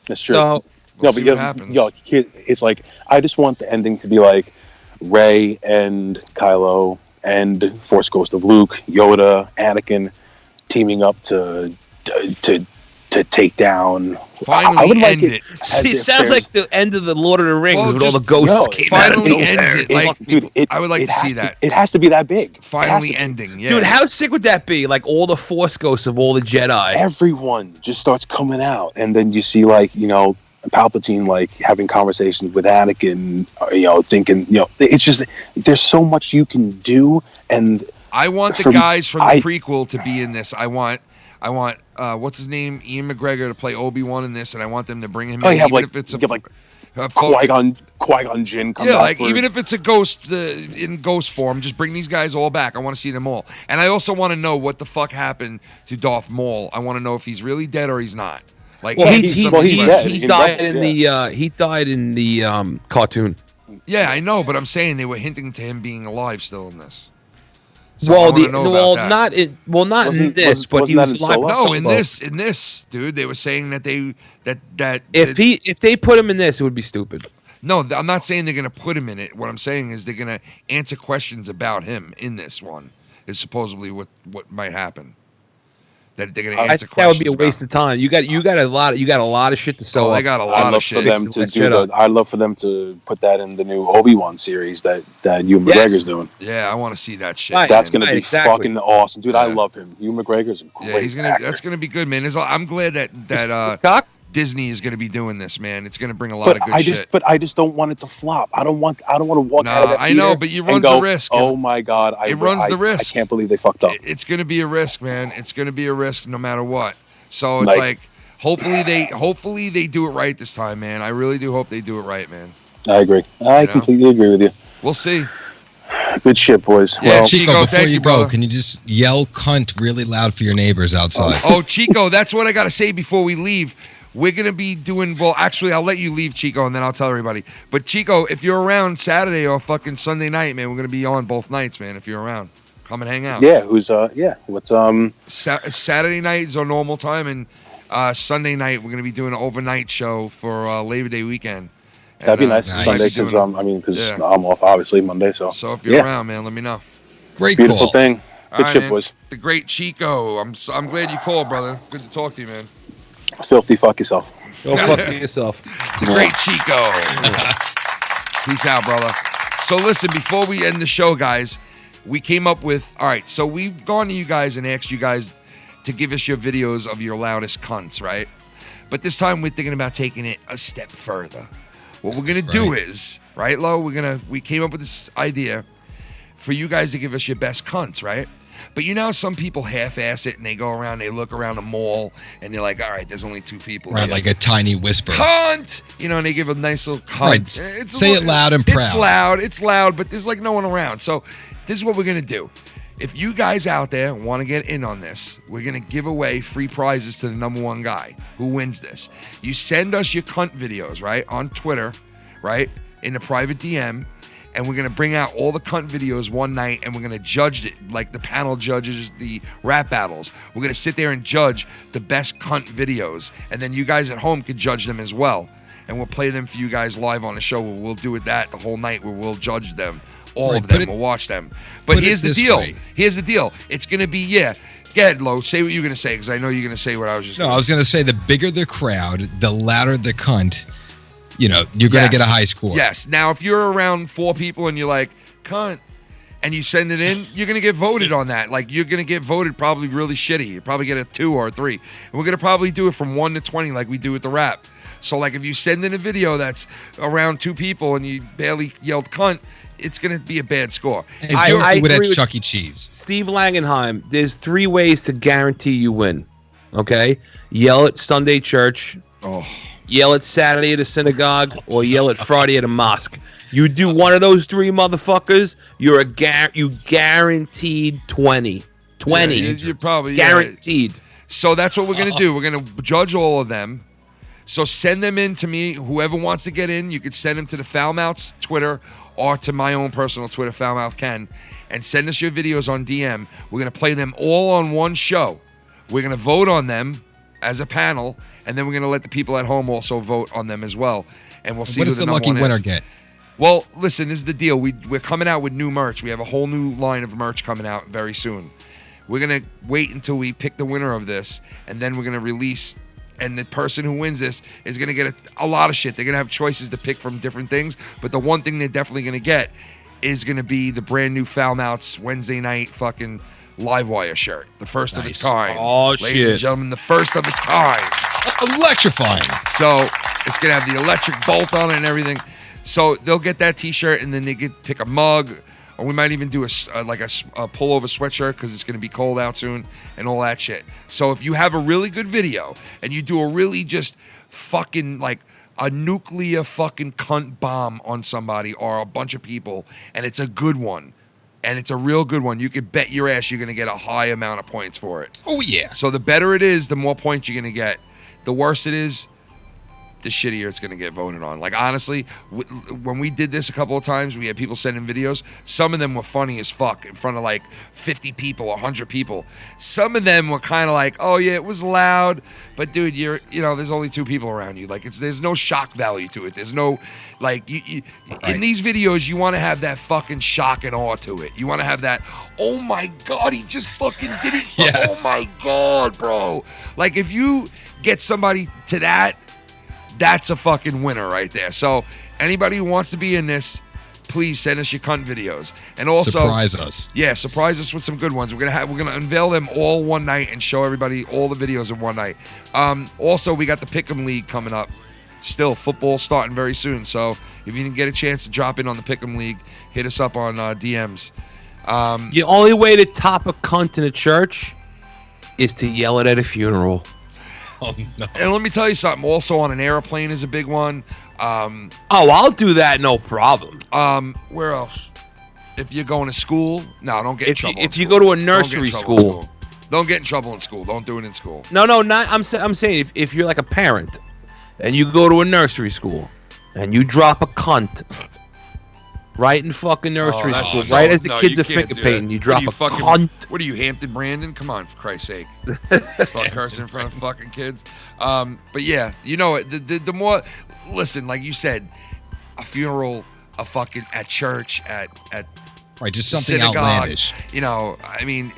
That's true. So, We'll see what happens. It's like, I just want the ending to be like Rey and Kylo and Force Ghost of Luke, Yoda, Anakin teaming up to take down. Finally I would like end it. It sounds like the end of the Lord of the Rings Well, with all just- the ghosts no, came finally out of ends nowhere. it. Like, dude, I would like to see that. It has to be that big. Finally ending. Yeah. Dude, how sick would that be? Like all the Force ghosts of all the Jedi. Everyone just starts coming out, and then you see Palpatine like having conversations with Anakin, thinking, it's just there's so much you can do, and I want the guys from the prequel to be in this. I want what's his name, Ian McGregor, to play Obi-Wan in this, and I want them to bring him in, even if it's Qui-Gon Jinn. Even if it's a ghost in ghost form, just bring these guys all back. I want to see them all, and I also want to know what the fuck happened to Darth Maul. I want to know if he's really dead or he's not. Like, He died in the cartoon. Yeah, I know, but I'm saying they were hinting to him being alive still in this. So not in this, but he was alive. No, in this, dude, they were saying that if they put him in this, it would be stupid. No, I'm not saying they're gonna put him in it. What I'm saying is they're gonna answer questions about him in this one. Is supposedly what might happen. That they're gonna answer questions. That would be a waste of time. You got a lot of shit to sew. They got a lot of shit. I'd love for them to put that in the new Obi-Wan series that Ewan McGregor's doing. Yeah, I want to see that shit. That's gonna be fucking awesome, dude. I love him. Ewan McGregor's a great actor. That's gonna be good, man. I'm glad that Disney is gonna be doing this, man. It's gonna bring a lot of good shit. But I just don't want it to flop. I don't want to walk out of that I know, theater but you and run go, the risk. Oh my god, it runs the risk. I can't believe they fucked up. It's gonna be a risk, man. It's gonna be a risk no matter what. So it's like hopefully they do it right this time, man. I really do hope they do it right, man. I agree. I completely agree with you. We'll see. Good shit, boys. Yeah, Chico, before you go, can you just yell cunt really loud for your neighbors outside? Oh, Chico, that's what I got to say before we leave. We're going to be doing, well, actually, I'll let you leave, Chico, and then I'll tell everybody. But, Chico, if you're around Saturday or fucking Sunday night, man, we're going to be on both nights, man, if you're around. Come and hang out. Yeah, what's Saturday night is our normal time, and Sunday night we're going to be doing an overnight show for Labor Day weekend. That'd be nice. Sunday, because I'm off, obviously, Monday, so. So if you're around, man, let me know. Beautiful thing. Good shit, man. boys. The great Chico. I'm glad you called, brother. Good to talk to you, man. Filthy fuck yourself. Go fuck yourself. The great Chico. Peace out, brother. So listen, before we end the show, guys, we came up with, all right, so we've gone to you guys and asked you guys to give us your videos of your loudest cunts, right? But this time we're thinking about taking it a step further. What we're going to do is, right, Lo, we came up with this idea for you guys to give us your best cunts, right? But you know, some people half-ass it and they go around, they look around the mall and they're like, all right, there's only 2 people Right, here. like a tiny whisper. Cunt! You know, and they give a nice little cunt. Right. Say it loud and proud. It's loud, but there's like no one around. So this is what we're going to do. If you guys out there want to get in on this, we're going to give away free prizes to the number 1 guy who wins this. You send us your cunt videos, right, on Twitter, right, in the private DM, and we're going to bring out all the cunt videos one night, and we're going to judge it like the panel judges the rap battles. We're going to sit there and judge the best cunt videos, and then you guys at home can judge them as well. And we'll play them for you guys live on the show. We'll do that the whole night where we'll judge them. All of them. We'll watch them. But here's the deal. Here's the deal. It's going to be, go ahead, Lo. Say what you're going to say, because I know you're going to say what I was just I was going to say the bigger the crowd, the louder the cunt, you're going to get a high score. Yes. Now, if you're around 4 people and you're like, cunt, and you send it in, you're going to get voted on that. Like, you're going to get voted probably really shitty. You probably get a 2 or a 3. And we're going to probably do it from 1 to 20 like we do with the rap. So, like, if you send in a video that's around 2 people and you barely yelled cunt, it's going to be a bad score. I agree with Chuck E. Cheese. Steve Langenheim, there's 3 ways to guarantee you win. Okay? Yell at Sunday church. Yell at Saturday at a synagogue, or yell at Friday at a mosque. You do one of those 3 motherfuckers, you're you guaranteed 20. 20. You're probably guaranteed. So that's what we're going to do. We're going to judge all of them. So send them in to me. Whoever wants to get in, you could send them to the FoulMouths Twitter or to my own personal Twitter, FoulMouth Ken, and send us your videos on DM. We're going to play them all on one show. We're going to vote on them as a panel, and then we're going to let the people at home also vote on them as well. And we'll see What who does the the number lucky one winner is. get? Well, listen, this is the deal. We're coming out with new merch. We have a whole new line of merch coming out very soon. We're going to wait until we pick the winner of this, and then we're going to release, and the person who wins this is going to get a lot of shit. They're going to have choices to pick from different things, but the one thing they're definitely going to get is going to be the brand new FoulMouths Wednesday night fucking LiveWire shirt. The first of its kind. Oh, Ladies shit. and gentlemen, the first of its kind. Electrifying. So it's going to have the electric bolt on it and everything. So they'll get that T-shirt, and then they get pick a mug, or we might even do a pullover sweatshirt because it's going to be cold out soon and all that shit. So if you have a really good video and you do a really just fucking like a nuclear fucking cunt bomb on somebody or a bunch of people, and it's a good one, and it's a real good one, you could bet your ass you're going to get a high amount of points for it. Oh, yeah. So the better it is, the more points you're going to get. The worse it is, the shittier it's going to get voted on. Like, honestly, when we did this a couple of times, we had people sending videos. Some of them were funny as fuck in front of like 50 people, 100 people. Some of them were kind of like, oh yeah, it was loud, but dude, there's only 2 people around you. Like, there's no shock value to it. There's no, like, in these videos, you want to have that fucking shock and awe to it. You want to have that, oh my God, he just fucking did it. Yes. Oh my God, bro. Like, if you get somebody to that, that's a fucking winner right there. So anybody who wants to be in this, please send us your cunt videos. And also Surprise us. Yeah, surprise us with some good ones. We're gonna unveil them all one night and show everybody all the videos in one night. Also, we got the Pick'em League coming up. Still, football starting very soon. So if you didn't get a chance to drop in on the Pick'em League, hit us up on DMs. The only way to top a cunt in a church is to yell it at a funeral. Oh, no. And let me tell you something. Also on an airplane is a big one. I'll do that, no problem. Where else? If you're going to school, no, don't get in trouble. If you go to a nursery school, don't get in trouble in school. Don't do it in school. No, not. I'm saying if you're like a parent and you go to a nursery school and you drop a cunt right in fucking nursery school, right as the kids are finger painting, you drop a cunt. What are you, Hampton Brandon? Come on, for Christ's sake. Start cursing in front of fucking kids. But yeah, you know it. The more, listen, like you said, a funeral, a fucking at church, at right, just something synagogue, outlandish. You know, I mean,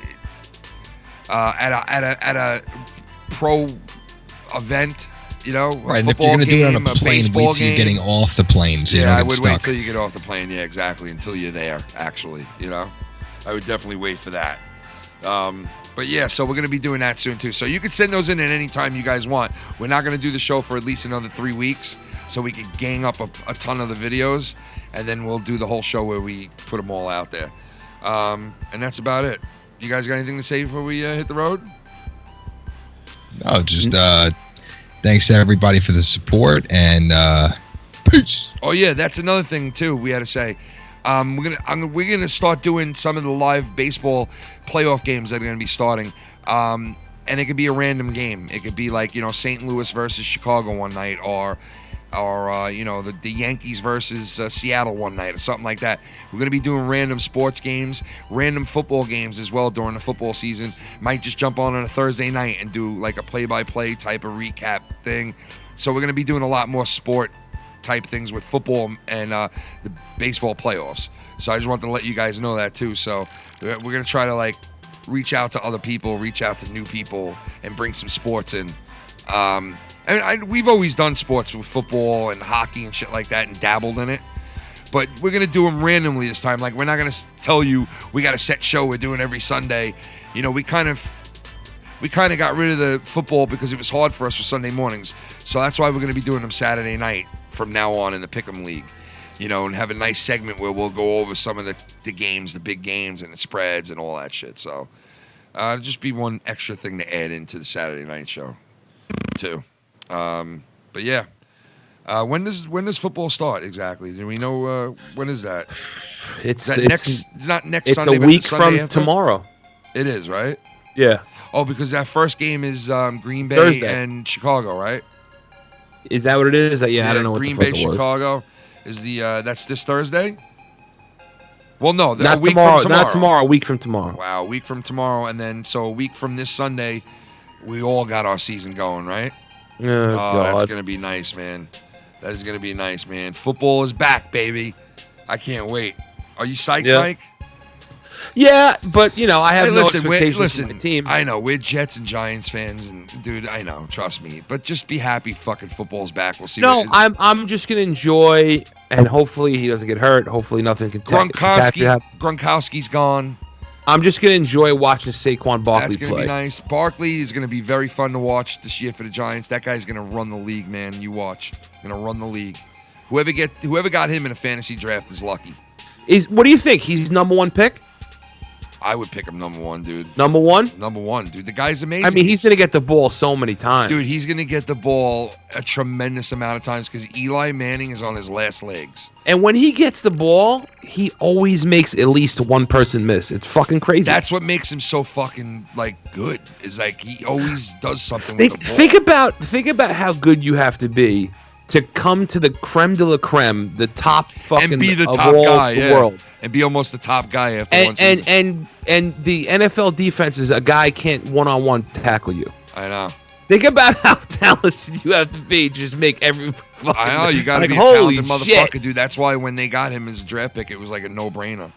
at a pro event. You know, right? And if you're going to do it on a plane, wait till you're getting off the plane. So yeah, I would stuck. wait till you get off the plane. Yeah, exactly. Until you're there, actually. You know, I would definitely wait for that. But yeah, so we're going to be doing that soon too. So you can send those in at any time you guys want. We're not going to do the show for at least another 3 weeks, so we can gang up a ton of the videos, and then we'll do the whole show where we put them all out there. And that's about it. You guys got anything to say before we hit the road? No, just thanks to everybody for the support, and peace. Oh yeah, that's another thing too. We had to say, we're gonna start doing some of the live baseball playoff games that are gonna be starting, and it could be a random game. It could be like St. Louis versus Chicago one night, or the Yankees versus Seattle one night, or something like that. We're going to be doing random sports games, random football games as well during the football season. Might just jump on a Thursday night and do like a play-by-play type of recap thing. So we're going to be doing a lot more sport type things with football and the baseball playoffs. So I just wanted to let you guys know that too. So we're going to try to like reach out to other people, reach out to new people, and bring some sports in. We've always done sports with football and hockey and shit like that and dabbled in it. But we're going to do them randomly this time. Like, we're not going to tell you we got a set show we're doing every Sunday. We kind of got rid of the football because it was hard for us for Sunday mornings. So that's why we're going to be doing them Saturday night from now on in the Pick'em League. And have a nice segment where we'll go over some of the games, the big games and the spreads and all that shit. So just be one extra thing to add into the Saturday night show too. But yeah, when does football start exactly? Do we know when is that? It's not next it's Sunday. It's a week but the Sunday from after? tomorrow. It is, right? Yeah. Oh, because that first game is Green Bay Thursday. and Chicago, right? Is that what it is? Yeah, I don't know what Green the Bay, fuck it was. Chicago is the that's this Thursday. Well, no, Not a week tomorrow. from tomorrow. Not tomorrow. A week from tomorrow. Wow, a week from tomorrow, and then so a week from this Sunday, we all got our season going, right? Oh, that's God. gonna be nice, man. That is gonna be nice, man. Football is back, baby. I can't wait. Are you psyched, Yeah. Mike? Yeah, but you know, I have no expectations listen, from my team. I know we're Jets and Giants fans, and dude, I know. Trust me, but just be happy. Fucking football's back. We'll see. No, I'm just gonna enjoy, and hopefully he doesn't get hurt. Hopefully nothing can Gronkowski's gone. I'm just gonna enjoy watching Saquon Barkley That's gonna play. be nice. Barkley is gonna be very fun to watch this year for the Giants. That guy's gonna run the league, man. You watch. Gonna run the league. Whoever got him in a fantasy draft is lucky. What do you think? He's number one pick? I would pick him number one, dude. Number one? Number one, dude. The guy's amazing. I mean, he's gonna get the ball so many times. Dude, he's going to get the ball a tremendous amount of times because Eli Manning is on his last legs. And when he gets the ball, he always makes at least one person miss. It's fucking crazy. That's what makes him so fucking, like, good. Is like he always does something with the ball. Think about how good you have to be to come to the creme de la creme, the top fucking and be the of top all guy, the yeah. world. And be almost the top guy after one season. And the NFL defense is a guy can't one-on-one tackle you. I know. Think about how talented you have to be to just make every fucking... I know, you got to like, be a holy talented shit. motherfucker, dude. That's why when they got him as a draft pick, it was like a no-brainer.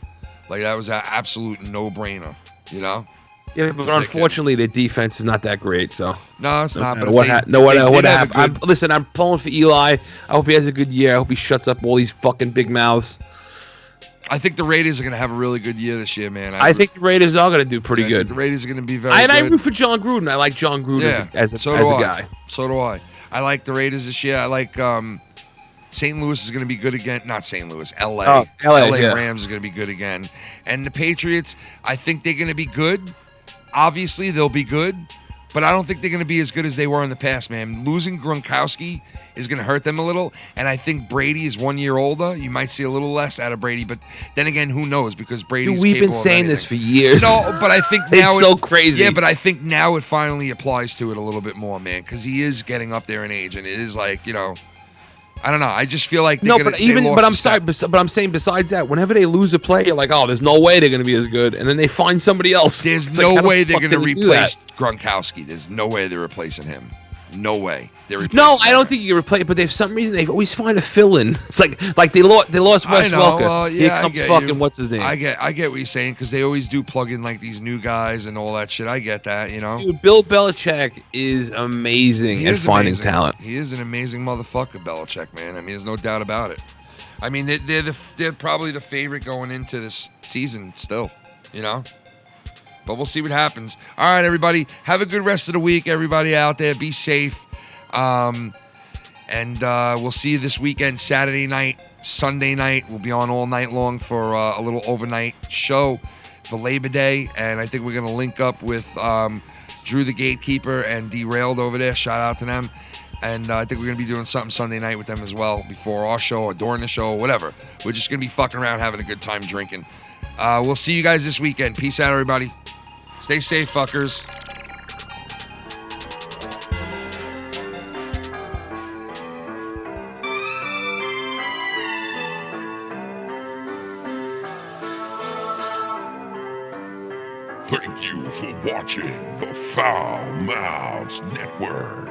Like, that was an absolute no-brainer, you know? Yeah, but unfortunately, the defense is not that great, so... No, it's not. But what happened? good... Listen, I'm pulling for Eli. I hope he has a good year. I hope he shuts up all these fucking big mouths. I think the Raiders are going to have a really good year this year, man. I think the Raiders are going to do pretty good. The Raiders are going to be very good. I root for John Gruden. I like John Gruden as a guy. So do I. I like the Raiders this year. I like St. Louis is going to be good again. Not St. Louis. L.A. LA Rams is going to be good again. And the Patriots, I think they're going to be good. Obviously, they'll be good. But I don't think they're going to be as good as they were in the past, man. Losing Gronkowski is going to hurt them a little. And I think Brady is 1 year older. You might see a little less out of Brady. But then again, who knows? Because Brady's we've been capable of saying this anything. for years. No, but I think now it's so crazy. Yeah, but I think now it finally applies to it a little bit more, man. Because he is getting up there in age. And it is like, you know, I don't know. I just feel like I'm saying besides that, whenever they lose a play, you're like, oh, there's no way they're going to be as good, and then they find somebody else. There's no way they're going to replace Gronkowski. There's no way they're replacing him. No way. No, I don't think you can replace it, but for some reason they always find a fill-in. It's like they lost Wes Welker. Here comes fucking what's his name. I get what you're saying because they always do plug in like these new guys and all that shit. I get that, you know. Dude, Bill Belichick is amazing at finding talent. He is an amazing motherfucker, Belichick, man. I mean, there's no doubt about it. I mean, they're probably the favorite going into this season still, you know. But we'll see what happens. All right, everybody. Have a good rest of the week, everybody out there. Be safe. And we'll see you this weekend, Saturday night, Sunday night. We'll be on all night long for a little overnight show for Labor Day. And I think we're going to link up with Drew the Gatekeeper and Derailed over there. Shout out to them. And I think we're going to be doing something Sunday night with them as well before our show or during the show or whatever. We're just going to be fucking around having a good time drinking. We'll see you guys this weekend. Peace out, everybody. Stay safe, fuckers. Thank you for watching the Foul Mouths Network.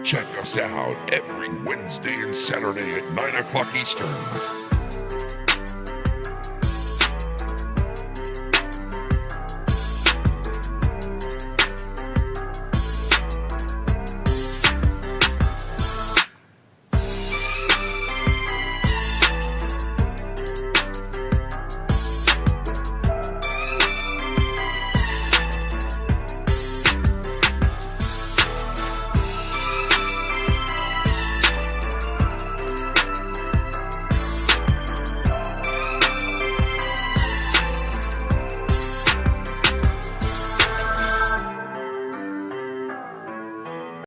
Check us out every Wednesday and Saturday at 9 o'clock Eastern